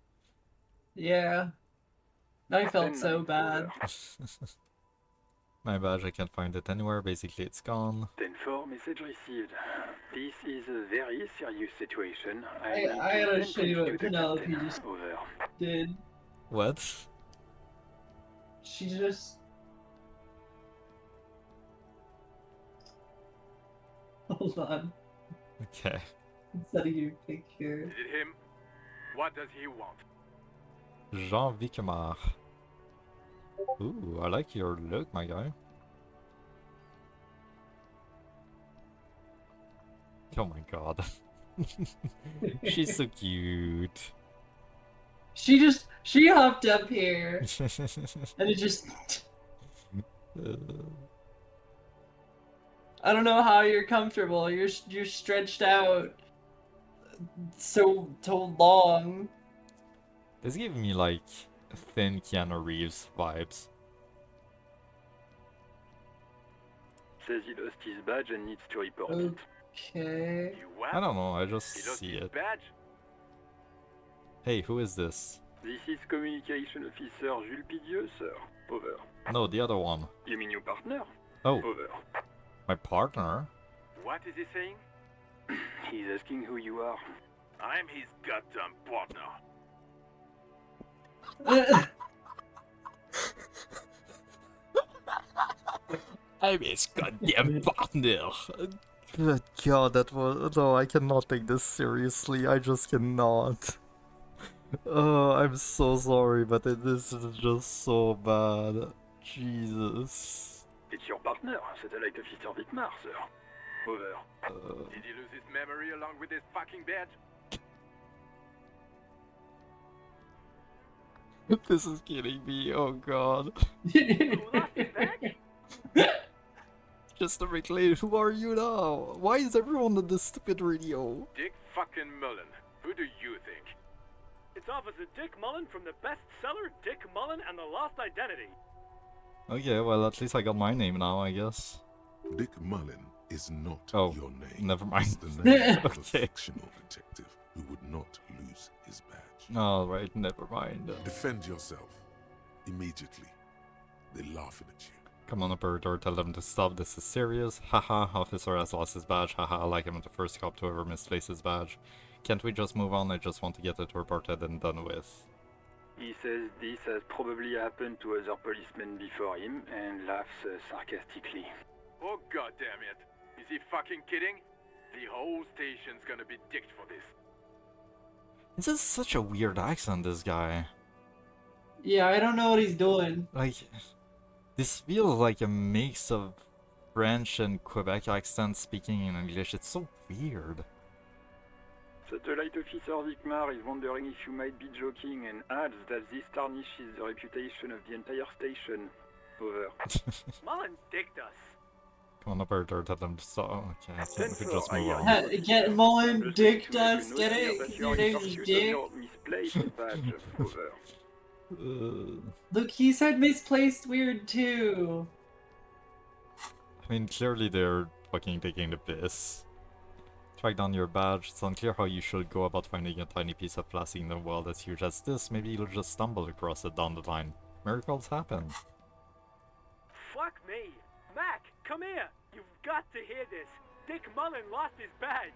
Yeah. I felt so bad. My badge, I can't find it anywhere. Basically, it's gone. 10-4, message received. This is a very serious situation. I need gotta to show send you to what the Penelope captain. just Over. did. What? She just... Hold on. Okay. Instead of your picture. Is it him? What does he want? Jean Vicamar. Ooh, I like your look, my guy. Oh my god. She's so cute. She hopped up here. And it just... I don't know how you're comfortable. You're stretched out so long. This gives me like thin Keanu Reeves vibes. Says he lost his badge and needs to report it. Okay. I don't know, I just He lost see his it. badge? Hey, who is this? This is Communication Officer Jules Pidieu, sir. Over. No, the other one. You mean your partner? Oh, Over. my partner? What is he saying? He's asking who you are. I'm his goddamn partner. I'm his goddamn partner. Good God, that was... No, I cannot take this seriously. I just cannot. Oh, I'm so sorry, but this is just so bad. Jesus. It's your partner, Satellite Officer Vitmar, sir. Over. Did he lose his memory along with his fucking badge? This is killing me, oh God. Just to be clear, who are you now? Why is everyone on this stupid radio? Dick fucking Mullen. Who do you think? It's Officer Dick Mullen from the bestseller Dick Mullen and the Lost Identity. Okay, well, at least I got my name now, I guess. Dick Mullen is not Oh, your name. never mind. It's the name of a Okay. fictional detective who would not lose his badge. Alright, never mind. Defend yourself. Immediately. They're laughing at you. Come on, operator, tell them to stop, this is serious. Haha, officer has lost his badge. Haha, like I'm the first cop to ever misplace his badge. Can't we just move on? I just want to get it reported and done with. He says this has probably happened to other policemen before him and laughs sarcastically. Oh goddamn it. Is he fucking kidding? The whole station's gonna be dicked for this. This is such a weird accent, this guy. Yeah, I don't know what he's doing. Like, this feels like a mix of French and Quebec accent speaking in English. It's so weird. Satellite Officer Vitmar is wondering if you might be joking and adds that this tarnishes the reputation of the entire station. Over. Mullen dicked us. Come on, operator, tell them to stop. Okay, I think we could just I move am on. Get Mullen, Just Dick to let Dust, you know get here it? that you Your are in name's pursuit of Dick? your misplaced badge. Over. Look, he said misplaced weird too. I mean, clearly they're fucking taking the piss. Track down your badge. It's unclear how you should go about finding a tiny piece of plastic in a world as huge as this. Maybe you'll just stumble across it down the line. Miracles happen. Fuck me. Mac, come here. You've got to hear this. Dick Mullen lost his badge.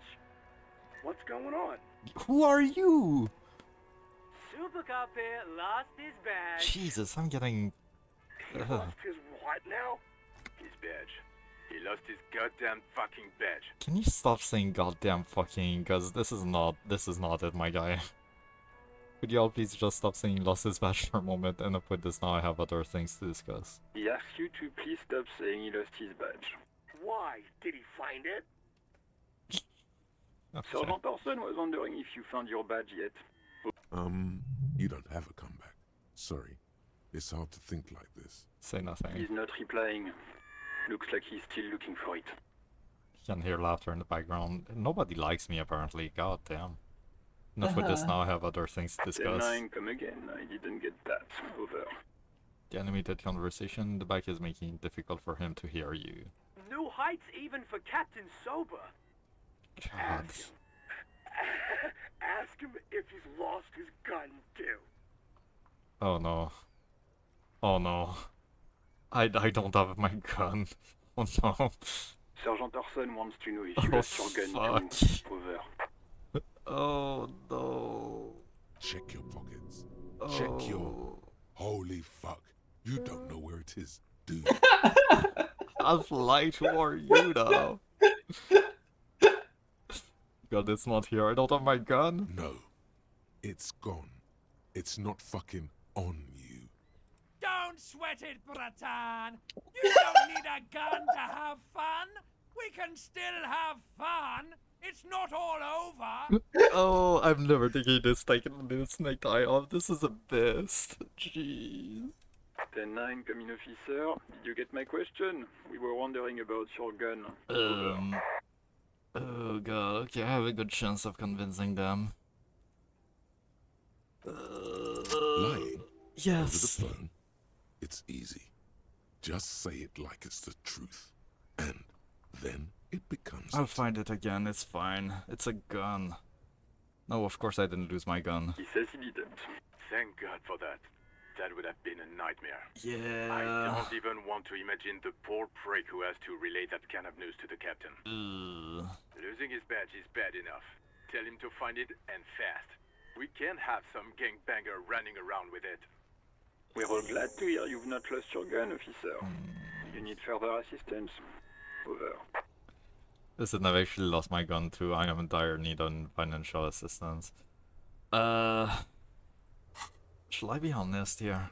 What's going on? Who are you? Super Cop here lost his badge. Jesus, I'm getting... He lost his what now? His badge. He lost his goddamn fucking badge. Can you stop saying goddamn fucking, cause this is not it, my guy. Could you all please just stop saying lost his badge for a moment, and up with this now I have other things to discuss. He asks you to please stop saying he lost his badge. Why? Did he find it? Okay. Sergeant Person was wondering if you found your badge yet. You don't have a comeback. Sorry. It's hard to think like this. Say nothing. He's not replying. Looks like he's still looking for it. You can hear laughter in the background. Nobody likes me apparently, god damn. Enough with this now, I have other things to discuss. 10-9, come again. I didn't get that. Over. The animated conversation in the back is making it difficult for him to hear you. New heights even for Captain Sober. God. Ask him if he's lost his gun too. Oh no. Oh no. I don't have my gun. Oh no. Sergeant Orson wants to know if you Oh lost your gun fuck. too. Over. Oh no. Check your pockets. Oh. Check your... Holy fuck. You don't know where it is, do you? Half-Light, who are you now? God, it's not here. I don't have my gun. No. It's gone. It's not fucking on you. Don't sweat it, Bratan. You don't need a gun to have fun. We can still have fun. It's not all over. Oh, I'm never taking this necktie off. This is the best. Jeez. 10-9, come in, officer. Did you get my question? We were wondering about your gun. Oh god, okay, I have a good chance of convincing them. Lying? Yes. Over the phone? It's easy. Just say it like it's the truth. And then it becomes... I'll find it again, it's fine. It's a gun. No, of course I didn't lose my gun. He says he didn't. thank God for that. That would have been a nightmare. I Yeah. don't even want to imagine the poor prick who has to relay that kind of news to the captain. Ugh. Losing his badge is bad enough. Tell him to find it, and fast. We can't have some gangbanger running around with it. We're all glad to hear you've not lost your gun, officer. You need further assistance? Over. Listen, I've actually lost my gun too. I am in dire need of financial assistance. Shall I be honest here?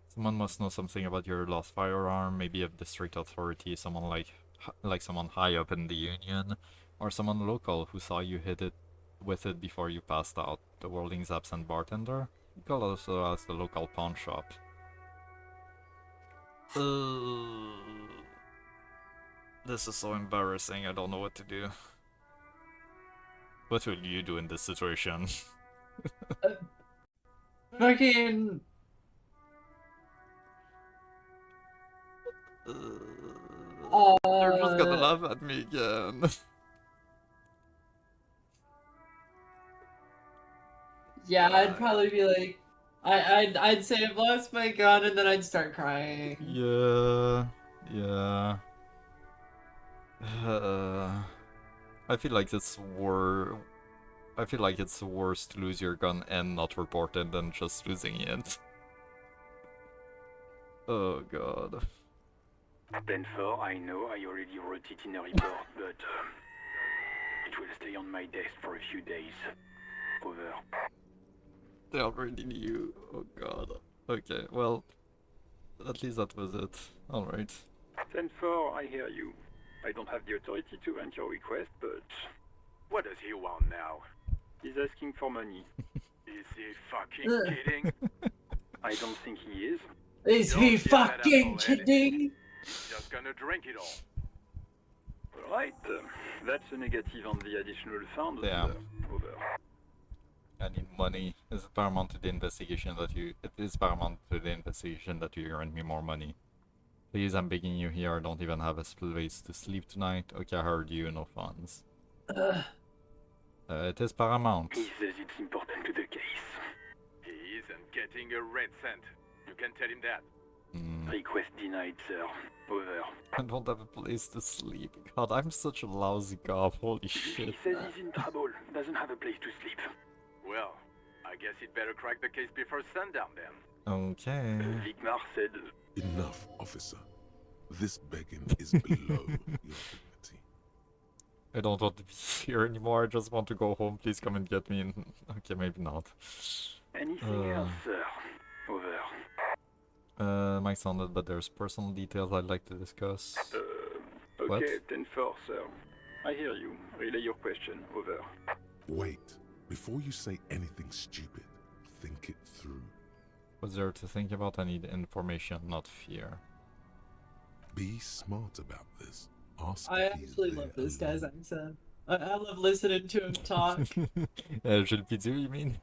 Someone must know something about your lost firearm, maybe a district authority, someone like someone high up in the union, or someone local who saw you hit it with it before you passed out. The Worlding's absent bartender? You could also ask the local pawn shop. This is so embarrassing, I don't know what to do. What will you do in this situation? Fucking. They're just gonna laugh at me again. Yeah, I'd probably be like, I'd say I've lost my gun, and then I'd start crying. Yeah. I feel like it's worse to lose your gun and not report it than just losing it. Oh god. 10-4, I know I already wrote it in a report, but it will stay on my desk for a few days. Over. They already knew. Oh god. Okay, well, at least that was it. Alright. 10-4, I hear you. I don't have the authority to grant your request, but What does he want now? he's asking for money. Is he fucking kidding? I don't think he is. Is Don't he give that fucking asshole anything. kidding? He's just gonna drink it all. Alright, that's a negative on the additional funds. Damn. Over. I need money. It is paramount to the investigation that you grant me more money. Please, I'm begging you here. I don't even have a place to sleep tonight. Okay, I heard you. No funds. It is paramount. He says it's important to the case. He isn't getting a red cent. You can tell him that. Request denied, sir. Over. I don't have a place to sleep. God, I'm such a lousy cop. Holy shit. He says he's in trouble. Doesn't have a place to sleep. Well, I guess he'd better crack the case before sundown then. Okay. Vigmar said... Enough, officer. This begging is below your dignity. I don't want to be here anymore. I just want to go home. Please come and get me. Okay, maybe not. Anything else, sir? Over. Might sounded, but there's personal details I'd like to discuss. Okay, What? 10-4, sir. I hear you. Relay your question. Over. Wait. Before you say anything stupid, think it through. What's there to think about? I need information, not fear. Be smart about this. Ask I if he's actually there love this alone. guy's accent. I love listening to him talk. Gilles you mean?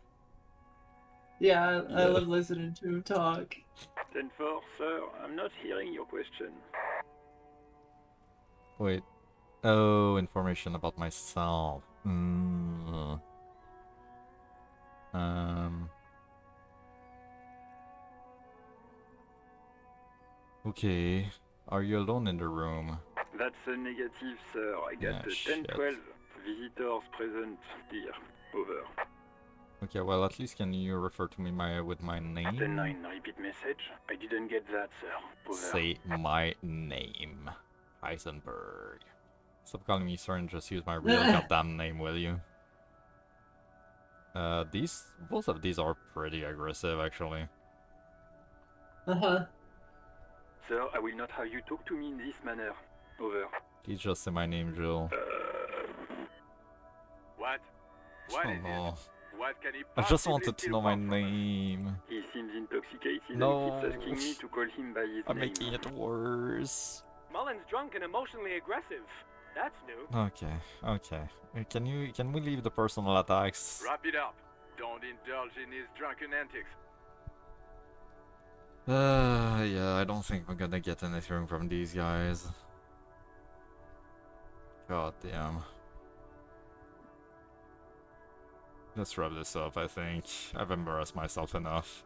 Yeah, I love listening to him talk. 10-4, sir. I'm not hearing your question. Wait. Oh, information about myself. Okay. Are you alone in the room? That's a negative, sir. I got Ah, a shit. 10-12 visitors present here. Over. Okay, well, at least can you refer to me with my name? 10-9, repeat message. I didn't get that, sir. Over. Say my name. Heisenberg. Stop calling me sir and just use my real goddamn name, will you? Both of these are pretty aggressive, actually. Uh-huh. Sir, I will not have you talk to me in this manner. Over. Please just say my name, Jill. What? What is Oh, it? What can he I just possibly wanted to still know my want from us? name. He seems intoxicated No. and keeps asking me to call him by his I'm name. making it worse. Mullen's drunk and emotionally aggressive. That's new. Okay. Can we leave the personal attacks? Wrap it up. Don't indulge in his drunken antics. Yeah, I don't think we're gonna get anything from these guys. God damn. Let's wrap this up, I think. I've embarrassed myself enough.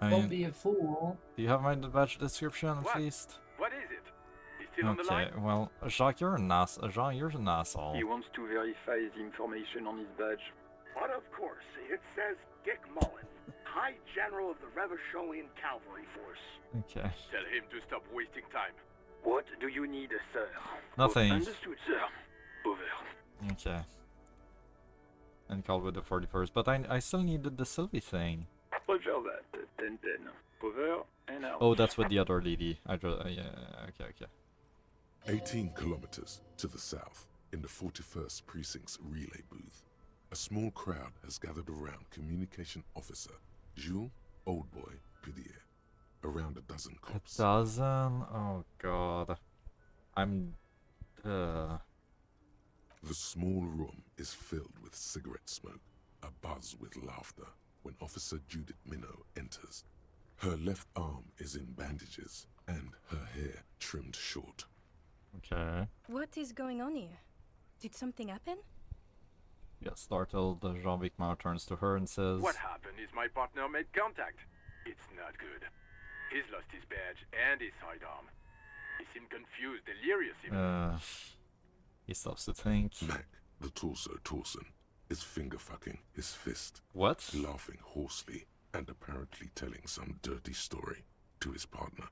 I Don't mean, be a fool. do you have my badge description at What? least? What is it? You still on the line? Okay, well, Jacques, you're an Jacques, you're an asshole. He wants to verify the information on his badge. But of course, it says Dick Mullen, High General of the Revacholian Cavalry Force. Okay. Tell him to stop wasting time. What do you need, sir? Nothing. Understood, sir. Over. Okay. And call with the 41st, but I still needed the Sylvie thing. Roger that. 10-10. Over and out. Oh, that's with the other lady. I just, yeah, okay. 18 kilometers to the south, in the 41st Precinct's relay booth, a small crowd has gathered around Communication Officer Jules Oldboy Pidier. Around a dozen cops. A dozen? Oh god. The small room is filled with cigarette smoke, abuzz with laughter, when Officer Judith Minnow enters. Her left arm is in bandages, and her hair trimmed short. Okay. What is going on here? Did something happen? Yeah, startled, Jean-Vic Mao turns to her and says... What happened is my partner made contact. It's not good. He's lost his badge and his sidearm. He seemed confused, delirious even. He stops to think. Mac, the torso Torson, is finger-fucking his fist. What? Laughing hoarsely and apparently telling some dirty story to his partner,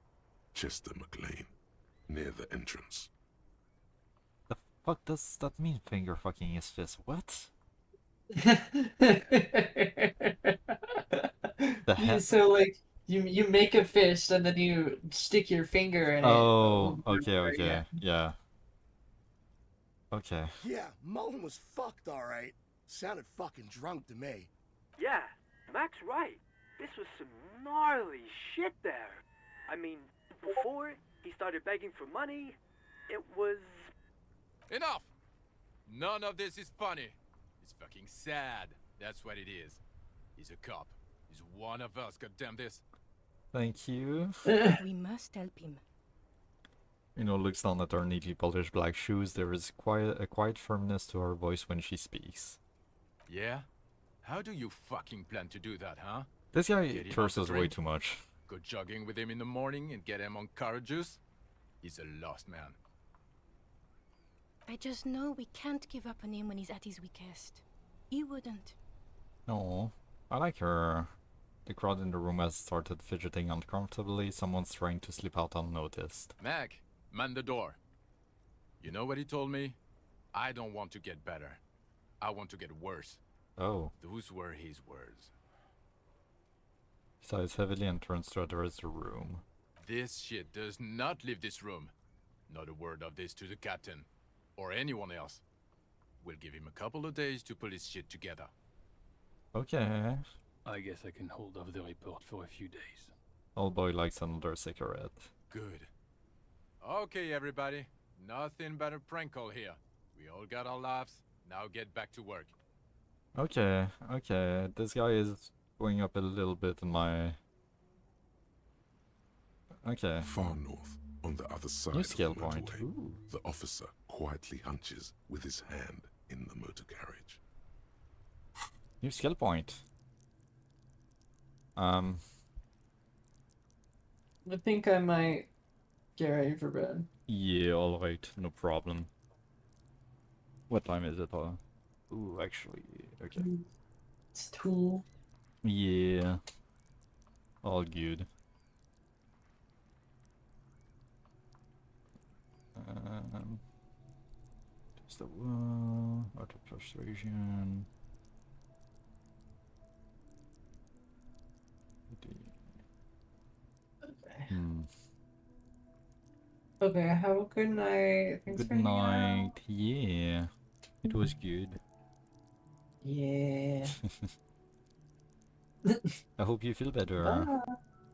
Chester McLean, near the entrance. The fuck does that mean, finger fucking his fist? What? So like you make a fist and then you stick your finger in Oh, it. okay, yeah. Okay. Yeah, Mullen was fucked, alright. Sounded fucking drunk to me. Yeah, Mac's right. This was some gnarly shit there. I mean, before he started begging for money, it was... Enough! None of this is funny. It's fucking sad. That's what it is. He's a cop. He's one of us, goddamn this. Thank you. We must help him. Looks down at her neatly polished black shoes. There is a quiet firmness to her voice when she speaks. Yeah? How do you fucking plan to do that, huh? This guy Get him off curses the way drink? too much. Go jogging with him in the morning and get him on carrot juice? He's a lost man. I just know we can't give up on him when he's at his weakest. He wouldn't. No, I like her. The crowd in the room has started fidgeting uncomfortably. Someone's trying to slip out unnoticed. Mac, man the door. You know what he told me? I don't want to get better. I want to get worse. Oh. Those were his words. He sighs heavily and turns to address the room. This shit does not leave this room. Not a word of this to the captain. Or anyone else. We'll give him a couple of days to pull his shit together. Okay. I guess I can hold off the report for a few days. Old boy likes another cigarette. Good. Okay, everybody. Nothing but a prank call here. We all got our laughs. Now get back to work. Okay. This guy is going up a little bit in my... Okay. Far north, on the other side New of the skill point. motorway, Ooh. the officer quietly hunches with his hand in the motor carriage. New skill point. I think I might get ready for bed. Yeah, alright, no problem. What time is it? Ooh, actually, okay. It's 2. Yeah. All good. Just the art of persuasion. Okay. Okay, have a good night. Thanks Good for hanging night. out. Yeah. It was good. Yeah. I hope you feel better.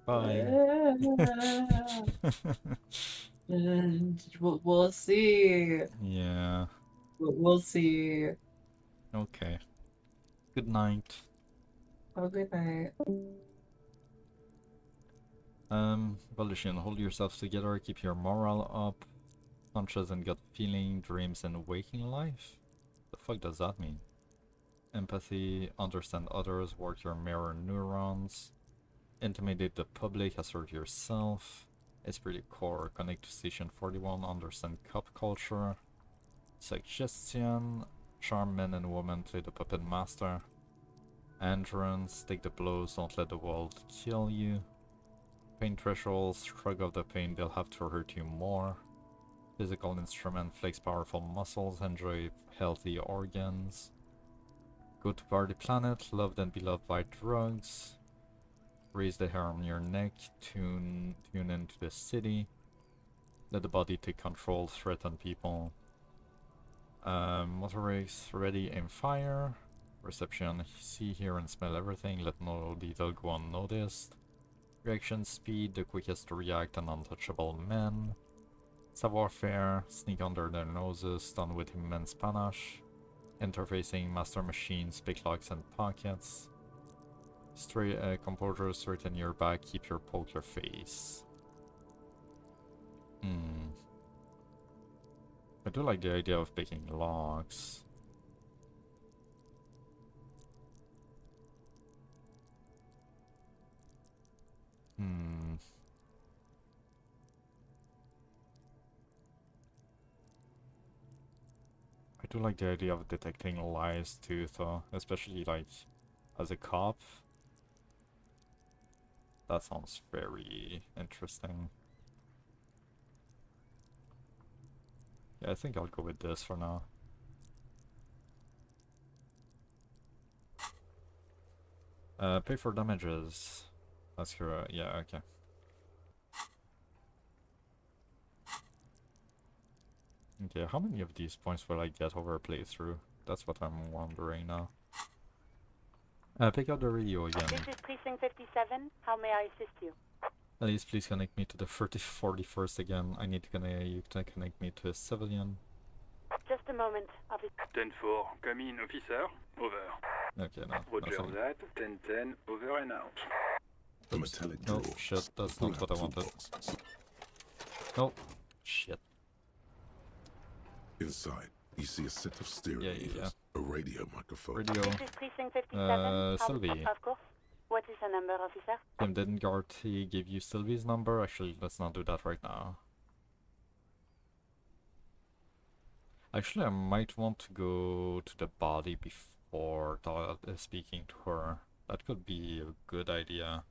Bye. Bye. And we'll see. Yeah. We'll see. Okay. Good night. Have a good night. Volition, hold yourself together, keep your morale up. Hunches and gut feeling, dreams and waking life? The fuck does that mean? Empathy, understand others, work your mirror neurons, intimidate the public, assert yourself. Esprit core, connect to station 41, understand cop culture. Suggestion, charm men and women, play the puppet master. Endurance, take the blows, don't let the world kill you. Pain thresholds, shrug off the pain, they'll have to hurt you more. Physical instrument, flex powerful muscles, enjoy healthy organs. Go to party planet, loved and beloved by drugs. Raise the hair on your neck, tune into the city. Let the body take control, threaten people. Motor race, ready, aim, fire. Reception, see, hear and smell everything, let no detail go unnoticed. Reaction speed, the quickest to react, an untouchable man. Savoir-faire, sneak under their noses, stun with immense panache. Interfacing, master machines, pick locks and pockets. Composure, straighten your back, keep your poker face. I do like the idea of picking locks. I do like the idea of detecting lies too, though, especially like as a cop. That sounds very interesting. Yeah, I think I'll go with this for now. Pay for damages. That's your, yeah, okay. Okay, how many of these points will I get over a playthrough? That's what I'm wondering now. Pick up the radio again. This is Precinct 57. How may I assist you? Elise, please connect me to the 41st again. I need to connect me to a civilian. Just a moment, officer. 10-4, come in, officer. Over. Okay, no. Roger Nothing. that. 10-10, over and out. A metallic No, drawer. shit, that's Pull not out what I two wanted. boxes. No, shit. Inside, you see a set of stereo levers, a radio microphone. Radio. This is Precinct 57. Sylvie. Of course. What is the number, officer? Tim, didn't Garty give you Sylvie's number? Actually, let's not do that right now. Actually, I might want to go to the body before speaking to her. That could be a good idea.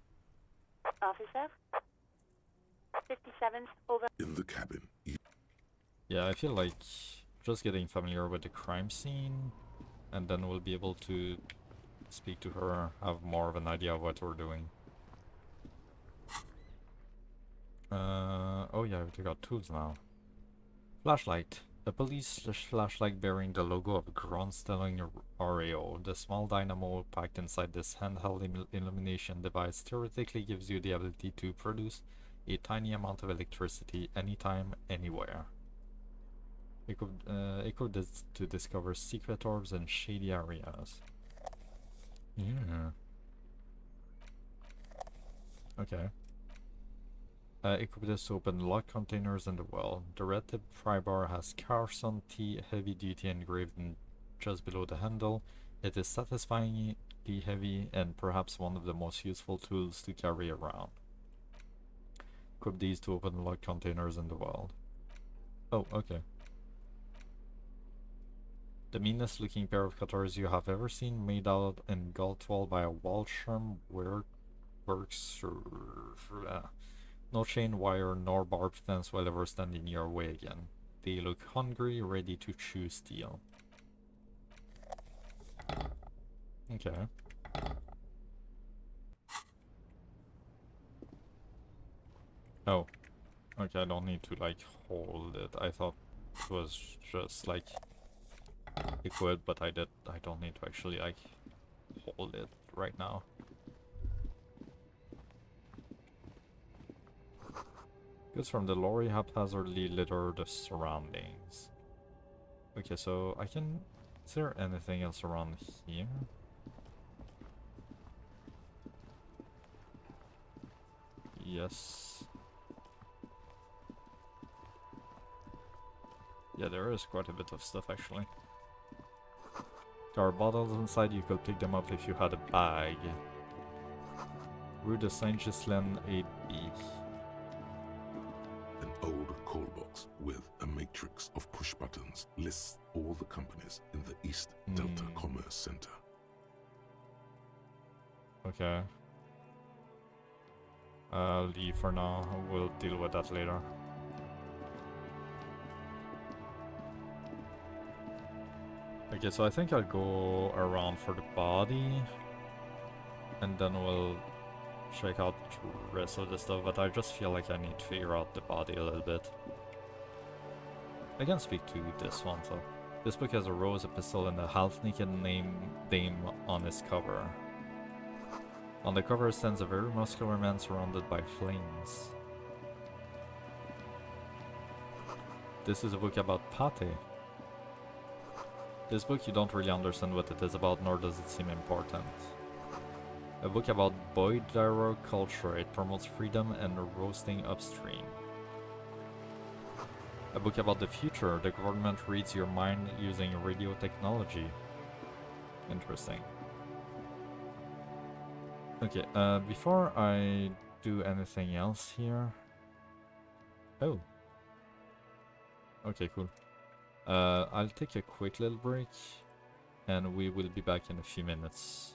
Officer? 57, over. In the cabin, Yeah, I feel like just getting familiar with the crime scene, and then we'll be able to speak to her, have more of an idea of what we're doing. Oh yeah, we got tools now. Flashlight. A police flashlight bearing the logo of Grand Stelling RAO. The small dynamo packed inside this handheld illumination device theoretically gives you the ability to produce a tiny amount of electricity anytime, anywhere. Equipped to discover secret orbs and shady areas. Yeah. Okay. Equip this to open locked containers in the well. The red tip pry bar has Carson T heavy duty engraved just below the handle. It is satisfyingly heavy and perhaps one of the most useful tools to carry around. Equip these to open locked containers in the world. Oh, okay. The meanest looking pair of cutters you have ever seen, made out in Galtwall by a Walsham works. No chain wire nor barbed fence will ever stand in your way again. They look hungry, ready to chew steel. Okay. Oh. Okay, I don't need to like hold it. I thought it was just like equip, but I don't need to actually like hold it right now. Goods from the lorry haphazardly litter the surroundings. Okay, so I can... Is there anything else around here? Yes. Yeah, there is quite a bit of stuff actually. There are bottles inside, you could pick them up if you had a bag. Rue de Saint-Ghislain 8B. An old call box with a matrix of push buttons lists all the companies in the East Delta Commerce Center. Okay. I'll leave for now. We'll deal with that later. Okay, so I think I'll go around for the body. And then we'll check out the rest of the stuff, but I just feel like I need to figure out the body a little bit. I can speak to this one, so. This book has a rose, a pistol, and a half-naked dame on its cover. On the cover stands a very muscular man surrounded by flames. This is a book about pate. This book, you don't really understand what it is about, nor does it seem important. A book about Boydaro culture. It promotes freedom and roasting upstream. A book about the future. The government reads your mind using radio technology. Interesting. Okay, before I do anything else here... Oh. Okay, cool. I'll take a quick little break, and we will be back in a few minutes.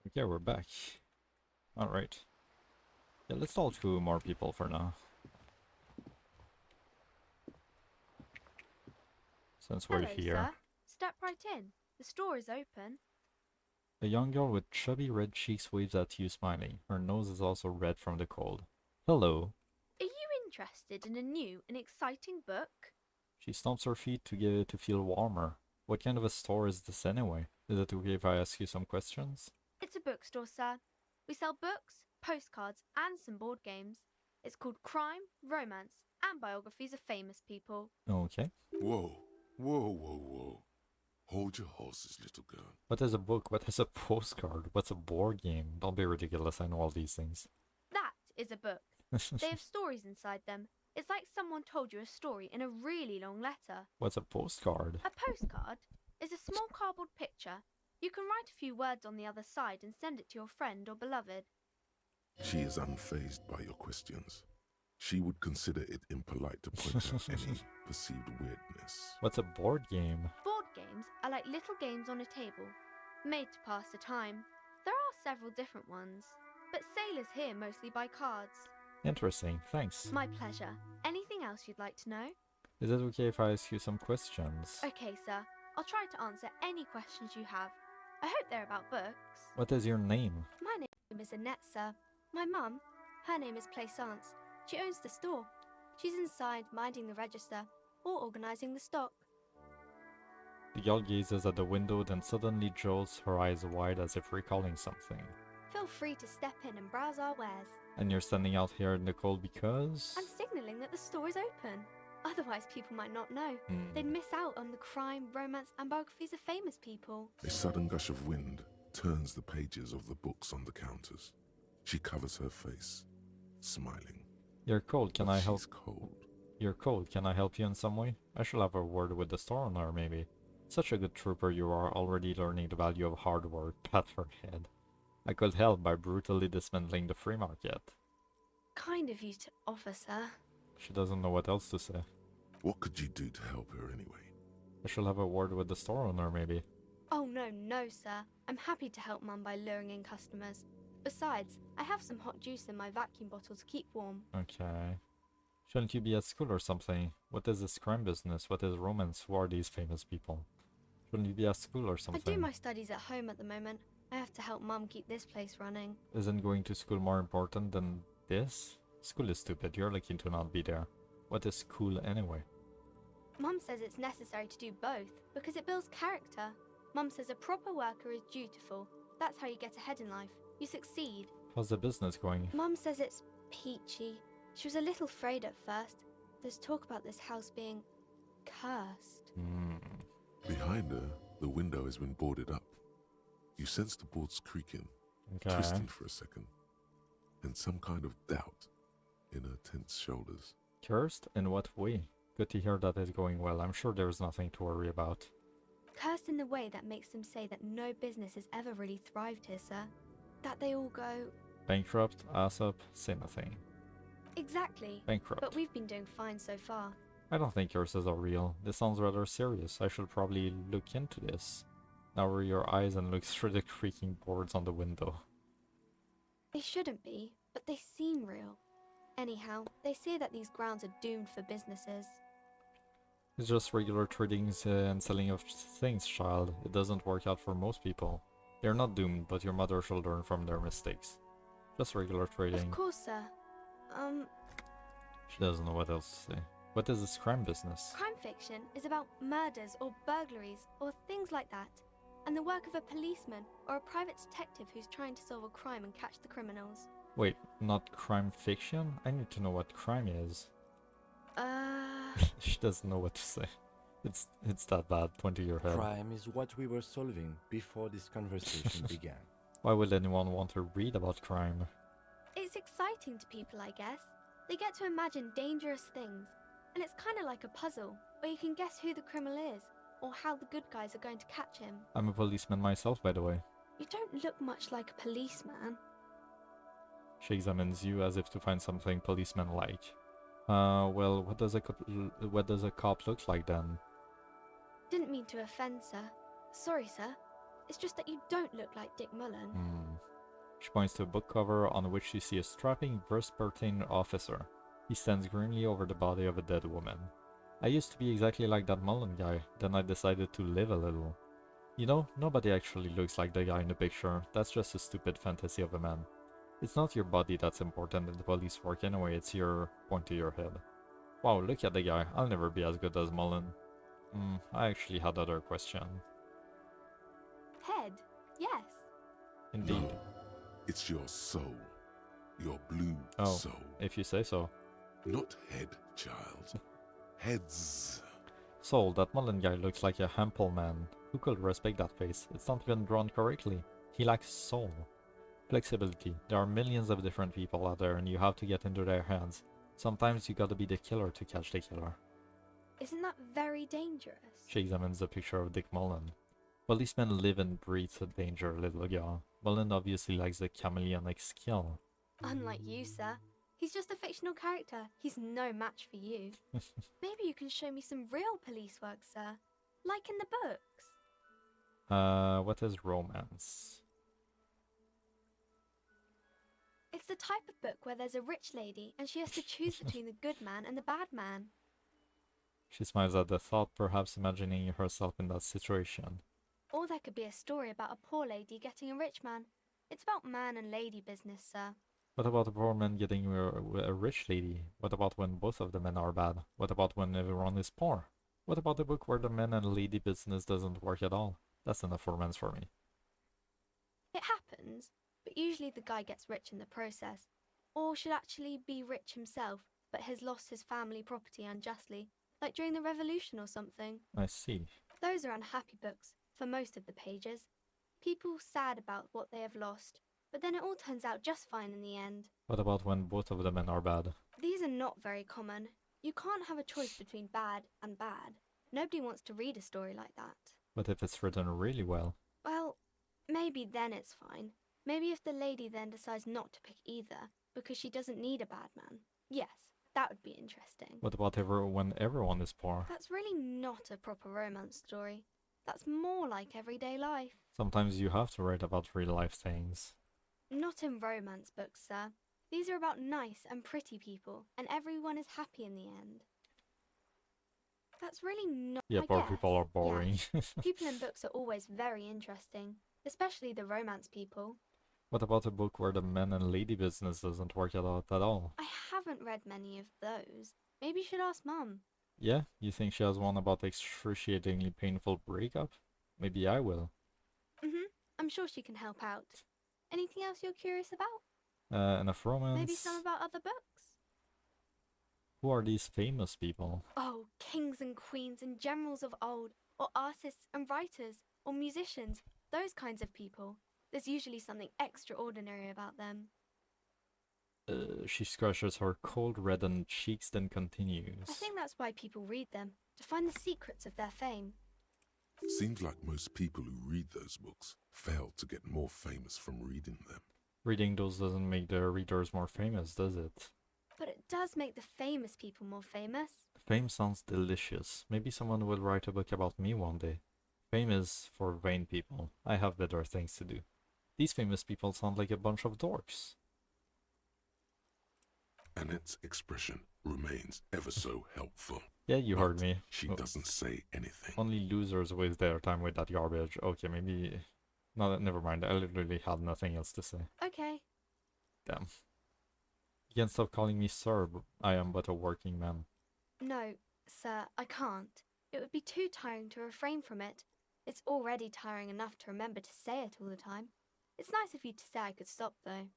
Okay, we're back. Alright. Yeah, let's talk to more people for now. Since we're Hello, here. sir. Step right in. The store is open. A young girl with chubby red cheeks waves at you smiling. Her nose is also red from the cold. Hello. Are you interested in a new and exciting book? She stomps her feet to feel warmer. What kind of a store is this anyway? Is it okay if I ask you some questions? It's a bookstore, sir. We sell books, postcards, and some board games. It's called Crime, Romance, and Biographies of Famous People. Okay. Whoa, whoa, whoa, whoa. Hold your horses, little girl. What is a book? What is a postcard? What's a board game? Don't be ridiculous, I know all these things. That is a book. They have stories inside them. It's like someone told you a story in a really long letter. What's a postcard? A postcard is a small cardboard picture. You can write a few words on the other side and send it to your friend or beloved. She is unfazed by your questions. She would consider it impolite to point out any perceived weirdness. What's a board game? Board games are like little games on a table, made to pass the time. There are several different ones, but sailors here mostly buy cards. Interesting, thanks. My pleasure. Anything else you'd like to know? Is it okay if I ask you some questions? Okay, sir. I'll try to answer any questions you have. I hope they're about books. What is your name? My name is Annette, sir. My mum, her name is Plaisance. She owns the store. She's inside minding the register or organising the stock. The girl gazes at the window, then suddenly jolts her eyes wide as if recalling something. Feel free to step in and browse our wares. And you're standing out here in the cold because? I'm signalling that the store is open. Otherwise, people might not know. They'd miss out on the crime, romance, and biographies of famous people. A sudden gush of wind turns the pages of the books on the counters. She covers her face, smiling. You're cold, can I help? She's cold. You're cold, can I help you in some way? I shall have a word with the store owner, maybe. Such a good trooper you are, already learning the value of hard work. Pat her head. I could help by brutally dismantling the free market. Kind of you to offer, sir. She doesn't know what else to say. What could you do to help her anyway? I shall have a word with the store owner, maybe. Oh, no, sir. I'm happy to help Mum by luring in customers. Besides, I have some hot juice in my vacuum bottle to keep warm. Okay. Shouldn't you be at school or something? What is this crime business? What is romance? Who are these famous people? Shouldn't you be at school or something? I do my studies at home at the moment. I have to help Mum keep this place running. Isn't going to school more important than this? School is stupid. You're lucky to not be there. What is school anyway? Mum says it's necessary to do both because it builds character. Mum says a proper worker is dutiful. That's how you get ahead in life. You succeed. How's the business going? Mum says it's peachy. She was a little afraid at first. There's talk about this house being cursed. Behind her, the window has been boarded up. You sense the boards creaking, twisting for a second, and some kind of doubt in her tense shoulders. Cursed? In what way? Good to hear that it's going well. I'm sure there's nothing to worry about. Cursed in the way that makes them say that no business has ever really thrived here, sir. That they all go... Bankrupt, ass up, say nothing. Exactly. Bankrupt. But we've been doing fine so far. I don't think curses are real. This sounds rather serious. I should probably look into this. Lower your eyes and look through the creaking boards on the window. They shouldn't be, but they seem real. Anyhow, they say that these grounds are doomed for businesses. It's just regular trading and selling of things, child. It doesn't work out for most people. They're not doomed, but your mother shall learn from their mistakes. Just regular trading. Of course, sir. She doesn't know what else to say. What is this crime business? Crime fiction is about murders or burglaries or things like that, and the work of a policeman or a private detective who's trying to solve a crime and catch the criminals. Wait, not crime fiction? I need to know what crime is. She doesn't know what to say. It's that bad. Point to your head. Crime is what we were solving before this conversation began. Why would anyone want to read about crime? It's exciting to people, I guess. They get to imagine dangerous things, and it's kind of like a puzzle, where you can guess who the criminal is, or how the good guys are going to catch him. I'm a policeman myself, by the way. You don't look much like a policeman. She examines you as if to find something policeman-like. Well, what does a cop look like then? Didn't mean to offend, sir. Sorry, sir. It's just that you don't look like Dick Mullen. She points to a book cover on which you see a strapping Vespertine officer. He stands grimly over the body of a dead woman. I used to be exactly like that Mullen guy, then I decided to live a little. You know, nobody actually looks like the guy in the picture, that's just a stupid fantasy of a man. It's not your body that's important in the police work anyway, it's your point to your head. Wow, look at the guy, I'll never be as good as Mullen. I actually had other question. Head? Yes. Indeed. No, it's your soul. Your blue soul. If you say so. Not head, child. Heads. Soul, that Mullen guy looks like a Hempel man. Who could respect that face? It's not even drawn correctly. He lacks soul. Flexibility. There are millions of different people out there and you have to get into their hands. Sometimes you gotta be the killer to catch the killer. Isn't that very dangerous? She examines the picture of Dick Mullen. Policemen live and breathe a danger, little girl. Mullen obviously lacks the chameleonic skill. Unlike you, sir. He's just a fictional character. He's no match for you. Maybe you can show me some real police work, sir. Like in the books. What is romance? It's the type of book where there's a rich lady and she has to choose between the good man and the bad man. She smiles at the thought, perhaps imagining herself in that situation. Or there could be a story about a poor lady getting a rich man. It's about man and lady business, sir. What about a poor man getting a rich lady? What about when both of the men are bad? What about when everyone is poor? What about the book where the man and lady business doesn't work at all? That's enough romance for me. It happens, but usually the guy gets rich in the process. Or should actually be rich himself, but has lost his family property unjustly, like during the revolution or something. I see. Those are unhappy books, for most of the pages. People sad about what they have lost, but then it all turns out just fine in the end. What about when both of the men are bad? These are not very common. You can't have a choice between bad and bad. Nobody wants to read a story like that. But if it's written really well? Well, maybe then it's fine. Maybe if the lady then decides not to pick either, because she doesn't need a bad man. Yes, that would be interesting. What about when everyone is poor? That's really not a proper romance story. That's more like everyday life. Sometimes you have to write about real life things. Not in romance books, sir. These are about nice and pretty people, and everyone is happy in the end. That's really not. Yeah, I poor guess. people are boring. Yeah. People in books are always very interesting, especially the romance people. What about a book where the man and lady business doesn't work out at all? I haven't read many of those. Maybe you should ask Mum. Yeah? You think she has one about excruciatingly painful breakup? Maybe I will. I'm sure she can help out. Anything else you're curious about? Enough romance. Maybe some about other books? Who are these famous people? Oh, kings and queens and generals of old, or artists and writers, or musicians, those kinds of people. There's usually something extraordinary about them. She scratches her cold reddened cheeks, then continues. I think that's why people read them, to find the secrets of their fame. Seems like most people who read those books fail to get more famous from reading them. Reading those doesn't make the readers more famous, does it? But it does make the famous people more famous. Fame sounds delicious. Maybe someone will write a book about me one day. Fame is for vain people. I have better things to do. These famous people sound like a bunch of dorks. Annette's expression remains ever so helpful. Yeah, you heard me. She doesn't say anything. Only losers waste their time with that garbage. Okay, maybe... No, never mind. I literally had nothing else to say. Okay. Damn. You can stop calling me sir. I am but a working man. No, sir, I can't. It would be too tiring to refrain from it. It's already tiring enough to remember to say it all the time. It's nice of you to say I could stop, though.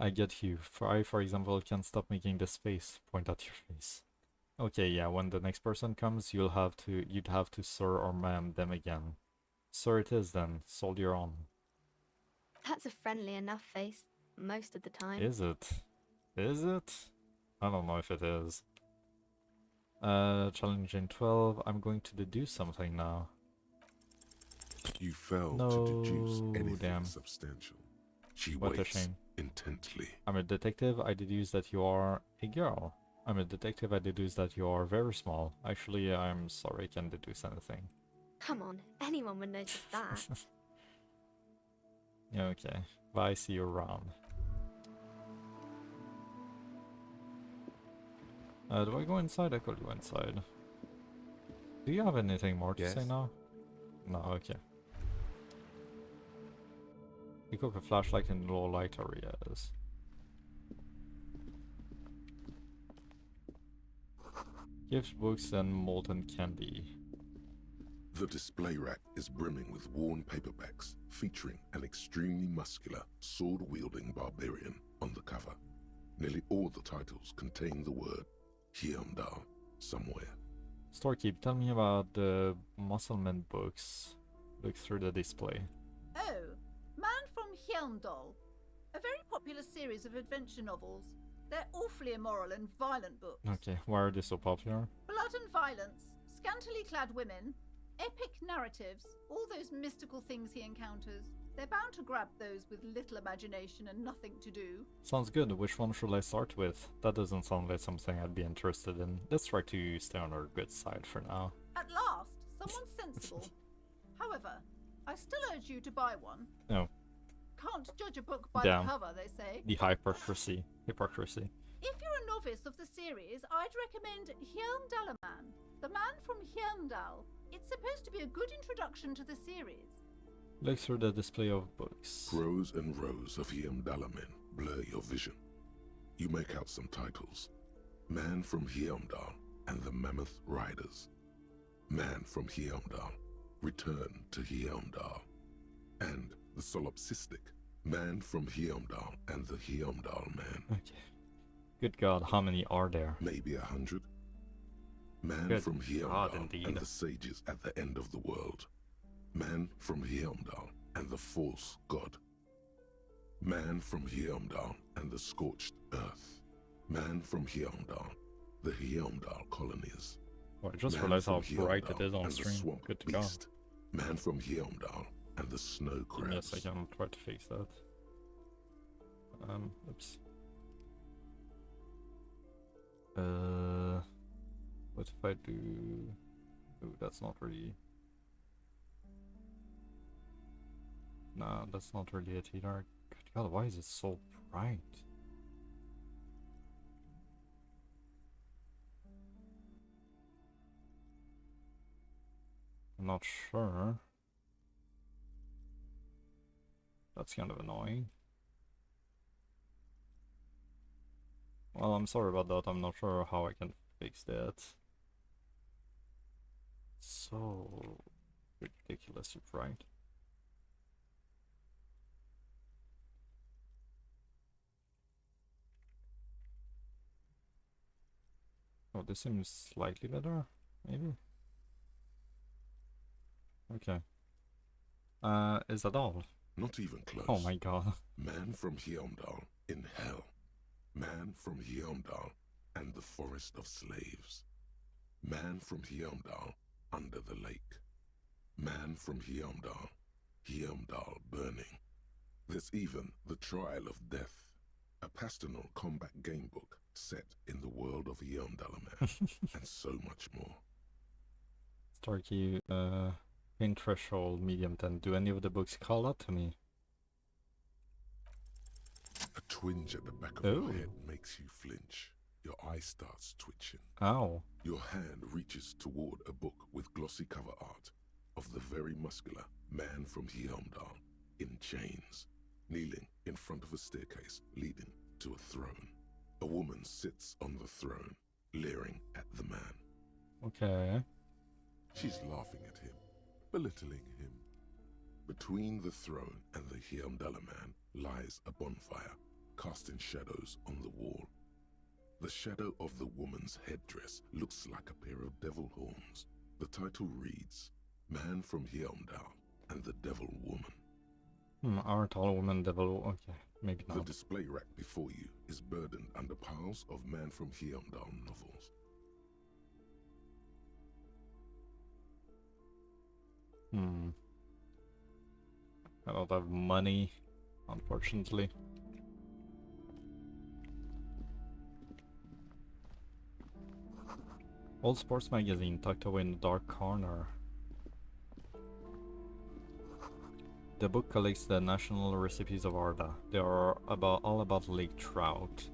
I get you. For example, can stop making this face. Point at your face. Okay, yeah, when the next person comes, you'd have to sir or ma'am them again. Sir it is then. Soldier on. That's a friendly enough face, most of the time. Is it? Is it? I don't know if it is. Challenge in 12. I'm going to deduce something now. You failed No, to deduce anything damn. substantial. She What a waits shame. intently. I'm a detective. I deduce that you are a girl. I'm a detective. I deduce that you are very small. Actually, I'm sorry, I can't deduce anything. Come on, anyone would notice that. Okay. Bye, see you around. Do I go inside? I could go inside. Do you have anything more to say Yes? now? No, okay. Pick up a flashlight in low light areas. Gifts, books, and molten candy. The display rack is brimming with worn paperbacks featuring an extremely muscular, sword-wielding barbarian on the cover. Nearly all the titles contain the word Hyundai somewhere. Storekeep, tell me about the Muscleman books. Look through the display. Oh, Man from Hyundai. A very popular series of adventure novels. They're awfully immoral and violent books. Okay, why are they so popular? Blood and violence, scantily clad women, epic narratives, all those mystical things he encounters. They're bound to grab those with little imagination and nothing to do. Sounds good. Which one should I start with? That doesn't sound like something I'd be interested in. Let's try to stay on our good side for now. At last, someone sensible. However, I still urge you to buy one. No. Can't judge a book by Damn. the cover, they say. The hypocrisy. Hypocrisy. If you're a novice of the series, I'd recommend Hyundalaman, the man from Hyundal. It's supposed to be a good introduction to the series. Look through the display of books. Rows and rows of Hyundalamen blur your vision. You make out some titles. Man from Hyundal and the Mammoth Riders. Man from Hyundal, Return to Hyundal. And the solipsistic Man from Hyundal and the Hyundal Man. Okay. Good God, how many are there? Maybe 100. Man Good from God, Hyundal indeed. and the sages at the end of the world. Man from Hyundal and the false god. Man from Hyundal and the scorched earth. Man from Hyundal, the Hyundal colonies. Oh, I just Man realized how from bright it Hyundal is on and the stream. swamp Good to go. beast. Man from Hyundal and the snow crabs. Yes, I can try to fix that. Oops. What if I do... Oh, that's not really... Nah, that's not really it either. Good God, why is it so bright? I'm not sure. That's kind of annoying. Well, I'm sorry about that. I'm not sure how I can fix that. So ridiculously bright. Oh, this seems slightly better, maybe? Okay. Is that all? Not even close. Oh my God. Man from Hyundal in hell. Man from Hyundal and the forest of slaves. Man from Hyundal under the lake. Man from Hyundal. Hyundal burning. There's even the Trial of Death, a pastoral combat game book set in the world of Hyundalaman, and so much more. Starkey, pain threshold, medium 10. Do any of the books call out to me? A twinge at the back of Oh. your head makes you flinch. Your eye starts twitching. Ow. Your hand reaches toward a book with glossy cover art of the very muscular man from Hyundal in chains, kneeling in front of a staircase leading to a throne. A woman sits on the throne, leering at the man. Okay. She's laughing at him, belittling him. Between the throne and the Hyundala man lies a bonfire, casting shadows on the wall. The shadow of the woman's headdress looks like a pair of devil horns. The title reads, Man from Hyundal and the Devil Woman. Our tall woman devil. Okay, maybe The not. display rack before you is burdened under piles of Man from Hyundal novels. I don't have money, unfortunately. Old sports magazine tucked away in the dark corner. The book collects the national recipes of Arda. They are all about lake trout.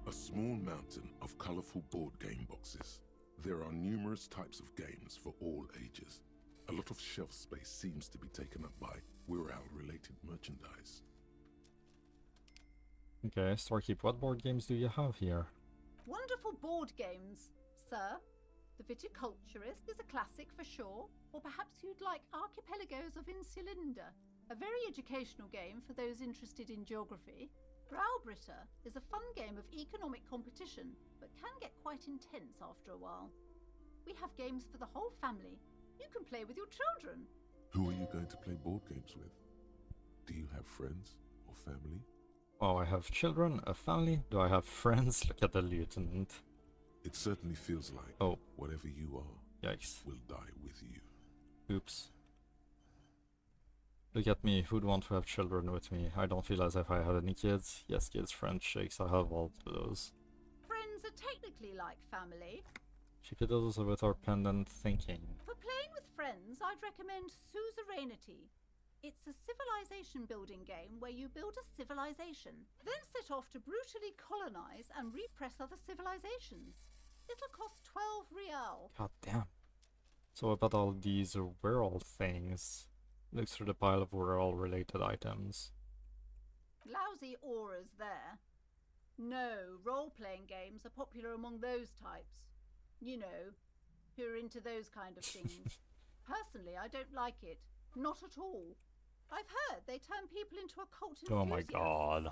A small mountain of colorful board game boxes. There are numerous types of games for all ages. A lot of shelf space seems to be taken up by Wirral-related merchandise. Okay, Storekeep, what board games do you have here? Wonderful board games, sir. The Viticulturist is a classic for sure, or perhaps you'd like Archipelagos of Insulinda, a very educational game for those interested in geography. Browbritter is a fun game of economic competition, but can get quite intense after a while. We have games for the whole family. You can play with your children. Who are you going to play board games with? Do you have friends or family? Oh, I have children, a family. Do I have friends? Look at the lieutenant. It certainly feels like whatever you are Yikes. will die with you. Oops. Look at me, who'd want to have children with me? I don't feel as if I have any kids. Yes, kids, friends, shakes, I have all of those. Friends are technically like family. She fiddles with her pendant thinking. For playing with friends, I'd recommend Suzerainty. It's a civilization building game where you build a civilization, then set off to brutally colonize and repress other civilizations. It'll cost 12 real. God damn. So about all these Wirral things. Looks through the pile of Wirral related items. Lousy auras there. No, role-playing games are popular among those types. You know, who are into those kind of things. Personally, I don't like it. Not at all. I've heard they turn people into occult enthusiasts. Oh my god.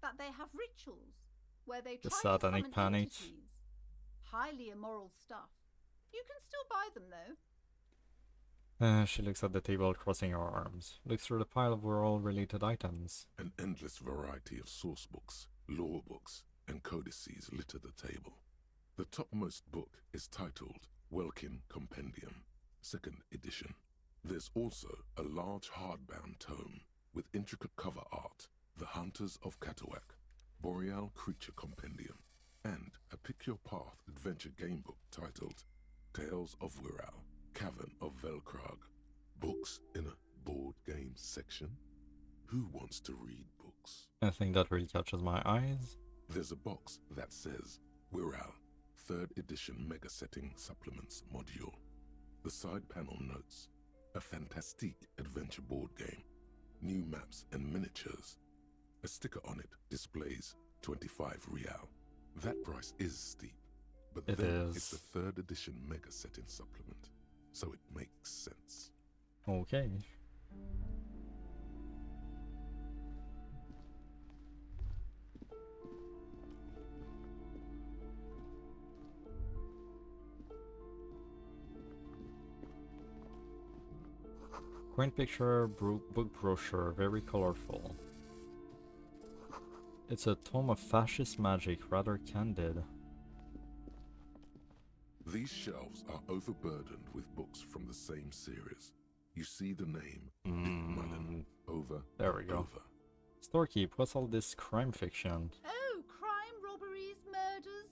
That they have rituals where they The try satanic to summon panic. entities. Highly immoral stuff. You can still buy them though. She looks at the table, crossing her arms. Looks through the pile of Wirral related items. An endless variety of source books, lore books, and codices litter the table. The topmost book is titled Welkin Compendium, 2nd edition. There's also a large hardbound tome with intricate cover art, The Hunters of Catawak, Boreal Creature Compendium, and a Pick Your Path adventure game book titled Tales of Wirral, Cavern of Velkrag. Books in a board games section? Who wants to read books? Anything that really catches my eyes? There's a box that says Wirral, 3rd edition Mega Setting Supplements Module. The side panel notes, a fantastique adventure board game, new maps and miniatures. A sticker on it displays 25 real. That price is steep, but It then is. it's a 3rd edition Mega Setting Supplement, so it makes sense. Okay. Quaint picture, book brochure, very colorful. It's a tome of fascist magic, rather candid. These shelves are overburdened with books from the same series. You see the name Dick Mullen over There we and go. over. Storekeep, what's all this crime fiction? Oh, crime, robberies, murders,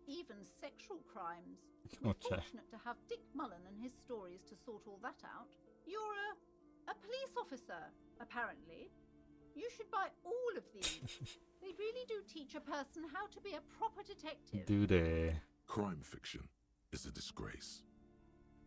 even sexual crimes. We're Okay. fortunate to have Dick Mullen and his stories to sort all that out. You're a police officer, apparently. You should buy all of these. They really do teach a person how to be a proper detective. Do they? Crime fiction is a disgrace.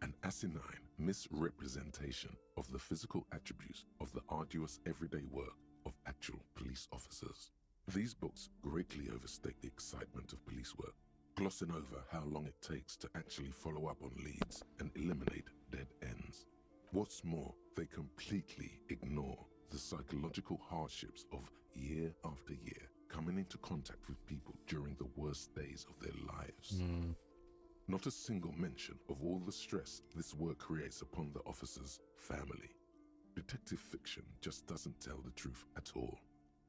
An asinine misrepresentation of the physical attributes of the arduous everyday work of actual police officers. These books greatly overstate the excitement of police work, glossing over how long it takes to actually follow up on leads and eliminate dead ends. What's more, they completely ignore the psychological hardships of year after year coming into contact with people during the worst days of their lives. Not a single mention of all the stress this work creates upon the officer's family. Detective fiction just doesn't tell the truth at all.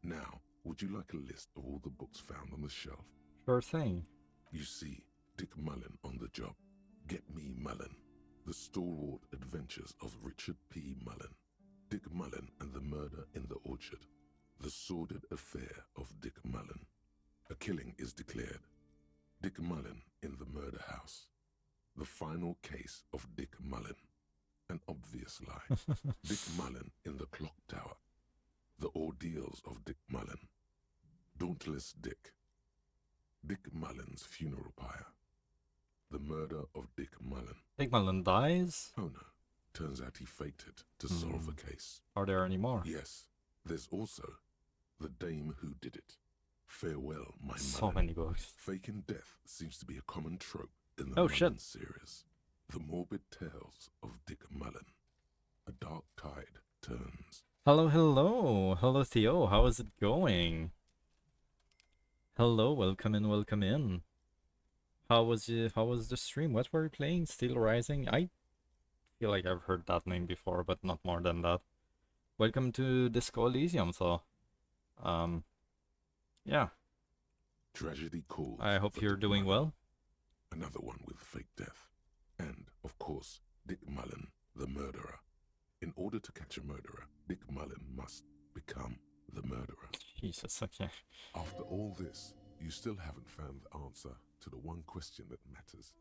Now, would you like a list of all the books found on the shelf? Sure thing. You see Dick Mullen on the job. Get Me Mullen. The Stalwart Adventures of Richard P. Mullen. Dick Mullen and the Murder in the Orchard. The Sordid Affair of Dick Mullen. A killing is declared. Dick Mullen in the Murder House. The Final Case of Dick Mullen. Dick Mullen in the clock tower. The ordeals of Dick Mullen. Dauntless Dick. Dick Mullen's funeral pyre. The murder of Dick Mullen. Dick Mullen dies? Oh no. Turns out he faked it to solve a case. Are there any more? Yes. There's also The Dame Who Did It. Farewell, my So Mullen. many books. Faking death seems to be a common trope in the Oh, Mullen shit. series. The morbid tales of Dick Mullen. A dark tide turns. Hello, hello. Hello, Theo. How is it going? Hello, welcome in, welcome in. How was the stream? What were you playing? Steel Rising? I feel like I've heard that name before, but not more than that. Welcome to Disco Elysium, so yeah. Tragedy calls. I hope for you're Dick doing Mullen. well. Another one with fake death. And, of course, Dick Mullen, the murderer. In order to catch a murderer, Dick Mullen must become the murderer. Jesus, okay. After all this, you still haven't found the answer to the one question that matters.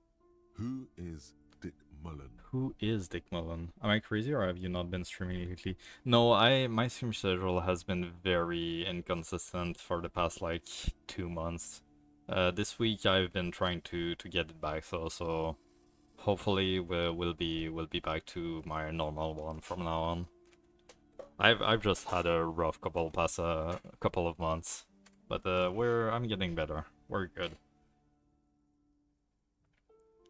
Who is Dick Mullen? Who is Dick Mullen? Am I crazy or have you not been streaming lately? No, my stream schedule has been very inconsistent for the past like 2 months. This week I've been trying to get it back so hopefully we'll be back to my normal one from now on. I've just had a rough couple of months, but I'm getting better. We're good.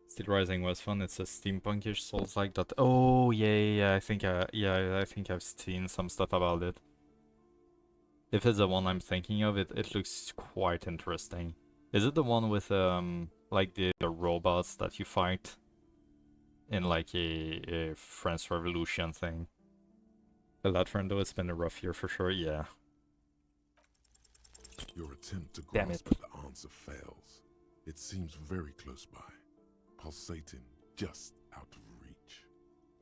Steel Rising was fun. It's a steampunkish Souls-like that. Oh yeah, I think I've seen some stuff about it. If it's the one I'm thinking of, it looks quite interesting. Is it the one with like the robots that you fight in like a French Revolution thing? Well, that friend though, it's been a rough year for sure. Yeah. Your attempt to Damn grasp it. the answer fails. It seems very close by, pulsating just out of reach.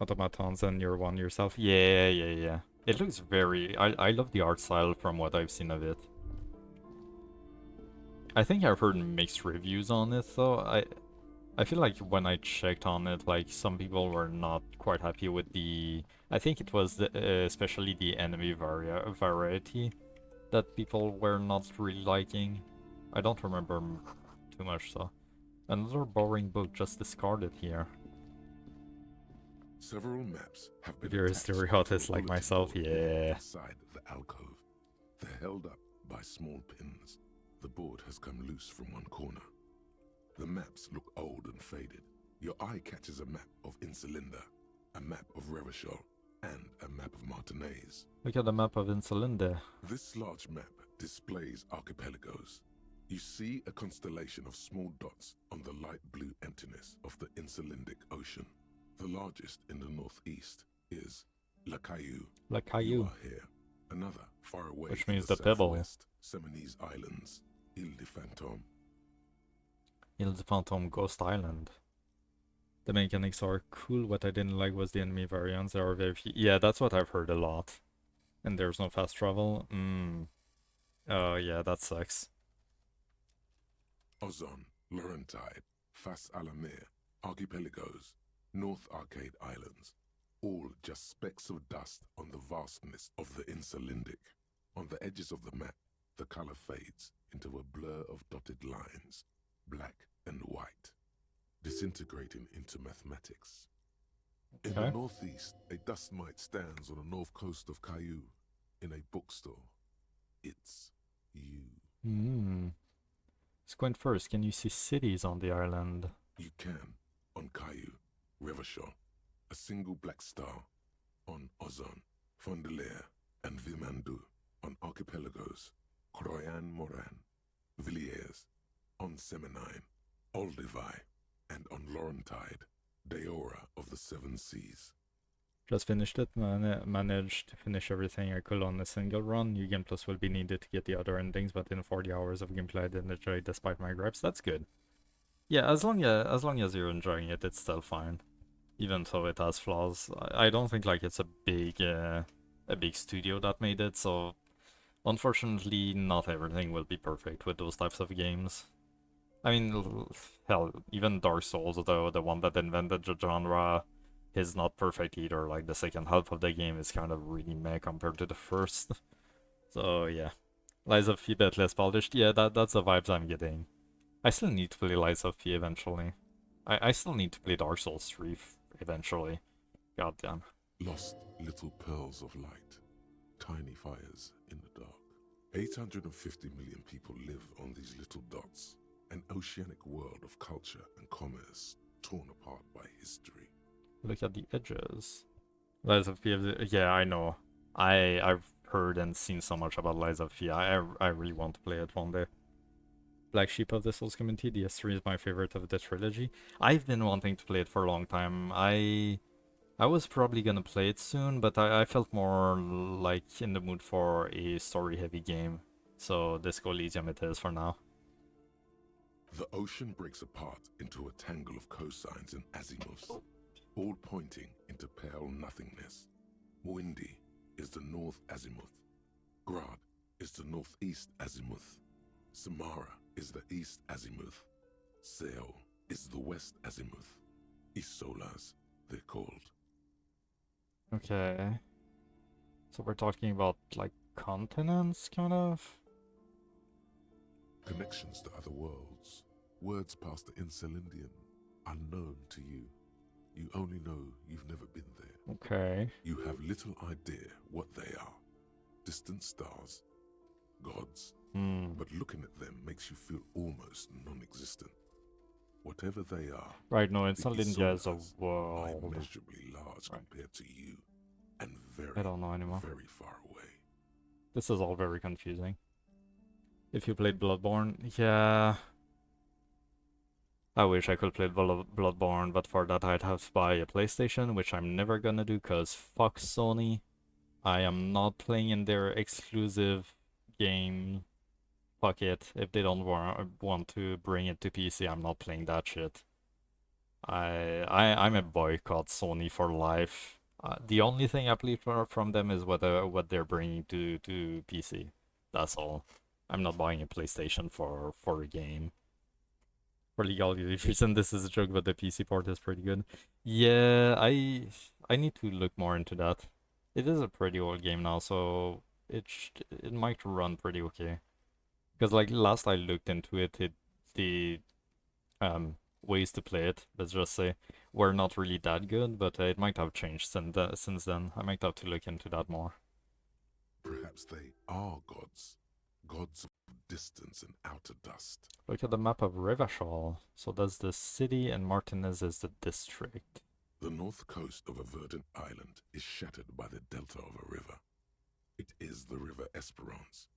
Automatons and you're one yourself. Yeah. It looks very... I love the art style from what I've seen of it. I think I've heard mixed reviews on it though. I feel like when I checked on it, like some people were not quite happy with the... I think it was especially the enemy variety that people were not really liking. I don't remember too much though. Another boring book just discarded here. Several maps have been If you're a attached to stereotypist a like bulletin myself, board yeah. inside the alcove. They're held up by small pins. The board has come loose from one corner. The maps look old and faded. Your eye catches a map of Insulinda, a map of Revachol, and a map of Martinez. Look at the map of Insulinda. This large map displays archipelagos. You see a constellation of small dots on the light blue emptiness of the Insulindic Ocean. The largest in the northeast is La Caillou. La You Caillou. are here. Another far away Which in means the the pebble. southwest, Seminese Islands, Ile de Fantôme. Ile de Fantôme Ghost Island. The mechanics are cool. What I didn't like was the enemy variants. There are very few. Yeah, that's what I've heard a lot. And there's no fast travel. Oh yeah, that sucks. Ozon, Laurentide, Fas Alamir, Archipelagos, North Arcade Islands, all just specks of dust on the vastness of the Insulindic. On the edges of the map, the color fades into a blur of dotted lines, black and white, disintegrating into mathematics. In the Okay. northeast, a dust mite stands on the north coast of Caillou, in a bookstore. It's you. Squint first. Can you see cities on the island? You can, on Caillou, Revachol, a single black star, on Ozon, Fondelier, and Vilmandu, on archipelagos, Croyan Moran, Villiers, on Seminine, Olduvai, and on Laurentide, Deora of the Seven Seas. Just finished it. Managed to finish everything I could on a single run. New Game Plus will be needed to get the other endings, but in 40 hours of gameplay I didn't enjoy it despite my gripes. That's good. Yeah, as long as you're enjoying it, it's still fine. Even though it has flaws. I don't think like it's a big studio that made it, so unfortunately not everything will be perfect with those types of games. I mean, hell, even Dark Souls, the one that invented the genre, is not perfect either. Like the second half of the game is kind of really meh compared to the first. So yeah, Lies of P bit less polished. Yeah, that's the vibes I'm getting. I still need to play Lies of P eventually. I still need to play Dark Souls 3 eventually. God damn. Lost little pearls of light, tiny fires in the dark. 850 million people live on these little dots, an oceanic world of culture and commerce torn apart by history. Look at the edges. Lies of P. Yeah, I know. I've heard and seen so much about Lies of P. I really want to play it one day. Black Sheep of the Souls community. DS3 is my favorite of the trilogy. I've been wanting to play it for a long time. I was probably gonna play it soon, but I felt more like in the mood for a story-heavy game. So Disco Elysium it is for now. The ocean breaks apart into a tangle of cosines and azimuths, all pointing into pale nothingness. Windy is the north azimuth. Grad is the northeast azimuth. Samara is the east azimuth. Sail is the west azimuth. Isolas, they're called. Okay. So we're talking about like continents, kind of? Connections to other worlds. Words past the Insulindian, unknown to you. You only know you've never been there. Okay. You have little idea what they are. Distant stars, gods. But looking at them makes you feel almost non-existent. Whatever they are, Right, no, the Insulindia is a Isolas are world. immeasurably large compared to you, and I don't know anymore. very far away. This is all very confusing. If you played Bloodborne, yeah. I wish I could play Bloodborne, but for that I'd have to buy a PlayStation, which I'm never gonna do, cause fuck Sony. I am not playing in their exclusive game. Fuck it. If they don't want to bring it to PC, I'm not playing that shit. I'm a boycott Sony for life. The only thing I play from them is what they're bringing to PC. That's all. I'm not buying a PlayStation for a game. For legality reason, this is a joke, but the PC port is pretty good. Yeah, I need to look more into that. It is a pretty old game now, so it might run pretty okay. Because like last I looked into it, the ways to play it, let's just say, were not really that good, but it might have changed since then. I might have to look into that more. Perhaps they are gods. Gods of distance and outer dust. Look at the map of Revachol. So that's the city and Martinez is the district. The north coast of a verdant island is shattered by the delta of a river. It is the River Esperance.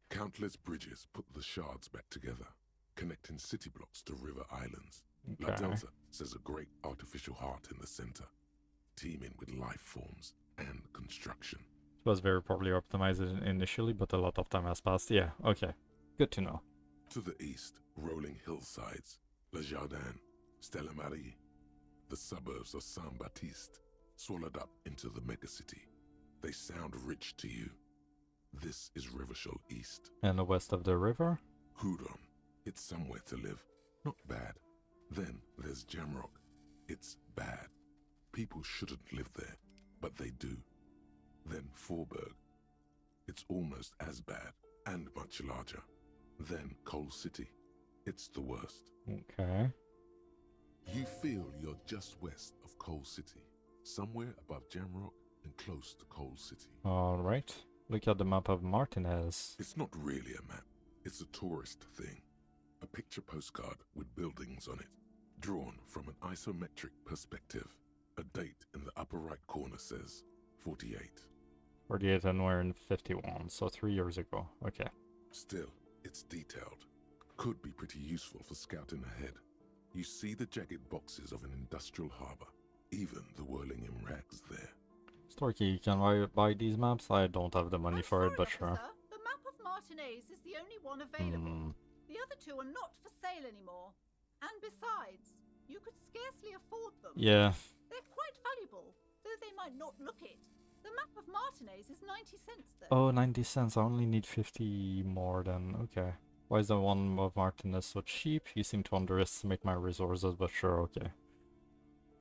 Countless bridges put the shards back together, connecting city blocks to river islands. La Okay. Delta says a great artificial heart in the center, teeming with life forms and construction. It was very poorly optimized initially, but a lot of time has passed. Yeah, okay. Good to know. To the east, rolling hillsides, Le Jardin, Stella Marie, the suburbs of Saint-Baptiste, swallowed up into the megacity. They sound rich to you. This is Revachol East. And the west of the river? Hudon. It's somewhere to live. Not bad. Then there's Jamrock. It's bad. People shouldn't live there, but they do. Then Forberg. It's almost as bad, and much larger. Then Coal City. It's the worst. Okay. You feel you're just west of Coal City, somewhere above Jamrock and close to Coal City. Alright. Look at the map of Martinez. It's not really a map. It's a tourist thing. A picture postcard with buildings on it, drawn from an isometric perspective. A date in the upper right corner says 48. 48 and we're in 51, so 3 years ago. Okay. Still, it's detailed. Could be pretty useful for scouting ahead. You see the jagged boxes of an industrial harbor, even the whirling in rags there. Storky, you can buy these maps? I don't have the money for it, but sure. Officer, the map of Martinez is the only one available. The other two are not for sale anymore. And besides, you could scarcely afford them. Yeah. They're quite valuable, though they might not look it. The map of Martinez is 90 cents though. Oh, 90 cents. I only need 50 more than... Okay. Why is the one of Martinez so cheap? You seem to underestimate my resources, but sure, okay.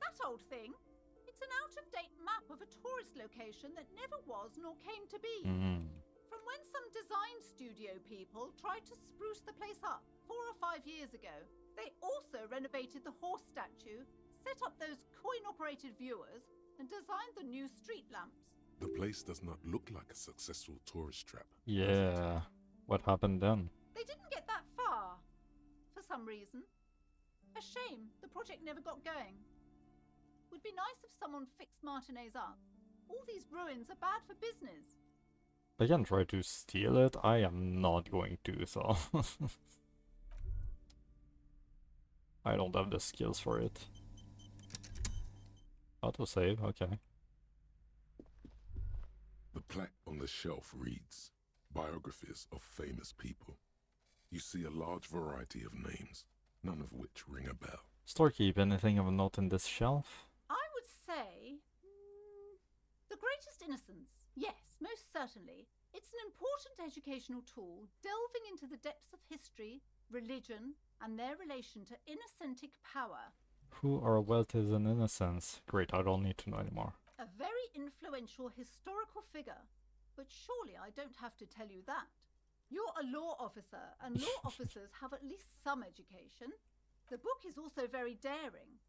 That old thing? It of a tourist location that never was nor came to be. Mm. From when some design studio people tried to spruce the place up 4 or 5 years ago, they also renovated the horse statue, set up those coin-operated viewers, and designed the new street lamps. The place does not look like a successful tourist trap. Yeah. What happened then? They didn't get that far, for some reason. A shame the project never got going. Would be nice if someone fixed Martinez up. All these ruins are bad for business. They can try to steal it. I am not going to, so. I don't have the skills for it. Autosave, okay. The plaque on the shelf reads, Biographies of Famous People. You see a large variety of names, none of which ring a bell. Storekeep, anything of note in this shelf? I would say... The Greatest Innocence. Yes, most certainly. It's an important educational tool, delving into the depths of history, religion, and their relation to innocentic power. Who are wealthies and innocents? Great, I don't need to know anymore. A very influential historical figure. But surely I don't have to tell you that. You're a law officer, and law officers have at least some education. The book is also very daring.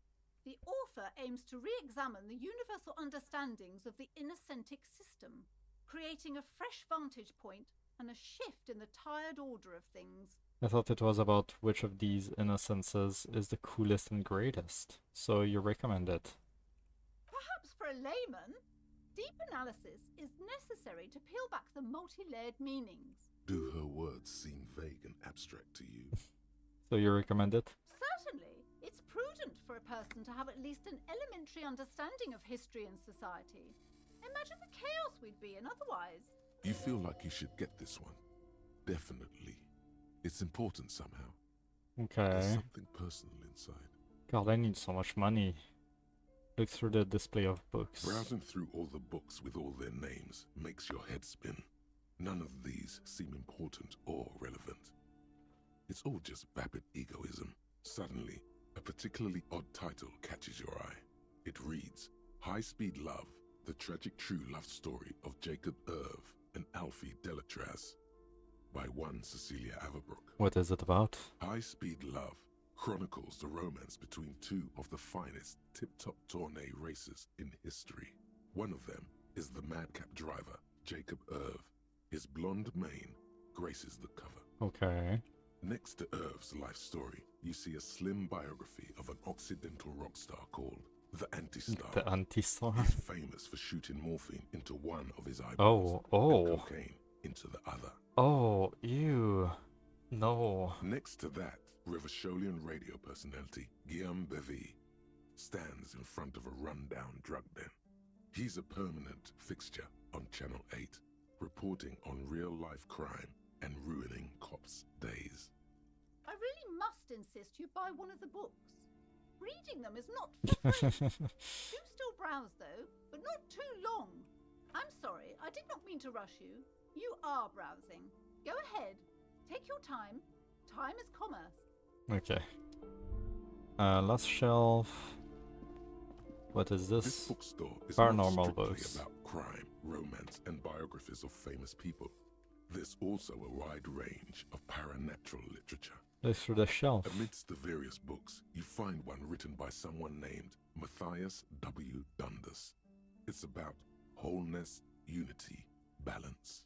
The author aims to re-examine the universal understandings of the innocentic system, creating a fresh vantage point and a shift in the tired order of things. I thought it was about which of these innocences is the coolest and greatest, so you recommend it. Perhaps for a layman, deep analysis is necessary to peel back the multi-layered meanings. Do her words seem vague and abstract to you? So you recommend it? Certainly, it's prudent for a person to have at least an elementary understanding of history and society. Imagine the chaos we'd be in otherwise. You feel like you should get this one. Definitely. It's important somehow. Okay. There's something personal inside. God, I need so much money. Look through the display of books. Browsing through all the books with all their names makes your head spin. None of these seem important or relevant. It's all just vapid egoism. Suddenly, a particularly odd title catches your eye. It reads, High Speed Love, the tragic true love story of Jacob Irv and Alfie Delatraz, by one Cecilia Averbrook. What is it about? High Speed Love chronicles the romance between two of the finest tip-top tourney racers in history. One of them is the madcap driver, Jacob Irv. His blonde mane graces the cover. Okay. Next to Irv's life story, you see a slim biography of an Occidental rock star called the Anti-Star. The Anti-Star? He's famous for shooting morphine into one of his eyeballs and cocaine into the other. Oh, ew. No. Next to that, Revacholian radio personality Guillaume Bevy stands in front of a rundown drug den. He's a permanent fixture on Channel 8, reporting on real-life crime and ruining cops' days. I really must insist you buy one of the books. Reading them is not for free. Do still browse though, but not too long. I'm sorry, I did not mean to rush you. You are browsing. Go ahead. Take your time. Time is commerce. Okay. Last shelf. What is this? This bookstore is Paranormal not strictly books. about crime, romance, and biographies of famous people. There's also a wide range of paranatural literature. Look through the shelf. Amidst the various books, you find one written by someone named Matthias W. Dundas. It's about wholeness, unity, balance.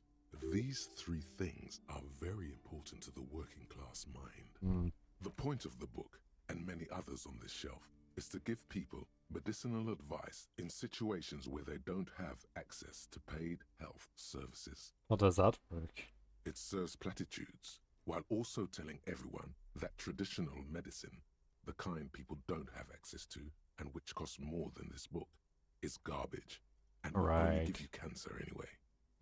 These three things are very important to the working class mind. The point of the book, and many others on this shelf, is to give people medicinal advice in situations where they don't have access to paid health services. How does that work? It serves platitudes, while also telling everyone that traditional medicine, the kind people don't have access to, and which costs more than this book, is garbage, and will only give you cancer anyway.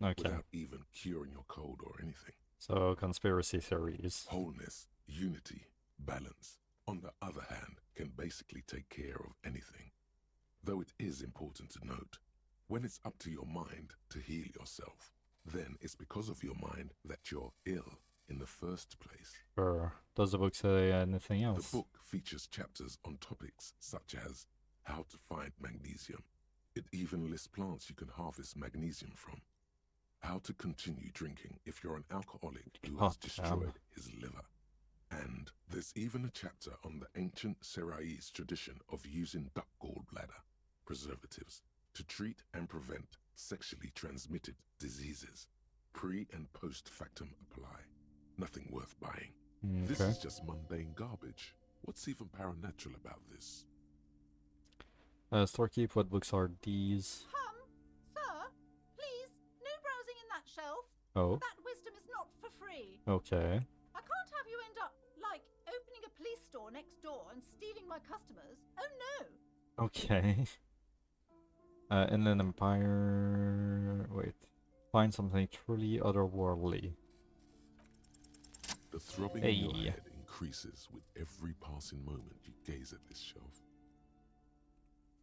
Okay. Without even curing your cold or anything. So, conspiracy theories. Wholeness, unity, balance, on the other hand, can basically take care of anything. Though it is important to note, when it's up to your mind to heal yourself, then it's because of your mind that you're ill in the first place. Sure. Does the book say anything else? The book features chapters on topics such as how to find magnesium, It even lists plants you can harvest magnesium from. How to continue drinking if you're an alcoholic who has destroyed his liver. And there's even a chapter on the ancient Seraïs tradition of using duck gallbladder preservatives to treat and prevent sexually transmitted diseases. Pre and post factum apply. Nothing worth buying. This is just mundane garbage. What's even paranatural about this? Storekeep, what books are these? Sir, please, no browsing in that shelf. Oh. That wisdom is not for free. Okay. I can't have you end up, like, opening a police store next door and stealing my customers. Oh no! Okay. Inland Empire... Wait. Find something truly otherworldly. The throbbing in your head increases with every passing moment you gaze at this shelf.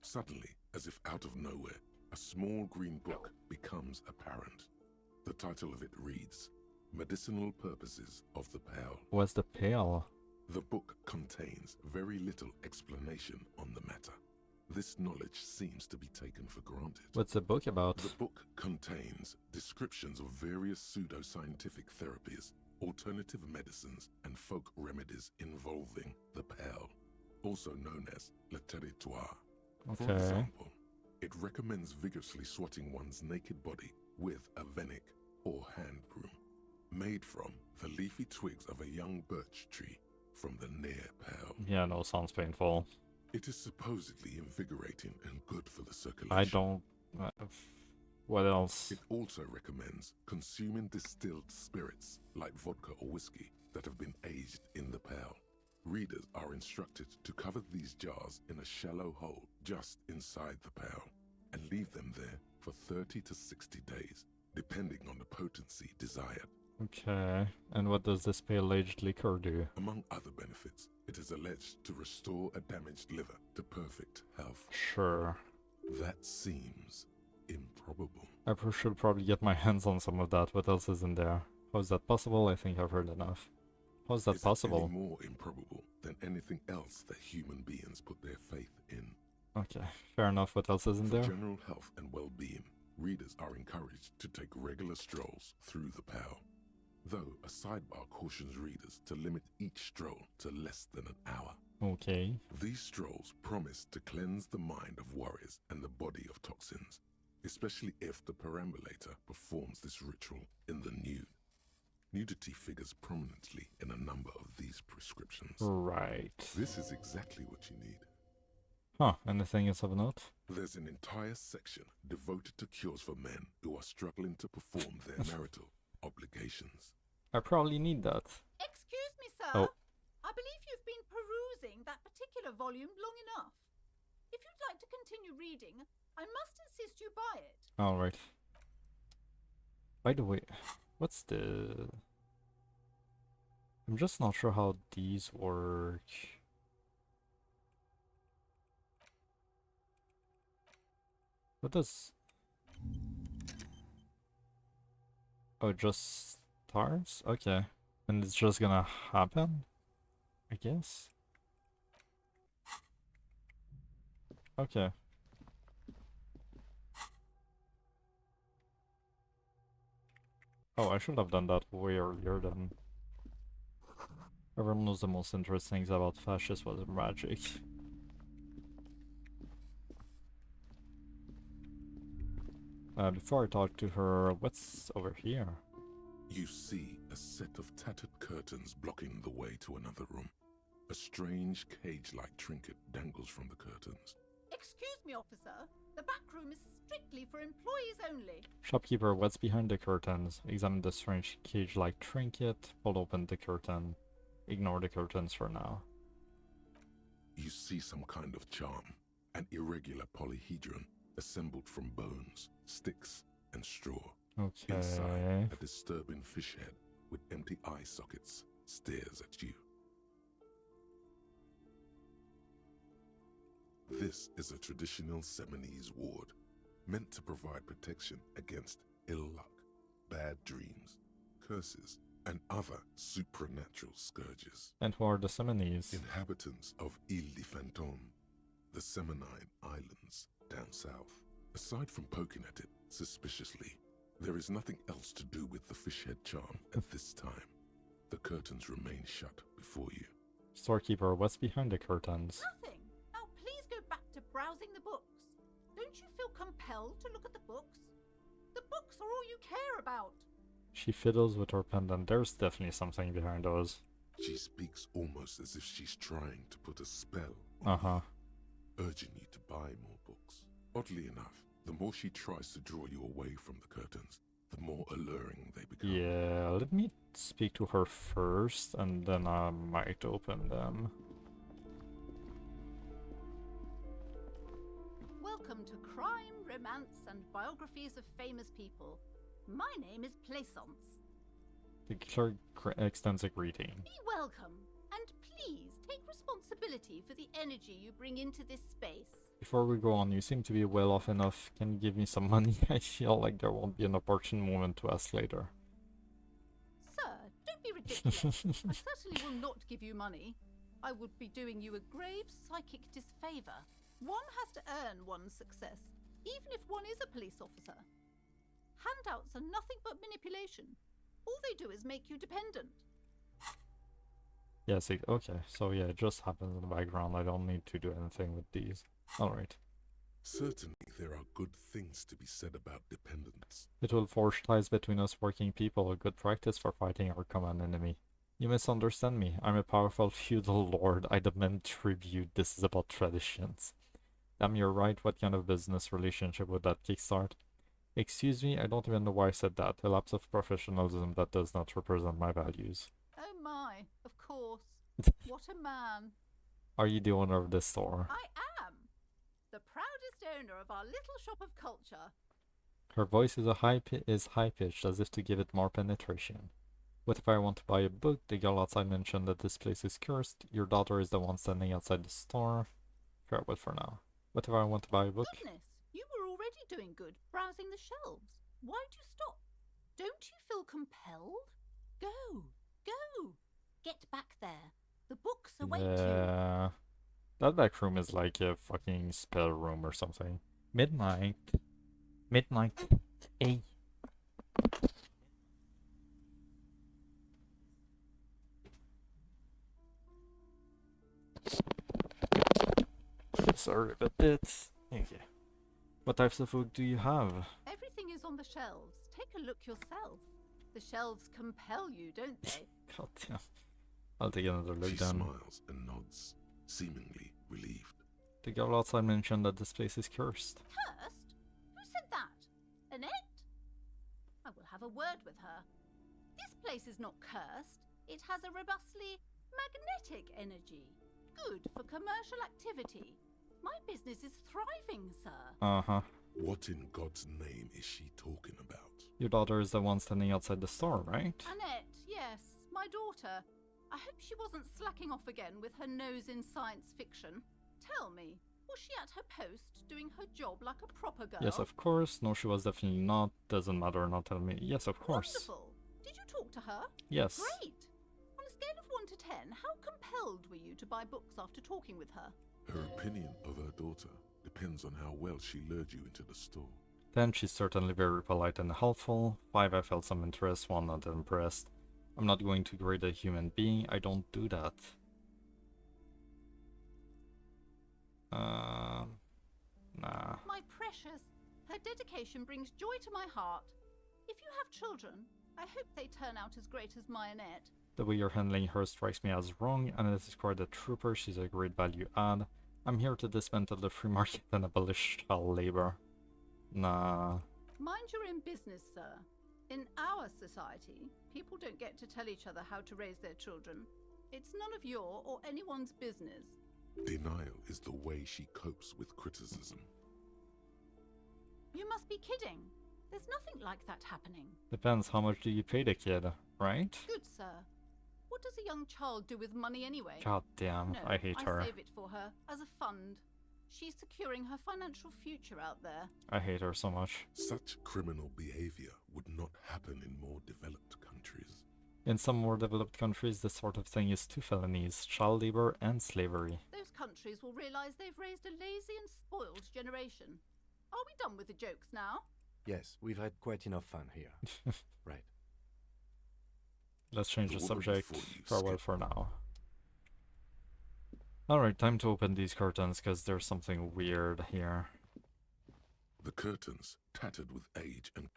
Suddenly, as if out of nowhere, a small green book becomes apparent. The title of it reads, Medicinal Purposes of the Pale. What's the pale? The book contains very little explanation on the matter. This knowledge seems to be taken for granted. What's the book about? The book contains descriptions of various pseudoscientific therapies, alternative medicines, and folk remedies involving the pale, also known as le territoire. For example, it recommends vigorously swatting one's naked body with a venik or hand broom, made from the leafy twigs of a young birch tree from the near pale. Yeah, no, sounds painful. It is supposedly invigorating and good for the circulation. I don't... what else? It also recommends consuming distilled spirits like vodka or whiskey that have been aged in the pale. Readers are instructed to cover these jars in a shallow hole just inside the pale and leave them there for 30 to 60 days, depending on the potency desired. Okay, and what does this pale-aged liquor do? Among other benefits, it is alleged to restore a damaged liver to perfect health. Sure. That seems improbable. I should probably get my hands on some of that. What else is in there? How is that possible? I think I've heard enough. How is that possible? Any more improbable than anything else that human beings put their faith in. Okay, fair enough. What else is in there? For general health and well-being, readers are encouraged to take regular strolls through the pale. Though a sidebar cautions readers to limit each stroll to less than an hour. Okay. These strolls promise to cleanse the mind of worries and the body of toxins, especially if the perambulator performs this ritual in the nude. Nudity figures prominently in a number of these prescriptions. Right. This is exactly what you need. Huh, anything else of note? There's an entire section devoted to cures for men who are struggling to perform their marital obligations. I probably need that. Excuse me, sir. Oh. I believe you've been perusing that particular volume long enough. If you'd like to continue reading, I must insist you buy it. Alright. By the way, what's the... I'm just not sure how these work. What does... Oh, just stars? Okay. And it's just gonna happen? I guess? Okay. Oh, I should have done that way earlier then. Everyone knows the most interesting things about fascists was magic. Before I talk to her, what's over here? You see a set of tattered curtains blocking the way to another room. A strange cage-like trinket dangles from the curtains. Excuse me, officer. The back room is strictly for employees only. Shopkeeper, what's behind the curtains? Examine the strange cage-like trinket. Pull open the curtain. Ignore the curtains for now. You see some kind of charm. An irregular polyhedron assembled from bones, sticks, and straw. Okay. Inside, a disturbing fish head with empty eye sockets stares at you. This is a traditional Seminese ward, meant to provide protection against ill luck, bad dreams, curses, and other supernatural scourges. And who are the Seminese? Inhabitants of Ile de Fantôme, the Seminine Islands down south. Aside from poking at it suspiciously, there is nothing else to do with the fish head charm at this time. The curtains remain shut before you. Storekeeper, what's behind the curtains? Nothing. Now please go back to browsing the books. Don't you feel compelled to look at the books? The books are all you care about. She fiddles with her pendant. There's definitely something behind those. She speaks almost as if she's trying to put a spell Uh-huh. urging you to buy more books. Oddly enough, the more she tries to draw you away from the curtains, the more alluring they become. Yeah, let me speak to her first, and then I might open them. Welcome to Crime, Romance, and Biographies of Famous People. My name is Plaisance. The clerk extends a greeting. Be welcome, and please take responsibility for the energy you bring into this space. Before we go on, you seem to be well off enough. Can you give me some money? I feel like there won't be an opportune moment to ask later. Sir, don't be ridiculous. I certainly will not give you money. I would be doing you a grave psychic disfavor. One has to earn one's success, even if one is a police officer. Handouts are nothing but manipulation. All they do is make you dependent. Yes, okay, so yeah, it just happens in the background. I don't need to do anything with these. Alright. Certainly there are good things to be said about dependence. It will forge ties between us working people, a good practice for fighting our common enemy. You misunderstand me. I'm a powerful feudal lord. I demand tribute. This is about traditions. Damn, you're right. What kind of business relationship would that kickstart? Excuse me, I don't even know why I said that. A lapse of professionalism that does not represent my values. Oh my, of course. What a man. Are you the owner of this store? I am. The proudest owner of our little shop of culture. Her voice is high-pitched, as if to give it more penetration. What if I want to buy a book? The girl outside mentioned that this place is cursed. Your daughter is the one standing outside the store. Farewell for now. What if I want to buy a book? Goodness, you were already doing good, browsing the shelves. Why'd you stop? Don't you feel compelled? Go, go. Get back there. The books await you. Yeah. That back room is like a fucking spell room or something. Midnight. Midnight. Hey. Sorry about that. Okay. What types of food do you have? Everything is on the shelves. Take a look yourself. The shelves compel you, don't they? God damn. I'll take another look She then. smiles and nods, seemingly relieved. The girl outside mentioned that this place is cursed. Cursed? Who said that? Annette? I will have a word with her. This place is not cursed. It has a robustly magnetic energy. Good for commercial activity. My business is thriving, sir. Uh-huh. What in God's name is she talking about? Your daughter is the one standing outside the store, right? Annette, yes, my daughter. I hope she wasn't slacking off again with her nose in science fiction. Tell me, was she at her post doing her job like a proper girl? Yes, of course. No, she was definitely not. Doesn't matter, not tell me. Yes, of course. Wonderful. Did you talk to her? Yes. Great. On a scale of 1 to 10, how compelled were you to buy books after talking with her? Her opinion of her daughter depends on how well she lured you into the store. 10, she's certainly very polite and helpful. 5, I felt some interest. 1, not impressed. I'm not going to grade a human being. I don't do that. Nah. My precious, her dedication brings joy to my heart. If you have children, I hope they turn out as great as my Annette. The way you're handling her strikes me as wrong, and it is quite a trooper. She's a great value add. I'm here to dismantle the free market and abolish child labor. Nah. Mind your own business, sir. In our society, people don't get to tell each other how to raise their children. It's none of your or anyone's business. Denial is the way she copes with criticism. You must be kidding. There's nothing like that happening. Depends, how much do you pay the kid, right? Good, sir. What does a young child do with money anyway? God damn, No, I hate her. I save it for her as a fund. She's securing her financial future out there. I hate her so much. Such criminal behavior would not happen in more developed countries. In some more developed countries, this sort of thing is 2 felonies, child labor and slavery. Those countries will realize they've raised a lazy and spoiled generation. Are we done with the jokes now? Yes, we've had quite enough fun here. Right. Let's change the The woman subject. before you Farewell skipped. for now. Alright, time to open these curtains because there's something weird here. The curtains, tattered with age, and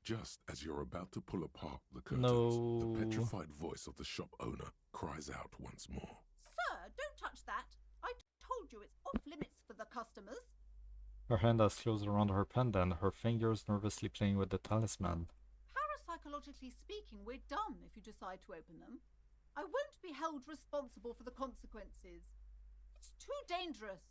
just as you're about to pull apart the curtains, No. the petrified voice of the shop owner cries out once more. Sir, don't touch that. I told you it's off limits for the customers. Her hand has closed around her pendant, her fingers nervously playing with the talisman. Parapsychologically speaking, we're done if you decide to open them. I won't be held responsible for the consequences. It's too dangerous.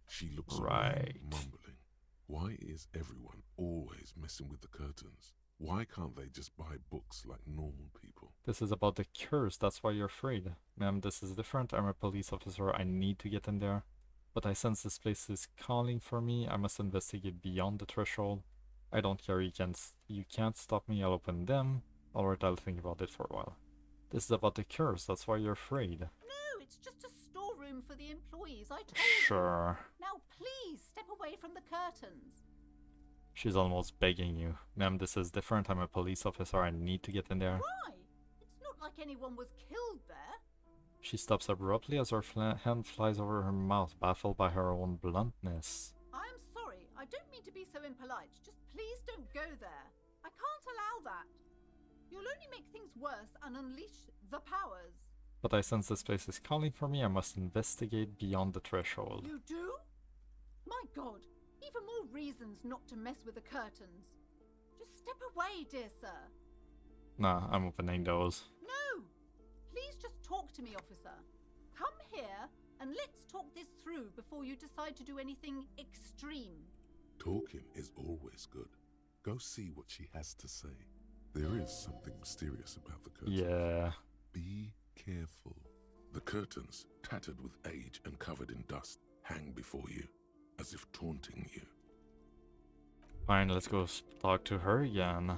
She looks Right. around, mumbling. Why is everyone always messing with the curtains? Why can't they just buy books like normal people? This is about the curse, that's why you're afraid. Ma'am, this is different. I'm a police officer. I need to get in there. But I sense this place is calling for me. I must investigate beyond the threshold. I don't care. You can't stop me. I'll open them. Alright, I'll think about it for a while. This is about the curse. That's why you're afraid. No, it's just a storeroom for the employees. I told Sure. you. Now please step away from the curtains. She's almost begging you. Ma'am, this is different. I'm a police officer. I need to get in there. Why? It's not like anyone was killed there. She stops abruptly as her hand flies over her mouth, baffled by her own bluntness. I'm sorry. I don't mean to be so impolite. Just please don't go there. I can't allow that. You'll only make things worse and unleash the powers. But I sense this place is calling for me. I must investigate beyond the threshold. You do? My God. Even more reasons not to mess with the curtains. Just step away, dear sir. Nah, I'm opening those. No! Please just talk to me, officer. Come here and let's talk this through before you decide to do anything extreme. Talking is always good. Go see what she has to say. There is something mysterious about the curtains. Yeah. Be careful. The curtains, tattered with age and covered in dust, hang before you, as if taunting you. Fine, let's go talk to her again.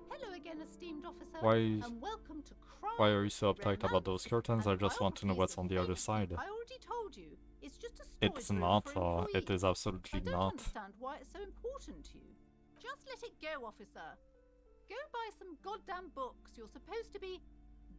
Hello again, esteemed officer. Why- And welcome to Crime. Why are you so uptight about those curtains? I and just want to know what's on the other side. I already told you. It's just a storage It's room not, for though. It employees. is absolutely I don't not. understand why it's so important to you. Just let it go, officer. Go buy some goddamn books. You're supposed to be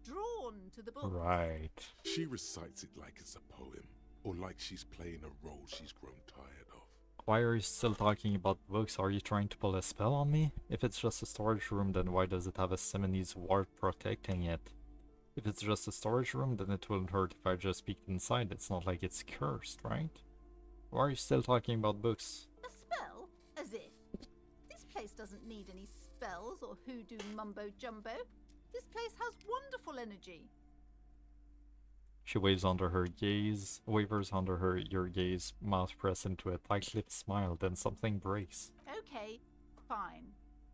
drawn to the books. Right. She recites it like it's a poem, or like she's playing a role she's grown tired of. Why are you still talking about books? Are you trying to pull a spell on me? If it's just a storage room, then why does it have a Simonese ward protecting it? If it's just a storage room, then it wouldn't hurt if I just peeked inside. It's not like it's cursed, right? Why are you still talking about books? A spell? As if. This place doesn't need any spells or hoodoo mumbo jumbo. This place has wonderful energy. She wavers under her ear gaze, mouth pressed into a tight-lipped smile, then something breaks. Okay, fine.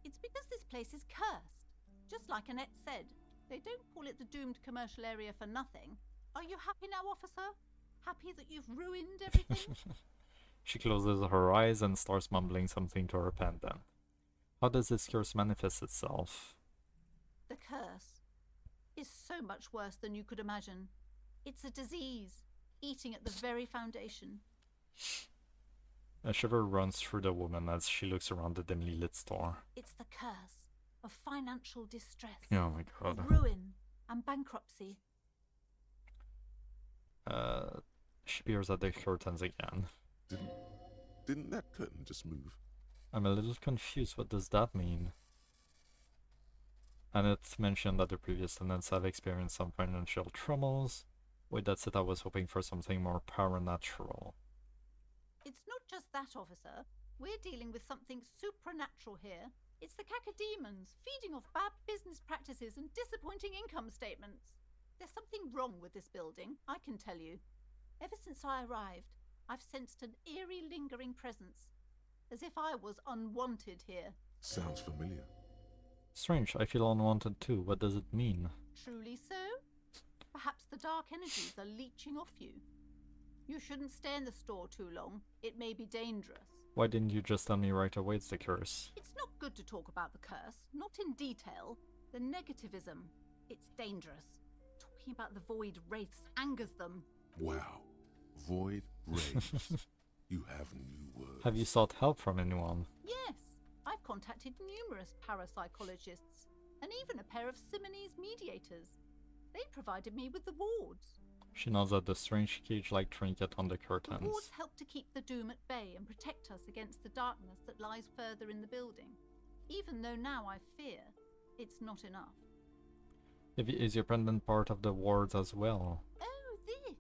It's because this place is cursed. Just like Annette said, they don't call it the doomed commercial area for nothing. Are you happy now, officer? Happy that you've ruined everything? She closes her eyes and starts mumbling something to her pendant. How does this curse manifest itself? The curse is so much worse than you could imagine. It's a disease, eating at the very foundation. A shiver runs through the woman as she looks around the dimly lit store. It's the curse of financial distress, Oh my god. of ruin and bankruptcy. She peers at the curtains again. Didn't that curtain just move? I'm a little confused. What does that mean? Annette mentioned that the previous tenants have experienced some financial troubles. Wait, that's it. I was hoping for something more paranatural. It's not just that, officer. We're dealing with something supernatural here. It's the cacodemons feeding off bad business practices and disappointing income statements. There's something wrong with this building, I can tell you. Ever since I arrived, I've sensed an eerie lingering presence, as if I was unwanted here. Sounds familiar. Strange, I feel unwanted too. What does it mean? Truly so? Perhaps the dark energies are leeching off you. You shouldn't stay in the store too long. It may be dangerous. Why didn't you just tell me right away it's the curse? It's not good to talk about the curse, not in detail. The negativism, it's dangerous. Talking about the void wraiths angers them. Wow. void raves. You have new words. Have you sought help from anyone? Yes, I've contacted numerous parapsychologists and even a pair of Simonese mediators. They provided me with the wards. She nods at the strange cage-like trinket on the The curtains. wards help to keep the doom at bay and protect us against the darkness that lies further in the building. Even though now I fear, it's not enough. Is your pendant part of the wards as well? Oh, this?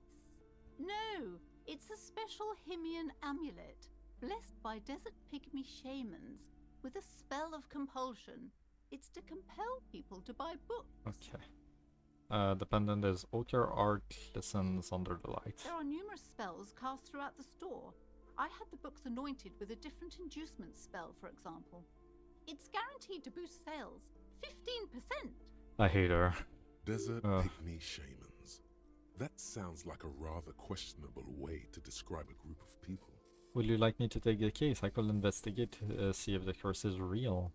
No, it's a special Himian amulet, blessed by desert pygmy shamans, with a spell of compulsion. It's to compel people to buy books. Okay. The pendant is ochre art glistens under the light. There are numerous spells cast throughout the store. I had the books anointed with a different inducement spell, for example. It's guaranteed to boost sales 15%. I hate her. Desert pygmy shamans. That sounds like a rather questionable way to describe a group of people. Would you like me to take the case? I could investigate to see if the curse is real.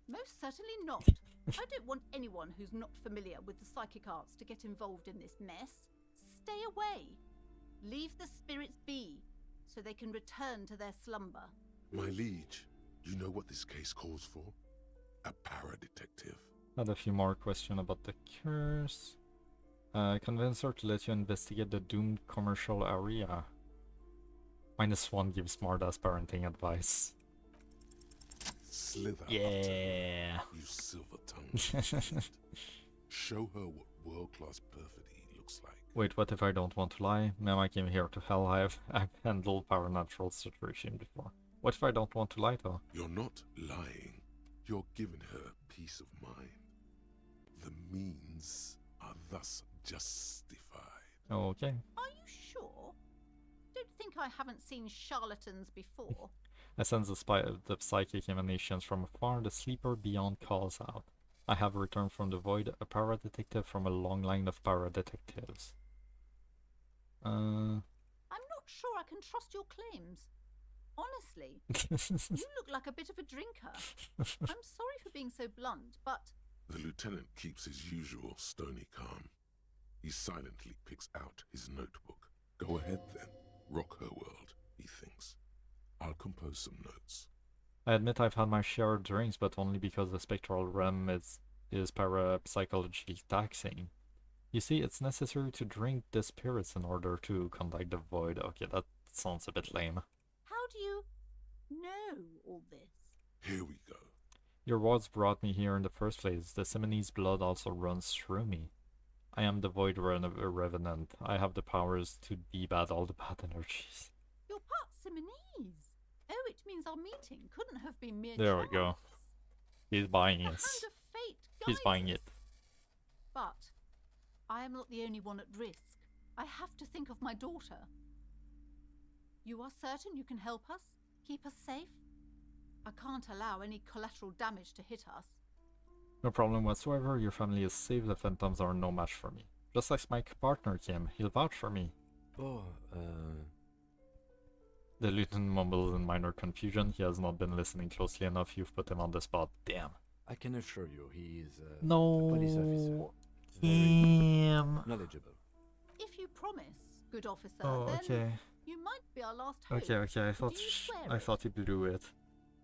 Most certainly not. I don't want anyone who's not familiar with the psychic arts to get involved in this mess. Stay away. Leave the spirits be, so they can return to their slumber. My liege, you know what this case calls for? A para-detective. Had a few more questions about the curse. Convince her to let you investigate the doomed commercial area. -1 gives smartass parenting advice. Slither Yeah. after her, you silver-tongued. Show her what world-class perfidy looks like. Wait, what if I don't want to lie? Ma'am, I came here to hell. I've handled paranatural situation before. What if I don't want to lie, though? You're not lying. You're giving her peace of mind. The means are thus justified. Okay. Are you sure? Don't think I haven't seen charlatans before. I sense the psychic emanations from afar. The sleeper beyond calls out. I have returned from the void, a para-detective from a long line of para-detectives. I'm not sure I can trust your claims. Honestly, you look like a bit of a drinker. I'm sorry for being so blunt, but... The lieutenant keeps his usual stony calm. He silently picks out his notebook. Go ahead then. Rock her world, he thinks. I'll compose some notes. I admit I've had my share of drinks, but only because the spectral realm is parapsychologically taxing. You see, it's necessary to drink the spirits in order to contact the void. Okay, that sounds a bit lame. How do you know all this? Here we go. Your words brought me here in the first place. The Simonese blood also runs through me. I am the void revenant. I have the powers to debad all the bad energies. You're part Simonese. Oh, it means our meeting couldn't have been mere There we chance. go. He's buying The it. hand of fate He's guides buying us. it. But I am not the only one at risk. I have to think of my daughter. You are certain you can help us? Keep us safe? I can't allow any collateral damage to hit us. No problem whatsoever. Your family is safe. The phantoms are no match for me. Just like my partner Kim, he'll vouch for me. Oh, The lieutenant mumbles in minor confusion. He has not been listening closely enough. You've put him on the spot. Damn. I can assure you he is a No, police officer. Kim. Very knowledgeable. If you promise, good officer, Oh, then okay. you might be our last hope. Okay. I thought Do you swear I it? thought he blew it.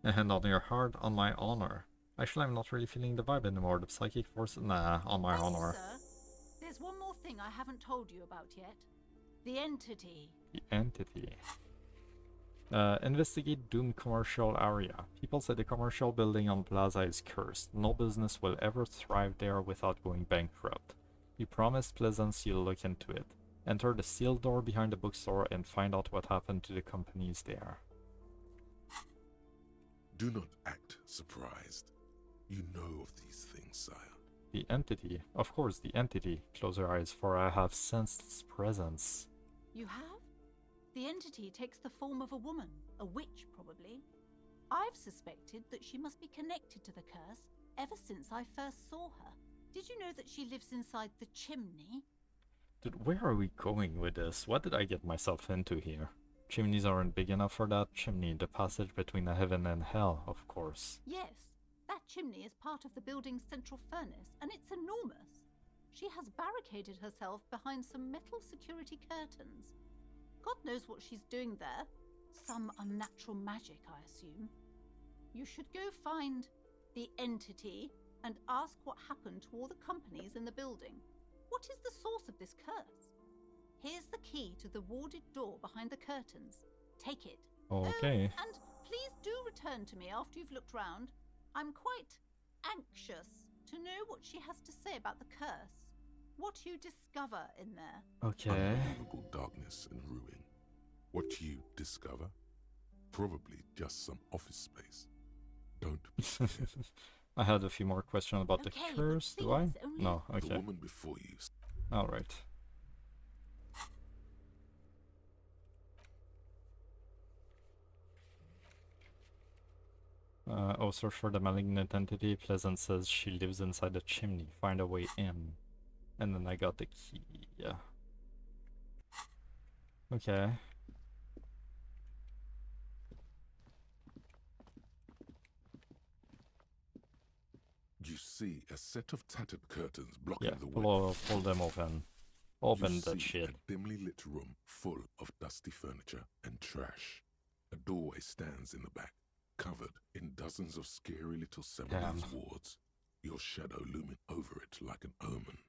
A hand on your heart, on my honor. Actually, I'm not really feeling the vibe anymore. The psychic force, nah, on my honor. Sir, there's one more thing I haven't told you about yet. The entity. The entity. Investigate doomed commercial area. People say the commercial building on Plaza is cursed. No business will ever thrive there without going bankrupt. You promised Pleasance you'll look into it. Enter the sealed door behind the bookstore and find out what happened to the companies there. Do not act surprised. You know of these things, sire. The entity. Of course, the entity. Close your eyes, for I have sensed its presence. You have? The entity takes the form of a woman, a witch probably. I've suspected that she must be connected to the curse ever since I first saw her. Did you know that she lives inside the chimney? Dude, where are we going with this? What did I get myself into here? Chimneys aren't big enough for that. Chimney, the passage between the heaven and hell, of course. Yes, that chimney is part of the building's central furnace, and it's enormous. She has barricaded herself behind some metal security curtains. God knows what she's doing there. Some unnatural magic, I assume. You should go find the entity and ask what happened to all the companies in the building. What is the source of this curse? Here's the key to the warded door behind the curtains. Take it. Okay. And please do return to me after you've looked round. I'm quite anxious to know what she has to say about the curse. What you discover in there. Okay. Unbelievable darkness and ruin. What you discover? Probably just some office space. Don't be scared. I had a few more questions about the Okay, curse. but Do I? please, only- No. The Okay. woman before you. All right. Search for the malignant entity. Pleasant says she lives inside the chimney. Find a way in. And then I got the key. Yeah. Okay. You see a set of tattered curtains blocking Yeah. the way. Pull them open. Open You that see shit. a dimly lit room full of dusty furniture and trash. A doorway stands in the back, covered in dozens of scary little 70s wards, your shadow looming over it like an omen.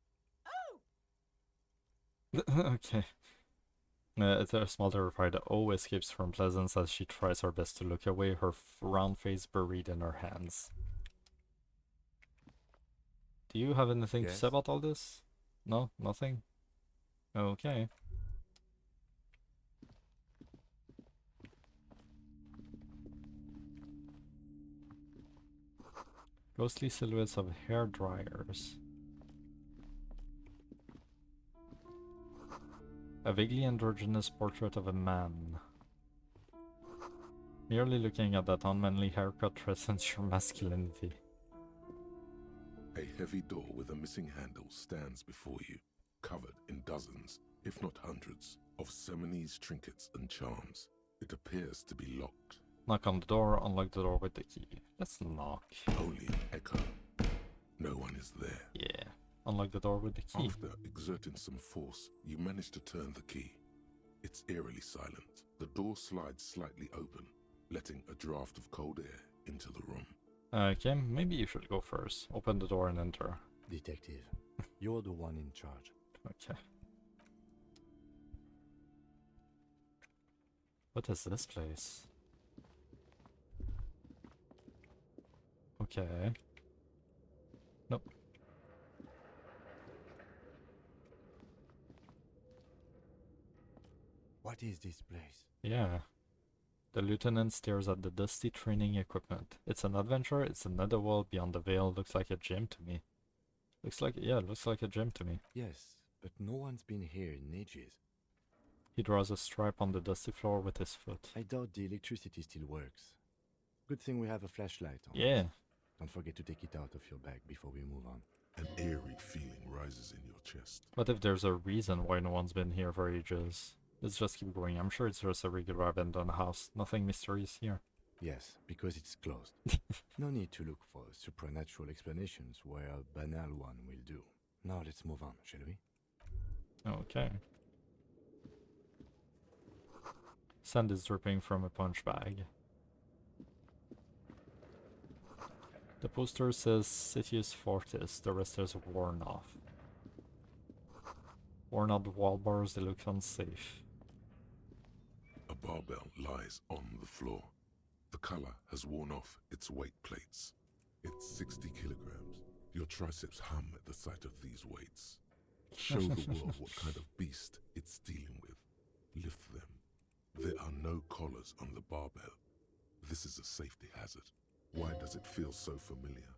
Okay. It's a small terrified O escapes from Pleasance as she tries her best to look away, her round face buried in her hands. Do you have anything to say Yes? about all this? No? Nothing? Okay. Ghostly silhouettes of hair dryers. A vaguely androgynous portrait of a man. Merely looking at that unmanly haircut threatens your masculinity. A heavy door with a missing handle stands before you, covered in dozens, if not hundreds, of Seminese trinkets and charms. It appears to be locked. Knock on the door, unlock the door with the key. Let's knock. Only an echo. No one is there. Yeah. Unlock the door with the key. After exerting some force, you manage to turn the key. It's eerily silent. The door slides slightly open, letting a draft of cold air into the room. Okay, maybe you should go first. Open the door and enter. Detective, you're the one in charge. Okay. What is this place? Okay. Nope. What is this place? Yeah. The lieutenant stares at the dusty training equipment. It's an adventure, it's another world beyond the veil, looks like a gym to me. Looks like a gym to me. Yes, but no one's been here in ages. He draws a stripe on the dusty floor with his foot. I doubt the electricity still works. Good thing we have a flashlight on. Yeah. Don't forget to take it out of your bag before we move on. An eerie feeling rises in your chest. What if there's a reason why no one's been here for ages? Let's just keep going. I'm sure it's just a regular abandoned house. Nothing mysterious here. Yes, because it's closed. No need to look for supernatural explanations where a banal one will do. Now let's move on, shall we? Okay. Sand is dripping from a punch bag. The poster says Sitius Fortis, the rest is worn off. Worn out wall bars, they look unsafe. A barbell lies on the floor. The color has worn off its weight plates. It's 60 kilograms. Your triceps hum at the sight of these weights. Show the world what kind of beast it's dealing with. Lift them. There are no collars on the barbell. This is a safety hazard. Why does it feel so familiar?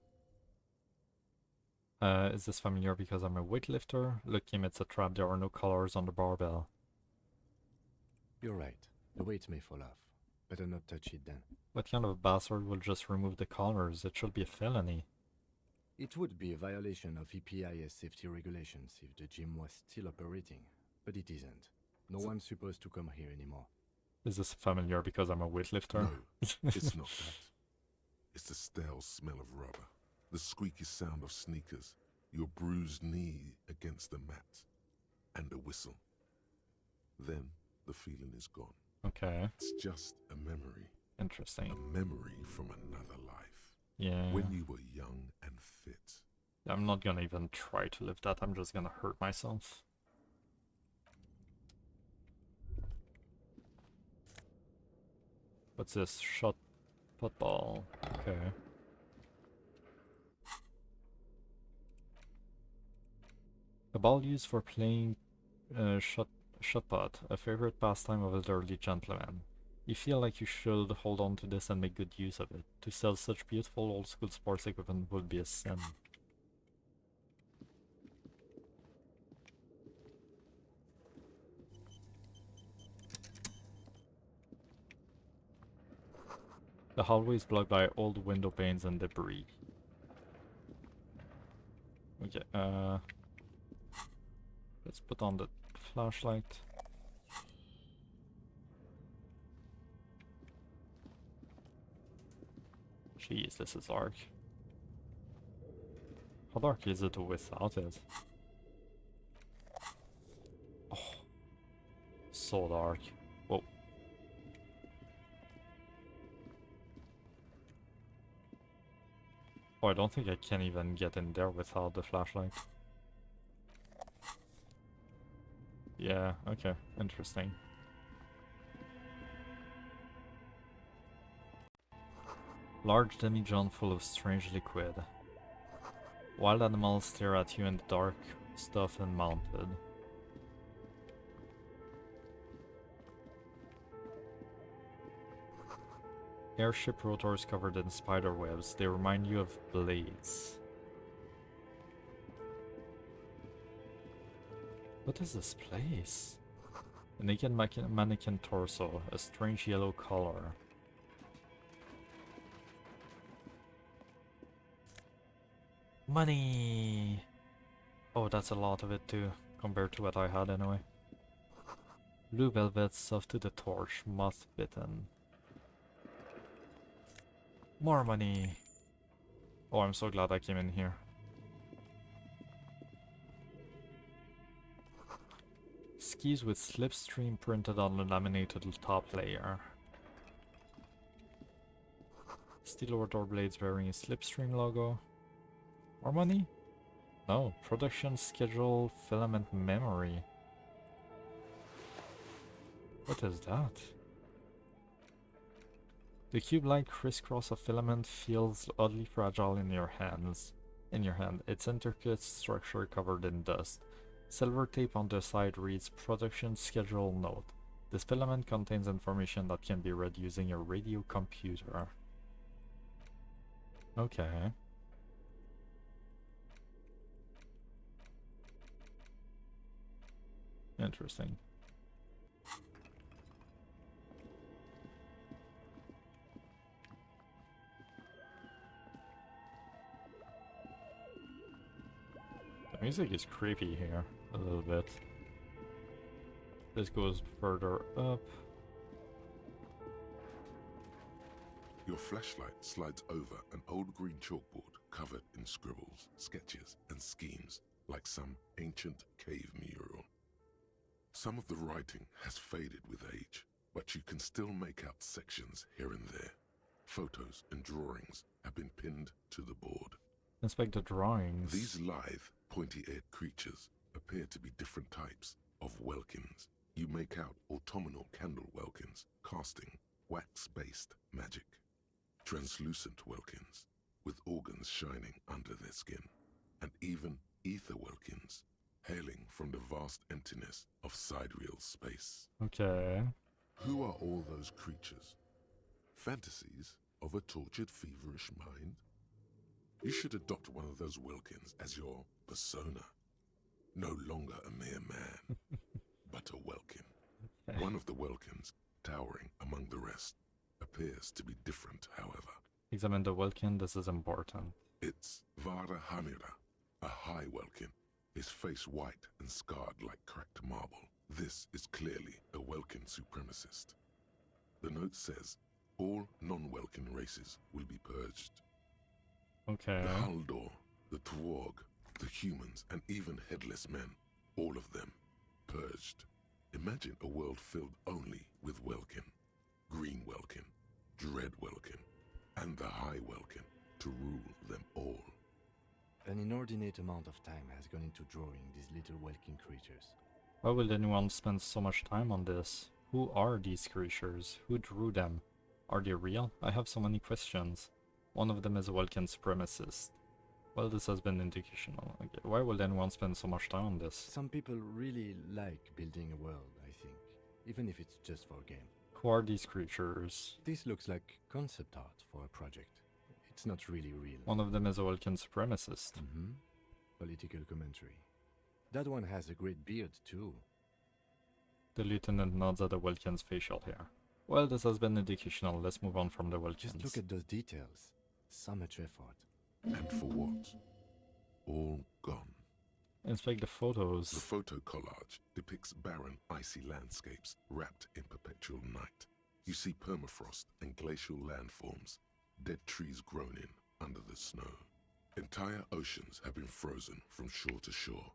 Is this familiar because I'm a weightlifter? Look, Kim, it's a trap. There are no collars on the barbell. You're right. The weight may fall off. Better not touch it then. What kind of bastard will just remove the collars? It should be a felony. It would be a violation of EPIS safety regulations if the gym was still operating, but it isn't. No one's supposed to come here anymore. Is this familiar because I'm a weightlifter? No, it's not that. It's the stale smell of rubber, the squeaky sound of sneakers, your bruised knee against the mat, and a whistle. Then the feeling is gone. Okay. It's just a memory. Interesting. A memory from another life. Yeah. When you were young and fit. I'm not gonna even try to live that, I'm just gonna hurt myself. What's this? Shot football. Okay. A ball used for playing shot put, a favorite pastime of elderly gentlemen. You feel like you should hold on to this and make good use of it. To sell such beautiful old school sports equipment would be a sin. The hallway is blocked by old window panes and debris. Okay, let's put on the flashlight. Jeez, this is dark. How dark is it without it? Oh, so dark. Whoa. Oh, I don't think I can even get in there without the flashlight. Yeah, okay, interesting. Large demijohn full of strange liquid. Wild animals stare at you in the dark, stuffed and mounted. Airship rotors covered in spider webs, they remind you of blades. What is this place? A naked mannequin torso, a strange yellow color. Money! Oh, that's a lot of it too, compared to what I had anyway. Blue velvet, soft to the torch, moth bitten. More money! Oh, I'm so glad I came in here. Skis with slipstream printed on the laminated top layer. Steel rotor blades bearing a slipstream logo. More money? No, production schedule filament memory. What is that? The cube-like crisscross of filament feels oddly fragile in your hands. Its intricate structure covered in dust. Silver tape on the side reads production schedule note. This filament contains information that can be read using a radio computer. Okay. Interesting. The music is creepy here, a little bit. This goes further up. Your flashlight slides over an old green chalkboard covered in scribbles, sketches, and schemes like some ancient cave mural. Some of the writing has faded with age, but you can still make out sections here and there. Photos and drawings have been pinned to the board. Inspect the drawings. These lithe, pointy-eared creatures appear to be different types of welkins. You make out autumnal candle welkins, casting wax-based magic. Translucent welkins, with organs shining under their skin. And even ether welkins, hailing from the vast emptiness of sidereal space. Okay. Who are all those creatures? Fantasies of a tortured, feverish mind? You should adopt one of those Wilkins as your persona. No longer a mere man, but a Welkin. One of the Welkins, towering among the rest, appears to be different, however. Examine the Welkin, this is important. It's Vara Hamira, a high Welkin, his face white and scarred like cracked marble. This is clearly a Welkin supremacist. The note says, all non-Welkin races will be purged. Okay. The Haldor, the Twarg, the humans, and even headless men, all of them purged. Imagine a world filled only with Welkin, Green Welkin, Dread Welkin, and the High Welkin to rule them all. An inordinate amount of time has gone into drawing these little Welkin creatures. Why would anyone spend so much time on this? Who are these creatures? Who drew them? Are they real? I have so many questions. One of them is a Welkin supremacist. Well, this has been indicational. Okay. Why would anyone spend so much time on this? Some people really like building a world, I think, even if it's just for a game. Who are these creatures? This looks like concept art for a project. It's not really real. One of them is a Welkin supremacist. Mm-hmm. Political commentary. That one has a great beard, too. The lieutenant nods at the Welkin's facial hair. Well, this has been educational. Let's move on from the Welkins. Just look at those details. So much effort. And for what? All gone. Inspect the photos. The photo collage depicts barren, icy landscapes wrapped in perpetual night. You see permafrost and glacial landforms, dead trees grown in under the snow. Entire oceans have been frozen from shore to shore.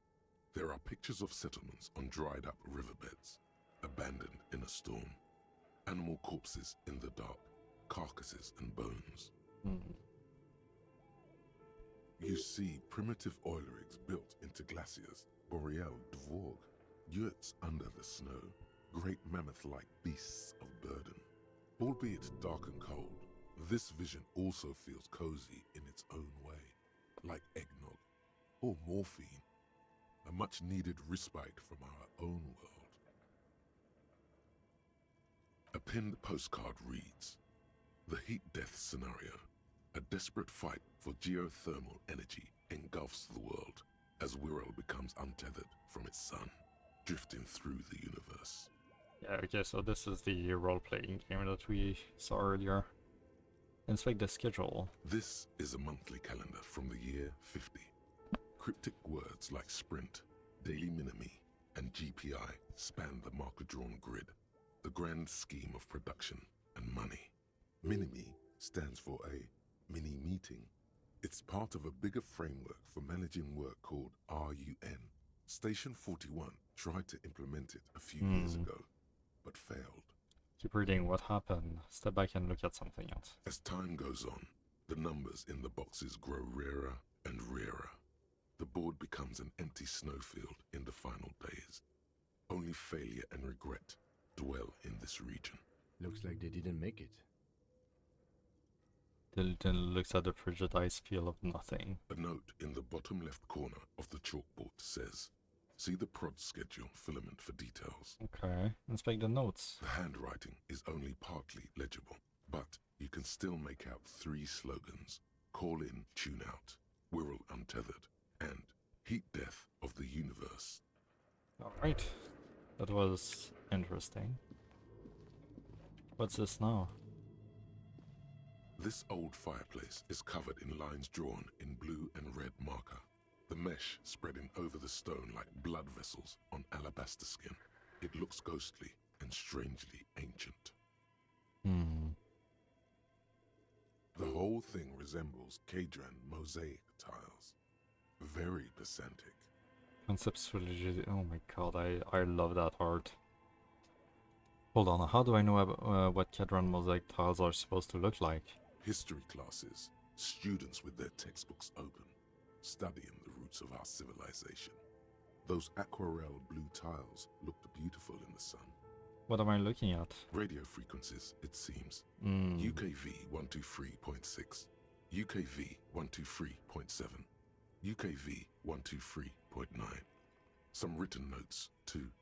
There are pictures of settlements on dried up riverbeds, abandoned in a storm. Animal corpses in the dark, carcasses and bones. You see primitive oil rigs built into glaciers, boreal dvorg, yurts under the snow, great mammoth-like beasts of burden. Albeit dark and cold, this vision also feels cozy in its own way, like eggnog or morphine, a much-needed respite from our own world. A pinned postcard reads, "The heat death scenario. A desperate fight for geothermal energy engulfs the world as Wirral becomes untethered from its sun, drifting through the universe." Yeah, okay, so this is the role-playing game that we saw earlier. Inspect the schedule. This is a monthly calendar from the year 50. Cryptic words like sprint, daily minimi, and GPI span the marker-drawn grid, the grand scheme of production and money. Minimi stands for a mini-meeting. It's part of a bigger framework for managing work called RUN. Station 41 tried to implement it a few years ago, but failed. Keep reading. What happened? Step back and look at something else. As time goes on, the numbers in the boxes grow rarer and rarer. The board becomes an empty snowfield in the final days. Only failure and regret dwell in this region. Looks like they didn't make it. The lieutenant looks at the frigid ice field of nothing. A note in the bottom left corner of the chalkboard says, "See the prod schedule filament for details." Okay, inspect the notes. The handwriting is only partly legible, but you can still make out 3 slogans: "Call in, tune out," "Wirral untethered," and "Heat death of the universe." Alright, that was interesting. What's this now? This old fireplace is covered in lines drawn in blue and red marker, the mesh spreading over the stone like blood vessels on alabaster skin. It looks ghostly and strangely ancient. The whole thing resembles Kadran mosaic tiles. Very pedantic. Conceptually, oh my god, I love that art. Hold on, how do I know what Kadran mosaic tiles are supposed to look like? History classes, students with their textbooks open, studying the roots of our civilization. Those aquarelle blue tiles looked beautiful in the sun. What am I looking at? Radio frequencies, it seems. Mm. UKV 123.6, UKV 123.7, UKV 123.9. Some written notes, too.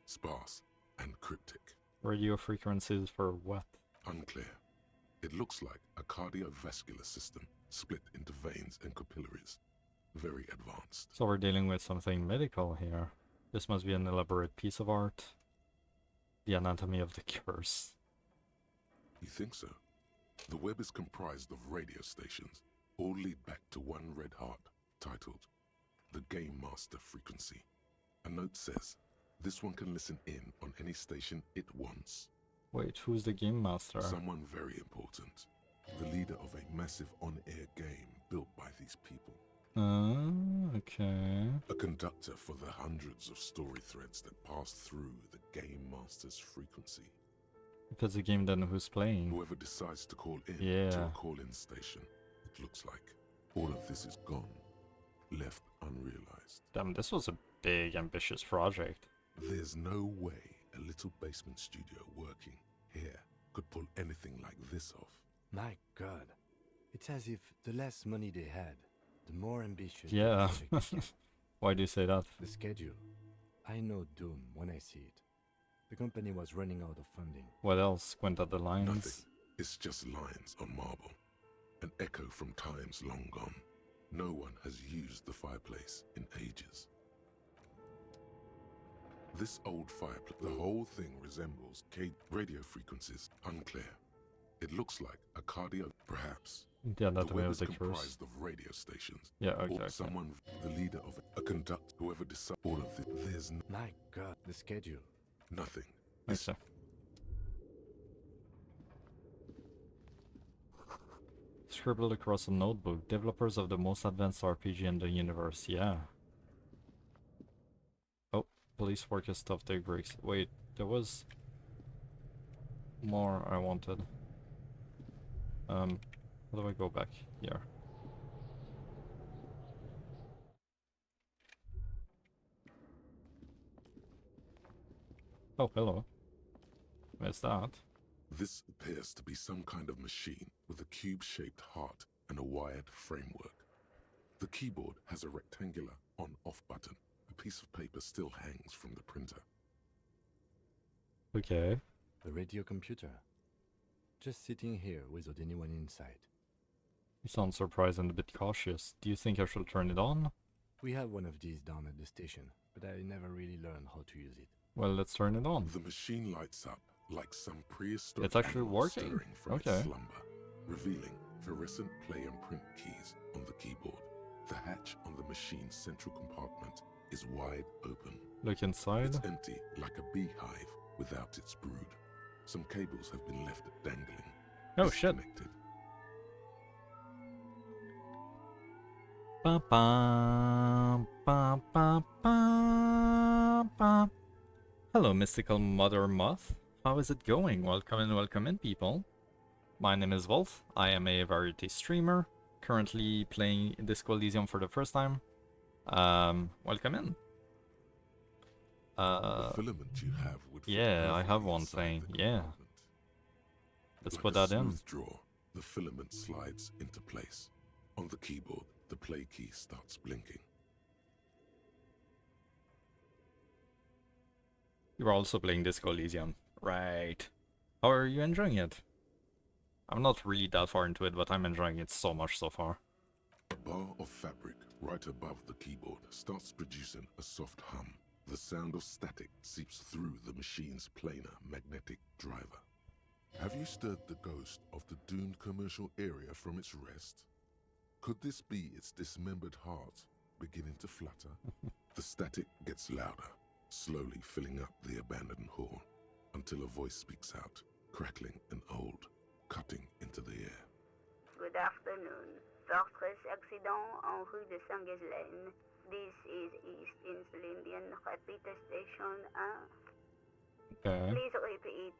Sparse and cryptic. Radio frequencies for what? Unclear. It looks like a cardiovascular system split into veins and capillaries. Very advanced. So we're dealing with something medical here. This must be an elaborate piece of art. The anatomy of the curse. You think so? The web is comprised of radio stations, all lead back to one red heart, titled The Game Master Frequency. A note says, this one can listen in on any station it wants. Wait, who's the game master? Someone very important. The leader of a massive on-air game built by these people. Okay. A conductor for the hundreds of story threads that pass through the Game Master's frequency. If it's a game, then who's playing? Whoever decides to call in to Yeah. a call-in station, it looks like all of this is gone, left unrealized. Damn, this was a big, ambitious project. There's no way a little basement studio working here could pull anything like this off. My god. It's as if the less money they had, the more ambitious Yeah. the project became. Why do you say that? The schedule. I know doom when I see it. The company was running out of funding. What else? Squint at the lines? Nothing. It's just lines on marble. An echo from times long gone. No one has used the fireplace in ages. This old fireplace, the whole thing resembles radio frequencies, unclear. It looks like a cardio, perhaps. Yeah, that the way web was is the curse. comprised of radio stations. Yeah, okay, Or okay. someone, the leader of a conduct, whoever decides all of this. There's My god, the schedule. nothing. Okay. Scribbled across a notebook. Developers of the most advanced RPG in the universe. Yeah. Oh, police work is tough. Take breaks. Wait, there was more I wanted. How do I go back here? Oh, hello. Where's that? This appears to be some kind of machine with a cube-shaped heart and a wired framework. The keyboard has a rectangular on-off button. A piece of paper still hangs from the printer. Okay. The radio computer. Just sitting here without anyone inside. You sound surprised and a bit cautious. Do you think I should turn it on? We have one of these down at the station, but I never really learned how to use it. Well, let's turn it on. The machine lights up like some prehistoric It's actually animal working. stirring from Okay. its slumber, revealing fluorescent play and print keys on the keyboard. The hatch on the machine's central compartment is wide open. Look inside. It's empty like a beehive without its brood. Some cables have been left dangling. Oh shit. Disconnected. Ba ba ba ba ba ba. Hello, mystical mother moth. How is it going? Welcome in, people. My name is Wolf. I am a variety streamer, currently playing Disco Elysium for the first time. Welcome in. The filament you have would fit Yeah, I have perfectly one inside thing. the Yeah. compartment. Let's Like put a that in. smooth draw, the filament slides into place. On the keyboard, the play key starts blinking. You're also playing Disco Elysium. Right. How are you enjoying it? I'm not really that far into it, but I'm enjoying it so much so far. A bar of fabric right above the keyboard starts producing a soft hum. The sound of static seeps through the machine's planar magnetic driver. Have you stirred the ghost of the doomed commercial area from its rest? Could this be its dismembered heart beginning to flutter? The static gets louder, slowly filling up the abandoned hall, until a voice speaks out, crackling and old, cutting into the air. Good afternoon. Fortress accident en rue de Saint-Ghislaine. This is East Insulindian Repeater Station 1. Okay. Please repeat.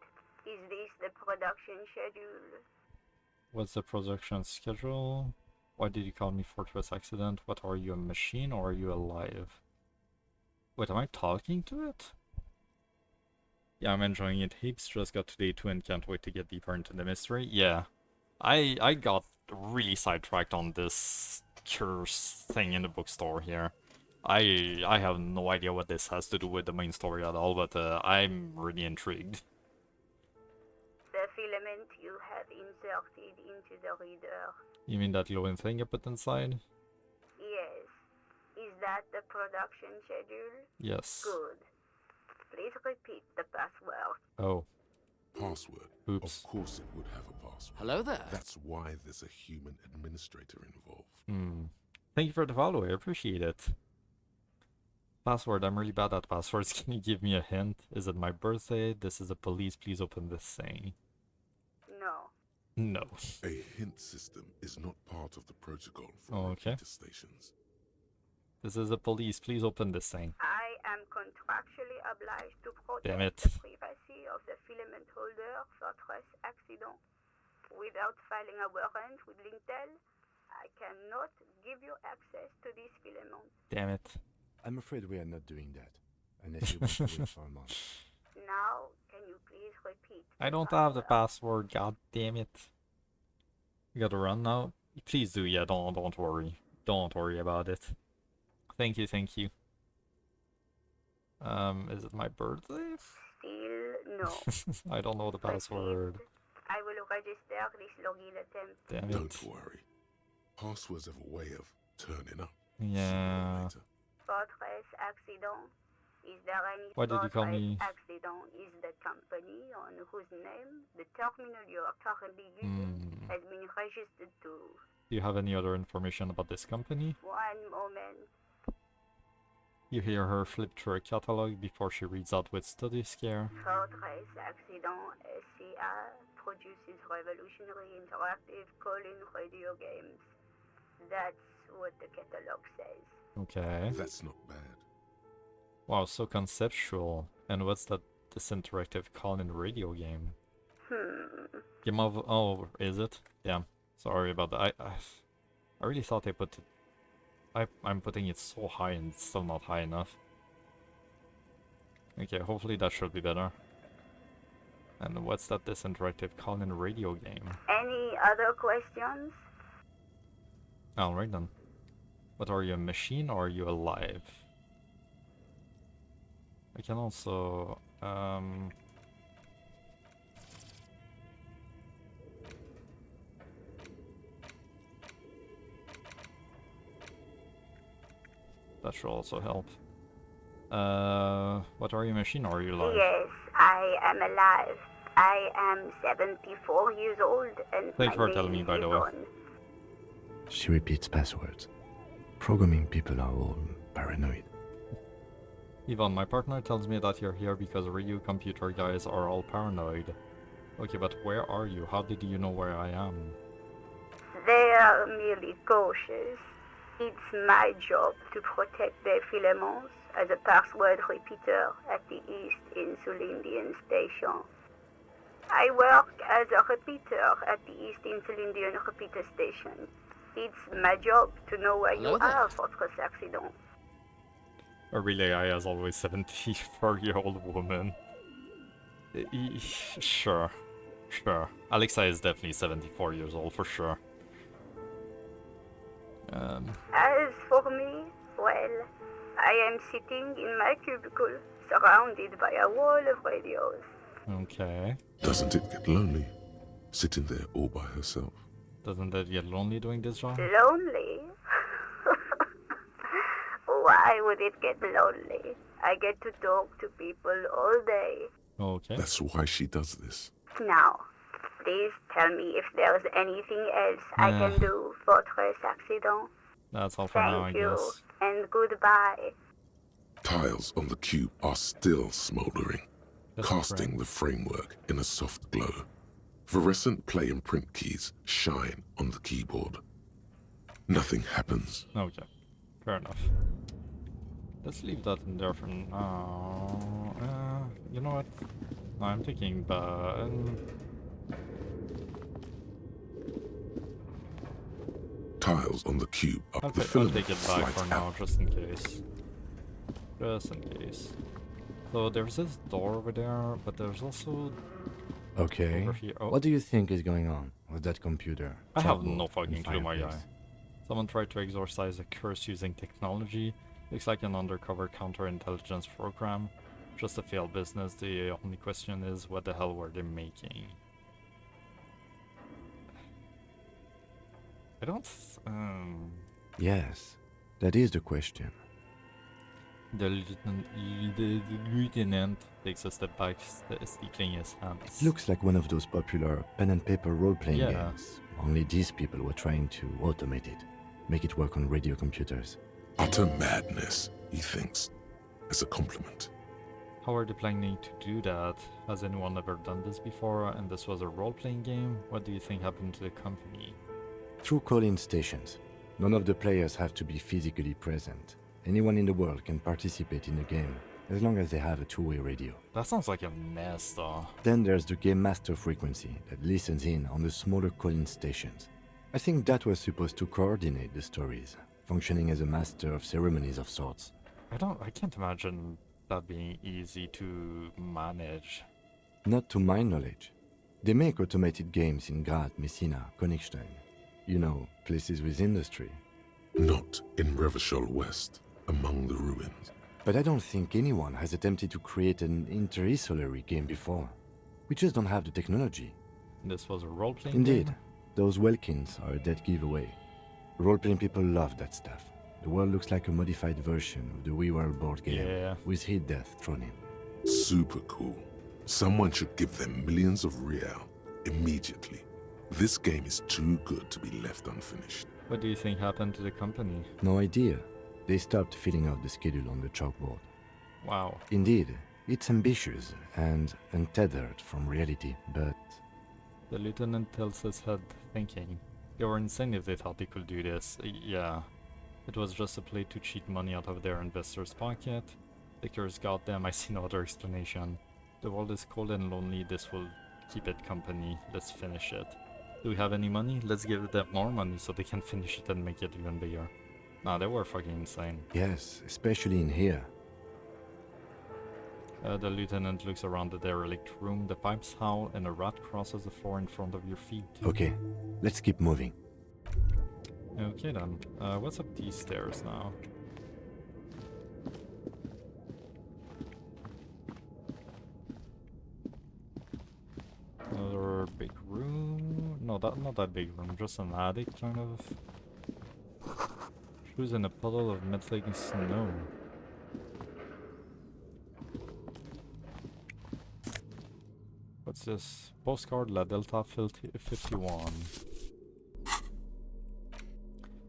Is this the production schedule? What's the production schedule? Why did you call me Fortress Accident? What, are you a machine or are you alive? Wait, am I talking to it? Yeah, I'm enjoying it heaps. Just got to day 2 and can't wait to get deeper into the mystery. Yeah. I got really sidetracked on this curse thing in the bookstore here. I have no idea what this has to do with the main story at all, but I'm really intrigued. The filament you have inserted into the reader. You mean that glowing thing you put inside? Yes. Is that the production schedule? Yes. Good. Please repeat the password. Oh. Password. Oops. Of course it would have a password. Hello there. That's why there's a human administrator involved. Thank you for the follow, I appreciate it. Password, I'm really bad at passwords. Can you give me a hint? Is it my birthday? This is the police, please open this thing. No. No. A hint system is not part of the protocol for Okay. repeater stations. This is the police. Please open this thing. I am contractually obliged to Damn protect it. the privacy of the filament holder for stress accident. Without filing a warrant with Lintel, I cannot give you access to this filament. Damn it. I'm afraid we are not doing that, unless you want to wait for a month. Now, can you please repeat? I don't have the password. God damn it. You gotta run now. Please do. Yeah. Don't worry. Don't worry about it. Thank you. Thank you. Is it my birthday? Still no. I don't know the password. I will register this login attempt. Damn it. Don't worry. Passwords have a way of turning up. Yeah. Fortress accident. Is there any Why did you call me? accident? Is the company on whose name the terminal you are currently using has been registered to? Do you have any other information about this company? One moment. You hear her flip through a catalog before she reads out with study scare. Fortress accident SCA produces revolutionary interactive call-in radio games. That's what the catalog says. Okay. That's not bad. Wow, so conceptual. And what's that? This interactive call-in radio game? Game of... Oh, is it? Damn. Sorry about that. I really thought I put it... I'm putting it so high and it's still not high enough. Okay, hopefully that should be better. And what's that? This interactive call-in radio game? Any other questions? Alright then. But are you a machine or are you alive? I can also... that should also help. What are you, machine, or are you alive? Yes, I am alive. I am 74 years old and Thanks my for telling me, name by is the way. Yvonne. She repeats passwords. Programming people are all paranoid. Yvonne, my partner tells me that you're here because radio computer guys are all paranoid. Okay, but where are you? How did you know where I am? They are merely cautious. It's my job to protect their filaments as a password repeater at the East Insulindian Station. I work as a repeater at the East Insulindian Repeater Station. It's my job to know where Hello you there. are, Fortress Accident. A relay I is always 74-year-old woman. Sure. Sure. Alexa is definitely 74 years old, for sure. As for me, well, I am sitting in my cubicle, surrounded by a wall of radios. Okay. Doesn't it get lonely, sitting there all by herself? Doesn't that get lonely doing this job? Lonely? Why would it get lonely? I get to talk to people all day. Okay. That's why she does this. Now, please tell me if there's anything else I can do, Fortress Accident. That's all for now, I Thank you, guess. and goodbye. Tiles on the cube are still smoldering, That's casting correct. the framework in a soft glow. Fluorescent play and print keys shine on the keyboard. Nothing happens. Okay. Fair enough. Let's leave that in there for now. You know what? No, I'm thinking, but... Tiles on the cube are I'll the take filament it back for flight now, out. just in case. Just in case. So there's this door over there, but there's also... Okay. Over here. Oh. What do you think is going on with that computer? I have Chalkboard, no fucking and clue, my guy. fireplace? Someone tried to exorcise a curse using technology. Looks like an undercover counterintelligence program. Just a failed business. The only question is, what the hell were they making? I don't... Yes, that is the question. The lieutenant takes a step back, steepling his hands. Looks like one of those popular pen and paper role-playing Yeah. games. Only these people were trying to automate it, make it work on radio computers. Utter madness, he thinks, as a compliment. How are they planning to do that? Has anyone ever done this before? And this was a role-playing game? What do you think happened to the company? Through call-in stations. None of the players have to be physically present. anyone in the world can participate in the game, as long as they have a two-way radio. That sounds like a mess, though. Then there's the Game Master frequency that listens in on the smaller call-in stations. I think that was supposed to coordinate the stories, functioning as a master of ceremonies of sorts. I can't imagine that being easy to manage. Not to my knowledge. They make automated games in Graz, Messina, Königstein. You know, places with industry. Not in Revachol West, among the ruins. But I don't think anyone has attempted to create an inter-isolary game before. We just don't have the technology. This was a role-playing Indeed. game? Those Welkins are a dead giveaway. Role-playing people love that stuff. The world looks like a modified version of the WeWorld board game, Yeah. with hit death thrown in. Super cool. Someone should give them millions of real immediately. This game is too good to be left unfinished. What do you think happened to the company? No idea. They stopped filling out the schedule on the chalkboard. Wow. Indeed, it's ambitious and untethered from reality, but... The lieutenant tells his head thinking. They were insane if they thought they could do this. Yeah. It was just a play to cheat money out of their investors' pocket. The curse got them, I see no other explanation. The world is cold and lonely, this will keep it company. Let's finish it. Do we have any money? Let's give them more money so they can finish it and make it even bigger. Nah, they were fucking insane. Yes, especially in here. The lieutenant looks around the derelict room, the pipes howl, and a rat crosses the floor in front of your feet. Okay, let's keep moving. Okay then, what's up these stairs now? Another big room? No, not that big room, just an attic kind of. Shoes in a puddle of mid-flaking snow. What's this? Postcard La Delta 51.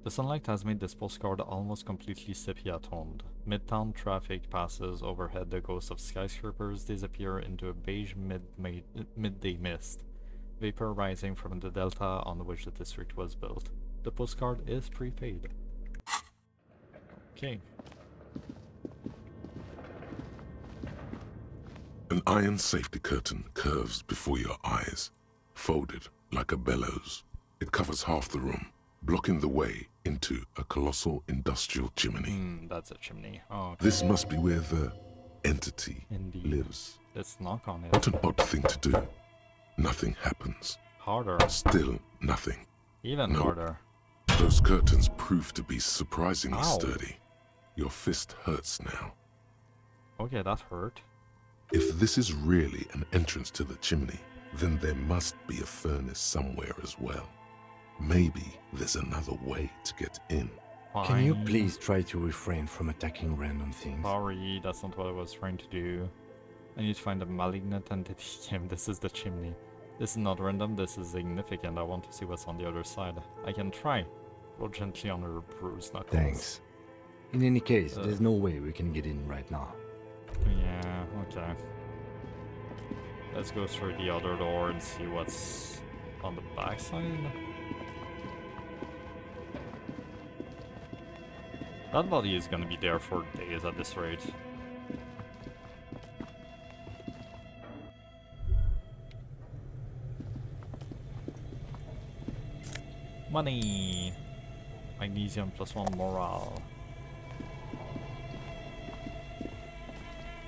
The sunlight has made this postcard almost completely sepia-toned. Midtown traffic passes overhead, the ghosts of skyscrapers disappear into a beige midday mist, vapor rising from the delta on which the district was built. The postcard is prepaid. Okay. An iron safety curtain curves before your eyes, folded like a bellows. It covers half the room, blocking the way into a colossal industrial chimney. That's a chimney. Oh, okay. This must be where the entity lives. Let's knock on it. What an odd thing to do. Nothing happens. Harder. Still nothing. Even harder. Those curtains prove to be surprisingly Ow. sturdy. Your fist hurts now. Okay, that hurt. If this is really an entrance to the chimney, then there must be a furnace somewhere as well. Maybe there's another way to get in. Can you please try to refrain from attacking random things? Sorry, that's not what I was trying to do. I need to find a malignant entity game. This is the chimney. This is not random, this is significant. I want to see what's on the other side. I can try. Roll gently on her bruised knuckles. Thanks. In any case, there's no way we can get in right now. Yeah, okay. Let's go through the other door and see what's on the backside. That body is gonna be there for days at this rate. Money! Magnesium +1 morale.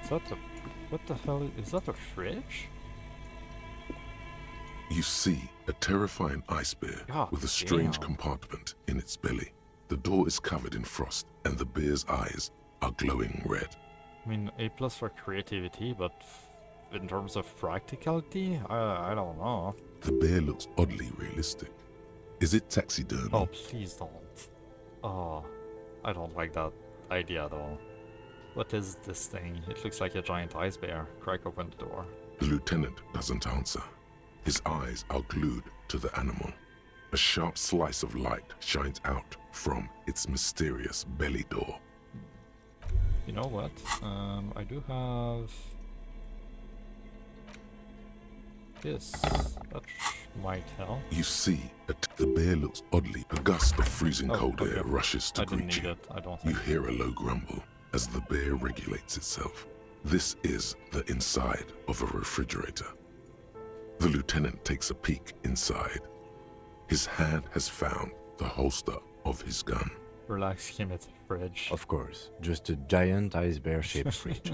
Is that a... what the hell? Is that a fridge? You see a terrifying ice bear God with a strange damn. compartment in its belly. The door is covered in frost, and the bear's eyes are glowing red. I mean, A+ for creativity, but in terms of practicality, I don't know. The bear looks oddly realistic. Is it taxidermy? Oh, please don't. Oh, I don't like that idea at all. What is this thing? It looks like a giant ice bear. Crack open the door. The lieutenant doesn't answer. His eyes are glued to the animal. A sharp slice of light shines out from its mysterious belly door. You know what? I do have... this. That Might help. You see, the bear looks oddly. A gust of freezing Oh, cold okay. air rushes to I didn't greet need you. it, I don't You think. hear a low grumble as the bear regulates itself. This is the inside of a refrigerator. The lieutenant takes a peek inside. His hand has found the holster of his gun. Relax, him, it's a fridge. Of course, just a giant ice bear-shaped fridge.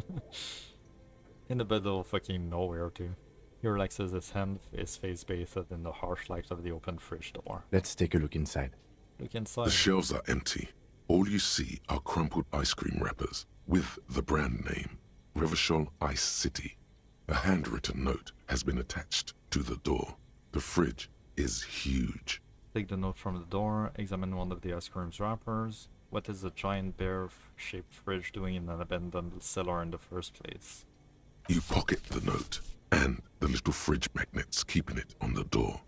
In the middle of fucking nowhere, too. He relaxes his hand, his face bathed in the harsh light of the open fridge door. Let's take a look inside. Look inside. The shelves are empty. All you see are crumpled ice cream wrappers with the brand name, Revachol Ice City. A handwritten note has been attached to the door. The fridge is huge. Take the note from the door, examine one of the ice cream's wrappers. What is a giant bear-shaped fridge doing in an abandoned cellar in the first place? You pocket the note and the little fridge magnets keeping it on the door.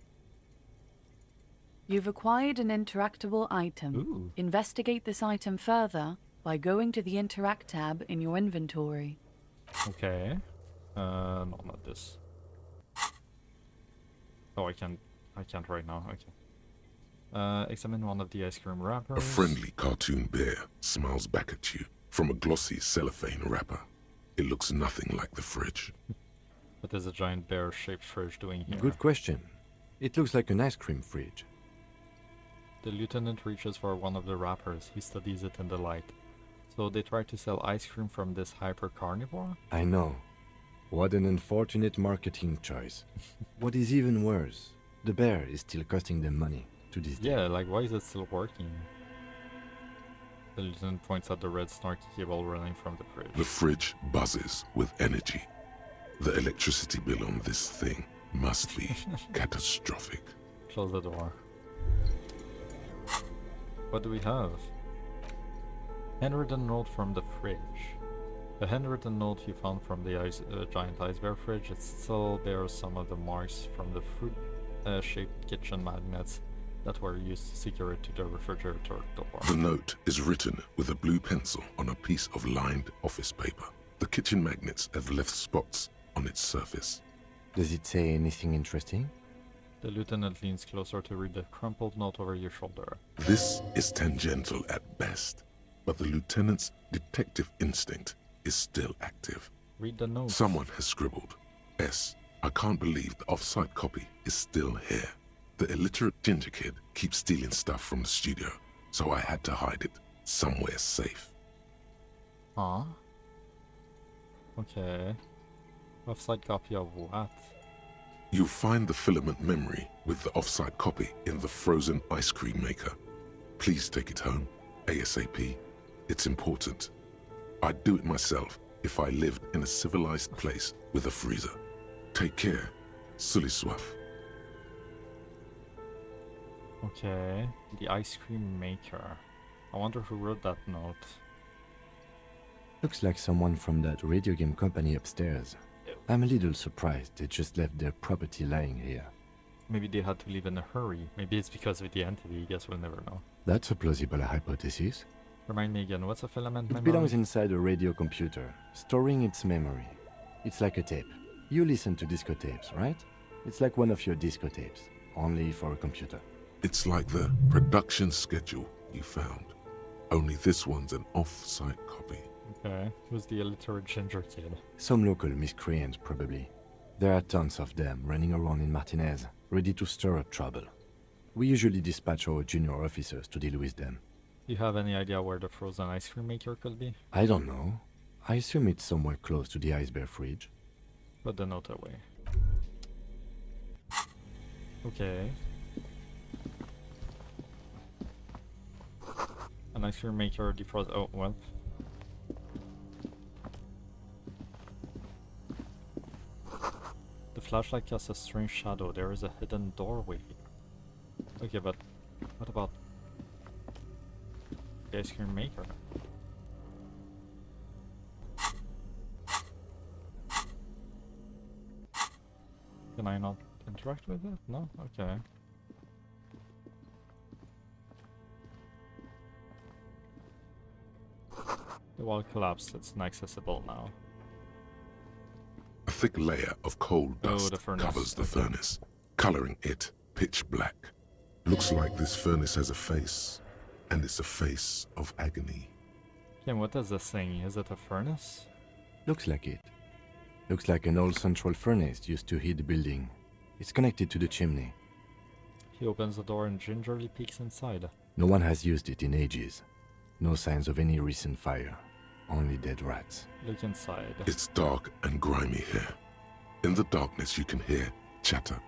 You've acquired an interactable item. Ooh. Investigate this item further by going to the Interact tab in your inventory. Okay. No, not this. Oh, I can't right now. Okay. Examine one of the ice cream wrappers. A friendly cartoon bear smiles back at you from a glossy cellophane wrapper. It looks nothing like the fridge. What is a giant bear-shaped fridge doing here? Good question. It looks like an ice cream fridge. The lieutenant reaches for one of the wrappers. He studies it in the light. So they try to sell ice cream from this hyper carnivore? I know. What an unfortunate marketing choice. What is even worse, the bear is still costing them money to this day. Yeah, like why is it still working? The lieutenant points at the red snarky cable running from the fridge. The fridge buzzes with energy. The electricity bill on this thing must be catastrophic. Close the door. What do we have? Handwritten note from the fridge. The handwritten note you found from the giant ice bear fridge, it still bears some of the marks from the fruit-shaped kitchen magnets that were used to secure it to the refrigerator door. The note is written with a blue pencil on a piece of lined office paper. The kitchen magnets have left spots on its surface. Does it say anything interesting? The lieutenant leans closer to read the crumpled note over your shoulder. This is tangential at best, but the lieutenant's detective instinct is still active. Read the note. Someone has scribbled, S. I can't believe the off-site copy is still here. The illiterate ginger kid keeps stealing stuff from the studio, so I had to hide it somewhere safe. Huh? Okay. Off-site copy of what? You'll find the filament memory with the off-site copy in the frozen ice cream maker. Please take it home, ASAP. It's important. I'd do it myself if I lived in a civilized place with a freezer. Take care, Sully Swaff. Okay, the ice cream maker. I wonder who wrote that note. Looks like someone from that radio game company upstairs. I'm a little surprised they just left their property lying here. Maybe they had to leave in a hurry. Maybe it's because of the entity. Guess we'll never know. That's a plausible hypothesis. Remind me again, what's a filament It memory? belongs inside a radio computer, storing its memory. It's like a tape. You listen to disco tapes, right? It's like one of your disco tapes, only for a computer. It's like the production schedule you found. Only this one's an off-site copy. Okay, who's the illiterate ginger kid? Some local miscreant, probably. There are tons of them running around in Martinez, ready to stir up trouble. We usually dispatch our junior officers to deal with them. Do you have any idea where the frozen ice cream maker could be? I don't know. I assume it's somewhere close to the ice bear fridge. Put the note away. Okay. An ice cream maker defrost. Oh, well. The flashlight casts a strange shadow. There is a hidden doorway. Okay, but what about the ice cream maker? Can I not interact with it? No? Okay. The wall collapsed. It's inaccessible now. A thick layer of coal Oh, dust the furnace. covers the Okay. furnace. coloring it pitch black. Looks like this furnace has a face, and it's a face of agony. Kim, what is this thing? Is it a furnace? Looks like it. Looks like an old central furnace used to heat the building. It's connected to the chimney. He opens the door and gingerly peeks inside. No one has used it in ages. No signs of any recent fire. Only dead rats. Look inside. It's dark and grimy here. In the darkness you can hear chatter.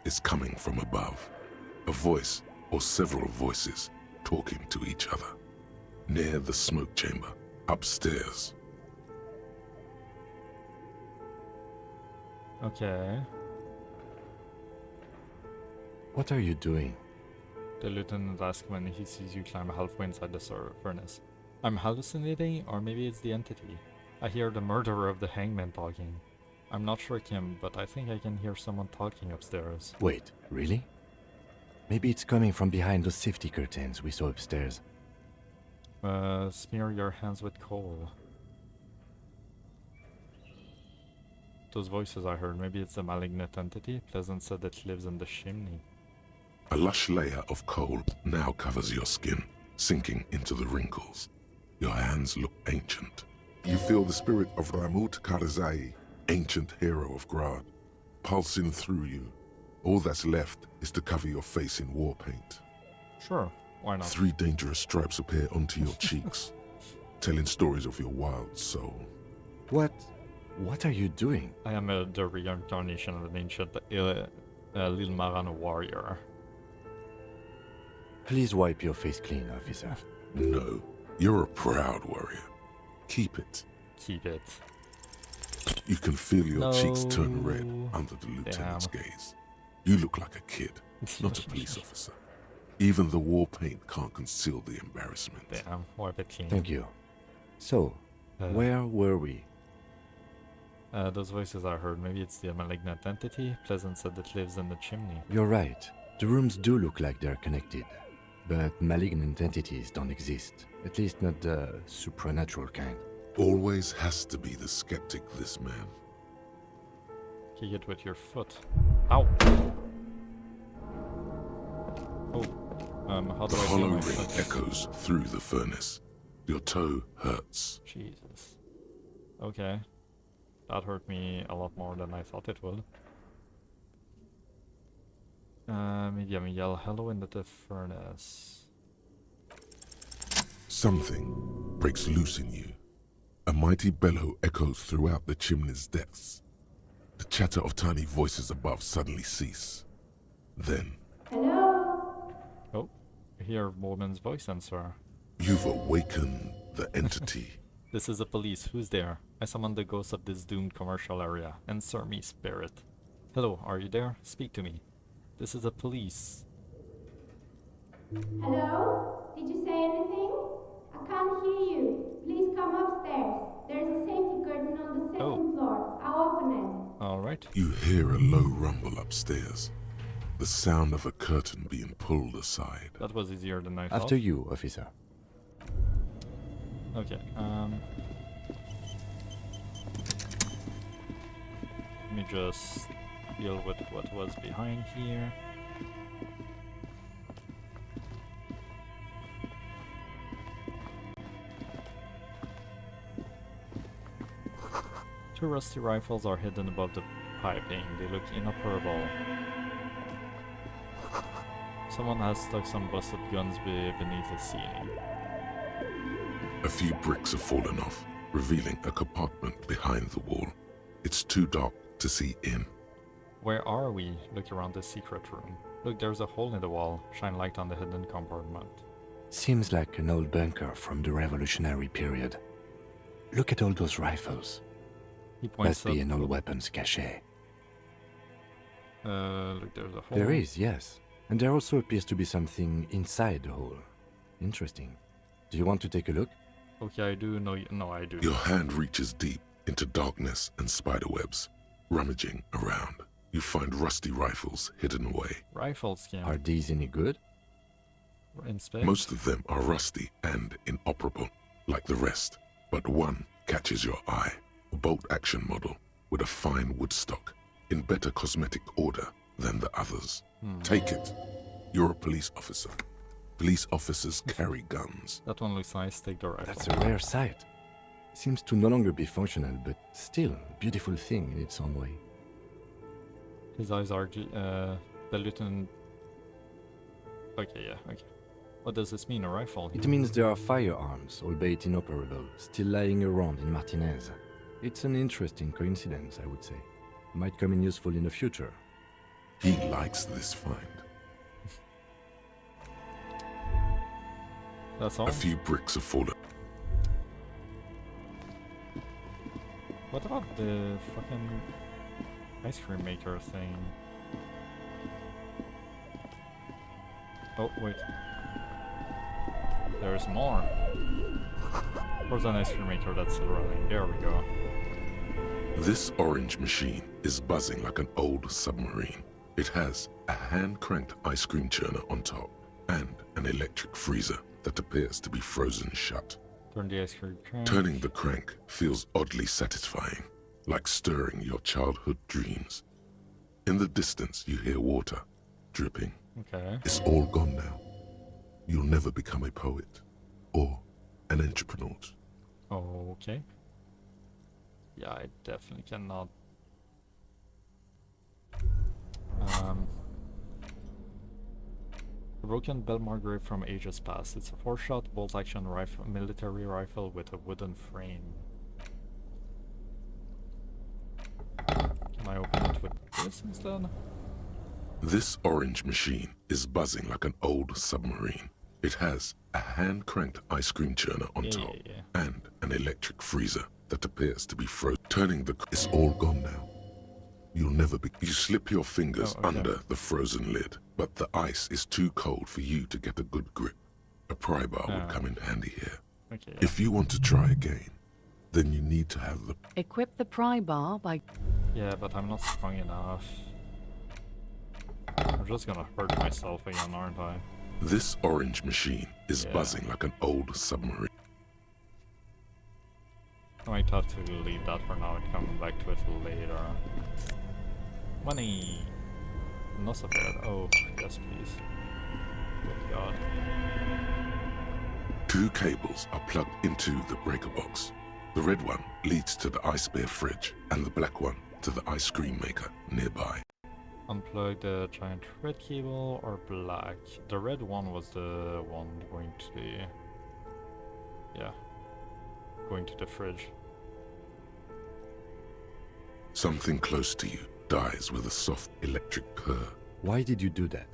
It's coming from above. A voice or several voices talking to each other. Near the smoke chamber, upstairs. Okay. What are you doing? The lieutenant asks when he sees you climb halfway inside the furnace. I'm hallucinating, or maybe it's the entity. I hear the murderer of the hangman talking. I'm not sure, Kim, but I think I can hear someone talking upstairs. Wait, really? Maybe it's coming from behind those safety curtains we saw upstairs. Smear your hands with coal. Those voices I heard, maybe it's a malignant entity. Pleasant said it lives in the chimney. A lush layer of coal now covers your skin, sinking into the wrinkles. Your hands look ancient. You feel the spirit of Ramut Karzai, ancient hero of Grad, pulsing through you. All that's left is to cover your face in war paint. Sure, why not? 3 dangerous stripes appear onto your cheeks, telling stories of your wild soul. What are you doing? I am the reincarnation of an ancient Lilmaran warrior. Please wipe your face clean, officer. No, you're a proud warrior. Keep it. Keep it. You can feel your cheeks turn red under the lieutenant's gaze. You look like a kid, not a police officer. Even the war paint can't conceal the embarrassment. Damn, wipe it clean. Thank you. So, where were we? Those voices I heard, maybe it's the malignant entity. Pleasant said it lives in the chimney. You're right. The rooms do look like they're connected. But malignant entities don't exist. At least not the supernatural kind. Always has to be the skeptic, this man. Kick it with your foot. Ow! Oh. How do The I hollow feel my ring foot? echoes through the furnace. Your toe hurts. Jesus. Okay. That hurt me a lot more than I thought it would. Maybe I yell hello into the furnace. Something breaks loose in you. A mighty bellow echoes throughout the chimney's depths. The chatter of tiny voices above suddenly cease. Then, Hello? Oh, I hear a woman's voice answer. you've awakened the entity. This is the police. Who's there? I summon the ghost of this doomed commercial area. Answer me, spirit. Hello, are you there? Speak to me. This is the police. Hello? Did you say anything? I can't hear you. Please come upstairs. There's a safety curtain on the second floor. I'll open it. Alright. You hear a low rumble upstairs. The sound of a curtain being pulled aside. That was easier than I thought. After you, officer. Okay, let me just deal with what was behind here. Two rusty rifles are hidden above the piping. They look inoperable. Someone has stuck some busted guns beneath the ceiling. A few bricks have fallen off, revealing a compartment behind the wall. It's too dark to see in. Where are we? Look around the secret room. Look, there's a hole in the wall. Shine light on the hidden compartment. Seems like an old bunker from the revolutionary period. Look at all those rifles. He points Must be an old weapons cache. Look, there's a hole. There is, yes. And there also appears to be something inside the hole. Interesting. Do you want to take a look? Okay, I do. No, I do. Your hand reaches deep into darkness and spiderwebs. Rummaging around, you find rusty rifles hidden away. Rifles, yeah. Are these any good? In space? Most of them are rusty and inoperable, like the rest. But one catches your eye. A bolt-action model with a fine wood stock, in better cosmetic order than the others. Hmm. Take it. You're a police officer. Police officers carry guns. That one looks nice. Take the rifle. That's a rare sight. Seems to no longer be functional, but still a beautiful thing in its own way. His eyes are the lieutenant. Okay, yeah, okay. What does this mean, a rifle? It means there are firearms, albeit inoperable, still lying around in Martinez. It's an interesting coincidence, I would say. Might come in useful in the future. He likes this find. That's all? A few bricks have fallen. What about the fucking ice cream maker thing? Oh, wait. There's more. Where's an ice cream maker that's still running? There we go. This orange machine is buzzing like an old submarine. It has a hand-cranked ice cream churner on top and an electric freezer that appears to be frozen shut. Turn the ice cream crank. Turning the crank feels oddly satisfying, like stirring your childhood dreams. In the distance, you hear water dripping. Okay. It's all gone now. You'll never become a poet or an entrepreneur. Okay. Yeah, I definitely cannot. A broken Belmar grave from ages past. It's a 4-shot bolt-action rifle, military rifle with a wooden frame. Can I open it with this instead? This orange machine is buzzing like an old submarine. It has a hand-cranked ice cream churner on top and an electric freezer that appears to be frozen. Turning the... It's all gone now. You'll never be... You slip your fingers under the frozen lid, but the ice is too cold for you to get a good grip. A pry bar would come in handy here. Okay, If you want to try again, then you need to have the... Equip the pry bar by... Yeah, but I'm not strong enough. I'm just gonna hurt myself again, aren't I? This orange machine is buzzing like an old submarine. I might have to leave that for now and come back to it later. Money! No support. Oh, yes please. Good god. 2 cables are plugged into the breaker box. The red one leads to the ice bear fridge, and the black one to the ice cream maker nearby. Unplug the giant red cable or black. The red one was the one going to the... Yeah. Going to the fridge. Something close to you dies with a soft electric purr. Why did you do that?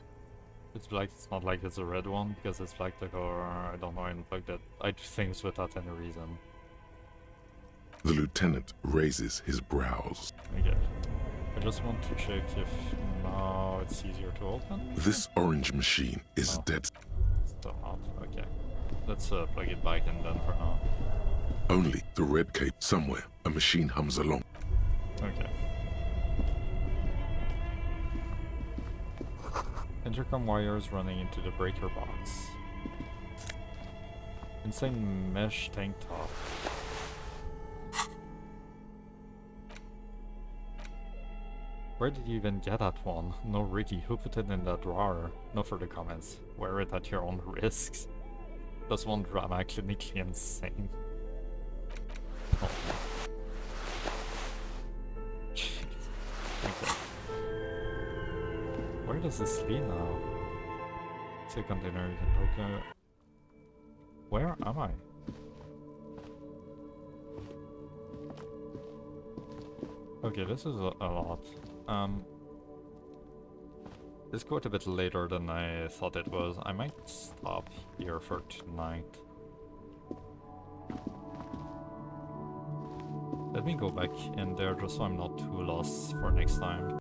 It's black, it's not like it's a red one, because it's black, like, or I don't know, I unplugged it. I do things without any reason. The lieutenant raises his brows. Okay. I just want to check if now it's easier to open. This orange machine is dead. Still not. Okay. Let's plug it back in then for now. Only the red cape. Somewhere, a machine hums along. Okay. Intercom wires running into the breaker box. Insane mesh tank top. Where did you even get that one? No, Ricky, who put it in that drawer? No further comments. Wear it at your own risks. Plus one drama, clinically insane. Oh. Jeez. Okay. Where does this lead now? It's a container you can poke out. Where am I? Okay, this is a lot. It's quite a bit later than I thought it was. I might stop here for tonight. Let me go back in there just so I'm not too lost for next time.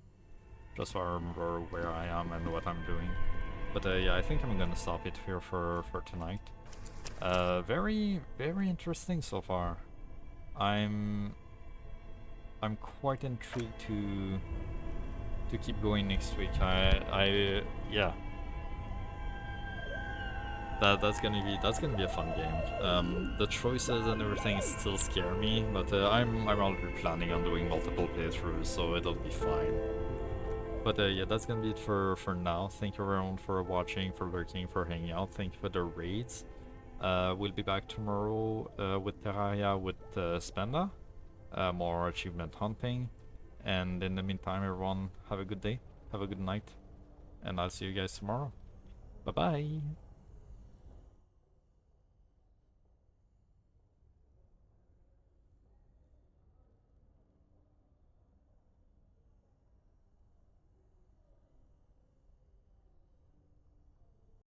Just so I remember where I am and what I'm doing. But yeah, I think I'm gonna stop it here for tonight. Very interesting so far. I'm quite intrigued to keep going next week. Yeah. That's gonna be a fun game. The choices and everything still scare me, but I'm already planning on doing multiple playthroughs, so it'll be fine. But yeah, that's gonna be it for now. Thank you everyone for watching, for lurking, for hanging out. Thank you for the raids. We'll be back tomorrow with Terraria with Spenda. More achievement hunting. And in the meantime, everyone, have a good day, have a good night, and I'll see you guys tomorrow. Bye bye.